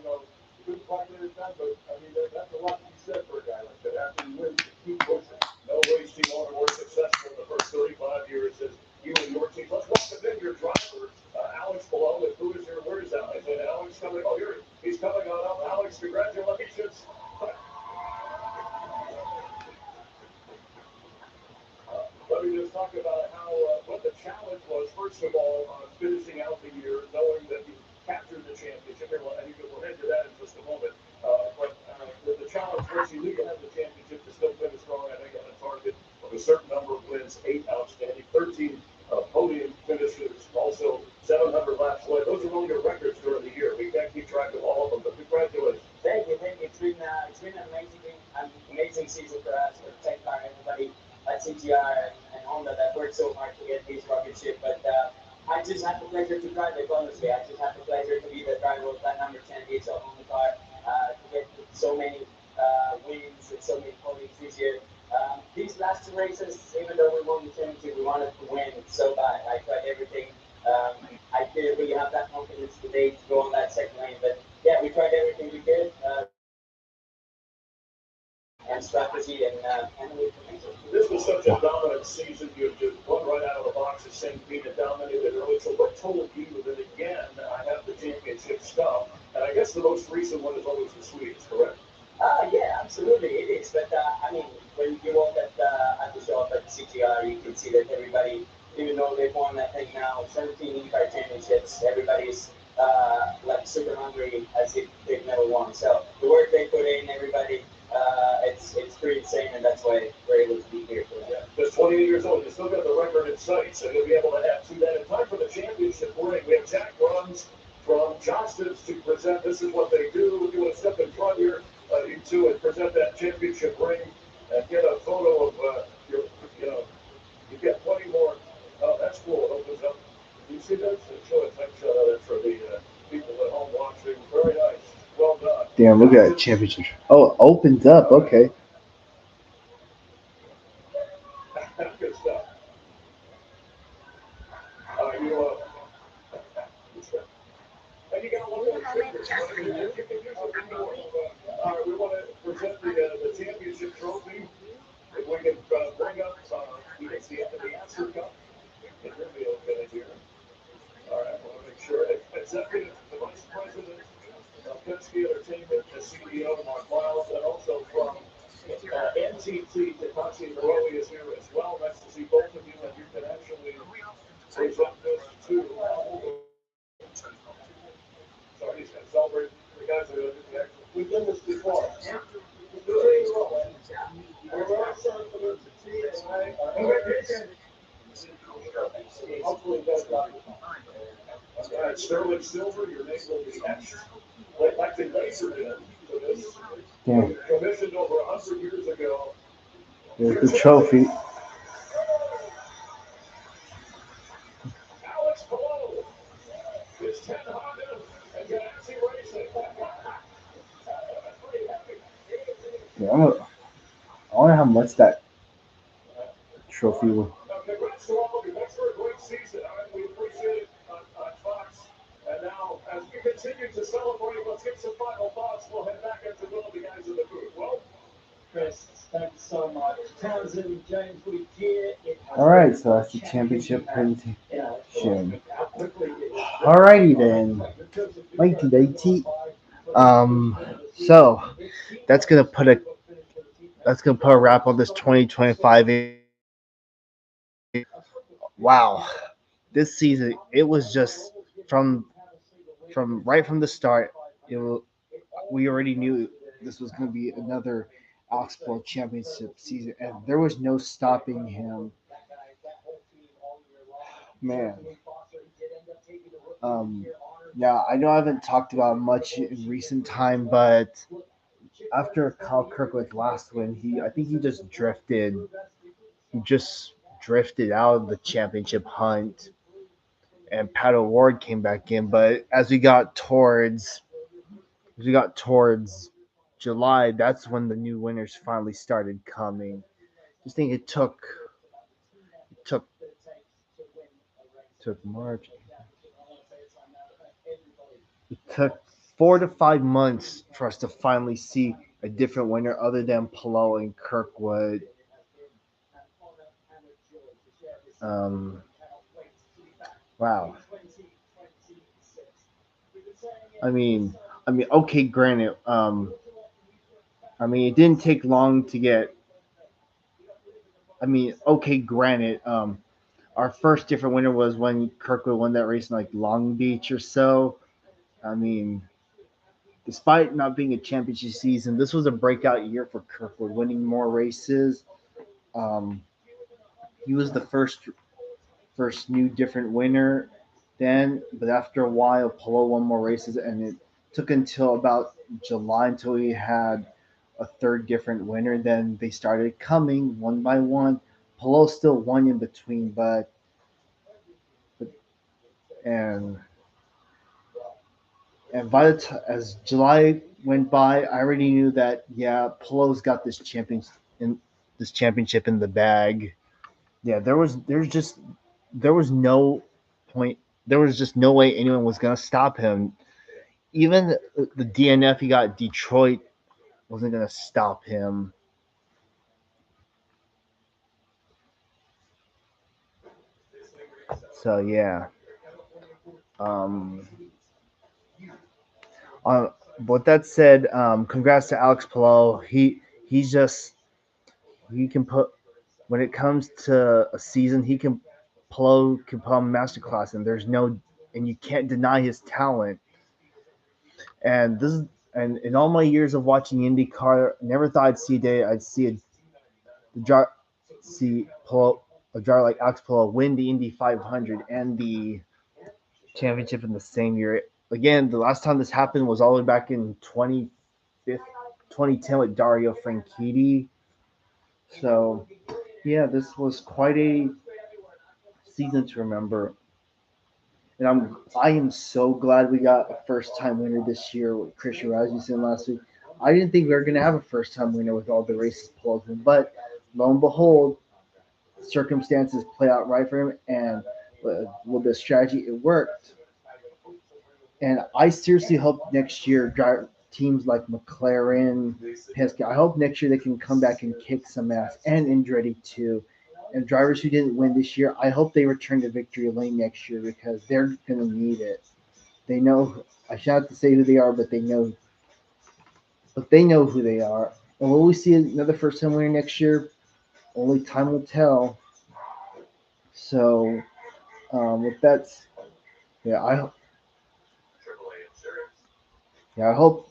couldn't quite get it done, but I mean, that's a lot to be said for a guy like that. After he wins, keep pushing. No race team owner more successful in the first 35 years as you and your team. Let's welcome in your driver, Alex Palou. Where is Alex? And Alex coming. Oh, here he's coming on up. Alex, congratulations. Let me just talk about what the challenge was. First of all, finishing out the year, knowing that you captured the championship. I think we'll head to that in just a moment. But the challenge was you knew you had the championship to still finish strong. I think you had a target of a certain number of wins, 8 outstanding, 13 podium finishes, also 700 laps led. Those are all your records during the year. We can't keep track of all of them, but congratulations. Thank you. It's been an amazing season for us, for Tech Car, everybody at CGR and Honda that worked so hard to get this championship. But I just had the pleasure to drive it, honestly. I just had the pleasure to be the driver of that number 10 DHL Honda car, to get so many wins and so many podiums this year. These last 2 races, even though we won the championship, we wanted to win so bad. I tried everything. I didn't really have that confidence today to go on that second lane, but yeah, we tried everything we could. and strategy and handling information. This was such a dominant season. You run right out of the box as saying being dominated early. So what told you that again, I have the championship stuff? And I guess the most recent one is always the sweetest, correct? Yeah, absolutely, it is. But I mean, when you walk at the shop at the CGR, you can see that everybody, even though they've won, I think now 17 IndyCar championships, everybody's like super hungry as if they've never won. So the work they put in, everybody, it's pretty insane, and that's why we're able to be here for that. Yeah, just 28 years old, you still got the record in sight, so you'll be able to add to that. In time for the championship ring, we have Jack Bruns from Johnston's to present. This is what they do. If you want to step in front here, you two, and present that championship ring and get a photo of your, you know, you get plenty more. Oh, that's cool. It opens up. You see that? Show a tight shot of that for the people at home watching. Very nice. Well done. Damn, look at that championship. Oh, it opens up. Okay. Good stuff. And you got one more figure. We want to present the championship trophy. If we can bring up, you can see it in the answer cup. Get your meal in here. All right, I want to make sure. Executive, the Vice President of Penske Entertainment, the CEO, Mark Miles, and also from NTT, Takashi Hiroe is here as well. Nice to see both of you, and you can actually present this to. Sorry, he's going to celebrate the guys that are doing the action. We've done this before. Yeah. Hopefully, sterling silver, your name will be etched. Like the laser did for this. Commissioned over 100 years ago. There's the trophy. Alex Palou is 10 Honda and Ganassi Racing. Yeah, I wonder how much that trophy will. Congrats to all of you. Thanks for a great season. We appreciate it on Fox. And now, as we continue to celebrate, let's get some final thoughts. We'll head back into one of the guys in the booth. Well, Chris, thanks so much. Townsend, James, we get it. All right, so that's the championship presentation. Alrighty then, 1980. So that's gonna put a wrap on this 2025. Wow, this season it was just right from the start. We already knew this was going to be another Oxbow Championship season, and there was no stopping him. Man, yeah, I know I haven't talked about much in recent time, but after Kyle Kirkwood's last win, I think he just drifted. He just drifted out of the championship hunt, and Pat O'Ward came back in. But as we got towards July, that's when the new winners finally started coming. Just think it took March. It took 4 to 5 months for us to finally see a different winner other than Palou and Kirkwood. Wow. I mean, okay, granted. It didn't take long to get. Okay, granted. Our first different winner was when Kirkwood won that race in like Long Beach or so. Despite not being a championship season, this was a breakout year for Kirkwood, winning more races. He was the first new different winner then, but after a while, Palou won more races, and it took until about July until we had a third different winner. Then they started coming one by one. Palou still won in between, but and by the time as July went by, I already knew that Palou's got this championship in the bag. Yeah, there was no point. There was just no way anyone was gonna stop him. Even the DNF he got at Detroit wasn't gonna stop him. So yeah. Um, uh, with that said, congrats to Alex Palou. He's just he can put when it comes to a season, he can Palou can put on masterclass, and you can't deny his talent. And this is and in all my years of watching IndyCar, never thought I'd see a day I'd see a driver see Palou, a driver like Alex Palou win the Indy 500 and the championship in the same year. Again, the last time this happened was all the way back in 2010 with Dario Franchitti. So, yeah, this was quite a season to remember. And I am so glad we got a first time winner this year with Christian Rasmussen last week. I didn't think we were gonna have a first time winner with all the races pulled, but lo and behold, circumstances play out right for him, and with the strategy, it worked. And I seriously hope next year teams like McLaren, Penske, I hope next year they can come back and kick some ass, and Andretti too. And drivers who didn't win this year, I hope they return to victory lane next year because they're going to need it. They know, I should have to say who they are, but they know who they are. And will we see another first time winner next year? Only time will tell. So, with that, yeah, I hope.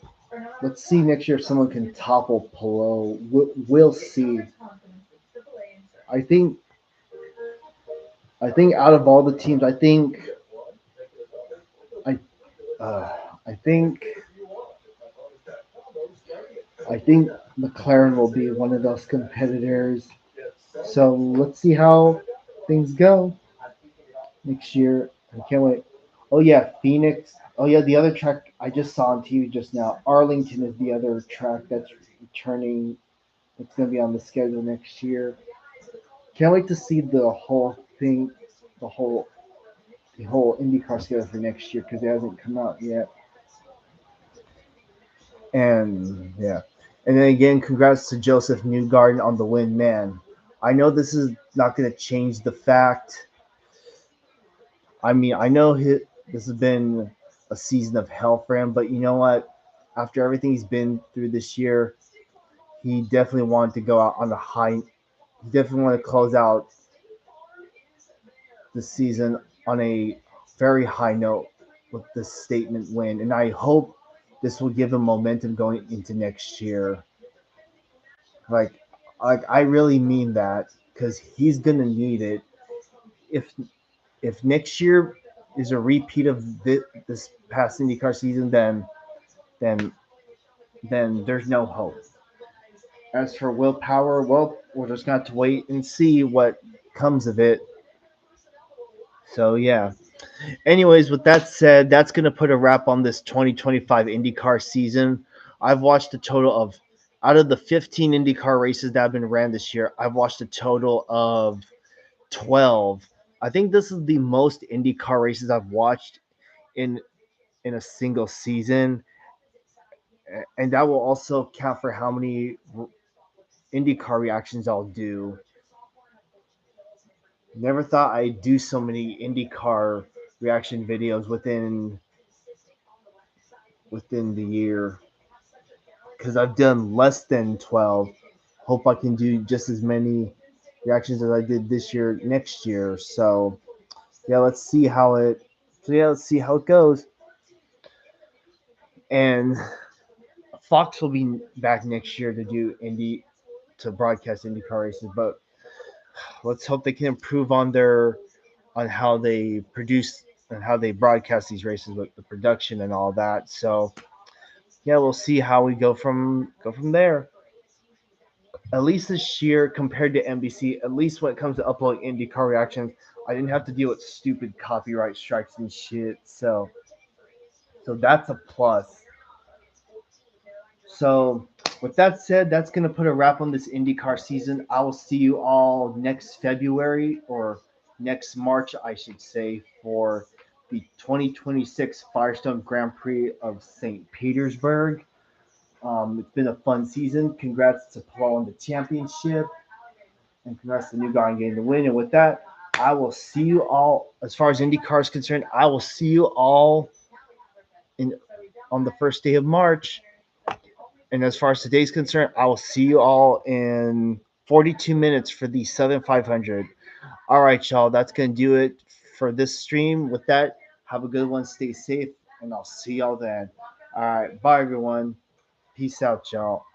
Let's see next year if someone can topple Palou. We'll see. I think. I think out of all the teams, I think. I think. I think McLaren will be one of those competitors. So let's see how things go next year. I can't wait. Oh yeah, Phoenix. Oh yeah, the other track I just saw on TV just now. Arlington is the other track that's returning. It's going to be on the schedule next year. Can't wait to see the whole thing, the whole IndyCar schedule for next year because it hasn't come out yet. And yeah, and then again, congrats to Joseph Newgarden on the win, man. I know this is not going to change the fact. I mean, I know this has been a season of hell for him, but you know what? After everything he's been through this year, he definitely wanted to go out on a high. He definitely wanted to close out the season on a very high note with this statement win, and I hope this will give him momentum going into next year. Like, I really mean that because he's gonna need it. If next year is a repeat of this past IndyCar season, then there's no hope. As for willpower, well, we're just gonna have to wait and see what comes of it. So yeah. Anyways, with that said, that's gonna put a wrap on this 2025 IndyCar season. I've watched a total of out of the 15 IndyCar races that have been ran this year, I've watched a total of 12. I think this is the most IndyCar races I've watched in a single season, and that will also count for how many IndyCar reactions I'll do. Never thought I'd do so many IndyCar reaction videos within the year because I've done less than 12. Hope I can do just as many reactions as I did this year next year. So yeah, let's see how it goes. And Fox will be back next year to broadcast IndyCar races, but let's hope they can improve on how they produce and how they broadcast these races with the production and all that. So yeah, we'll see how we go from there. At least this year compared to NBC, at least when it comes to uploading IndyCar reactions, I didn't have to deal with stupid copyright strikes and shit. So that's a plus. So, with that said, that's going to put a wrap on this IndyCar season. I will see you all next February or next March, I should say, for the 2026 Firestone Grand Prix of St. Petersburg. It's been a fun season. Congrats to Paul on the championship, and congrats to Newgarden getting the win. And with that, I will see you all, as far as IndyCar is concerned, I will see you all on the first day of March. And as far as today's concerned, I will see you all in 42 minutes for the Southern 500. All right, y'all. That's going to do it for this stream. With that, have a good one. Stay safe, and I'll see y'all then. All right. Bye, everyone. Peace out, y'all.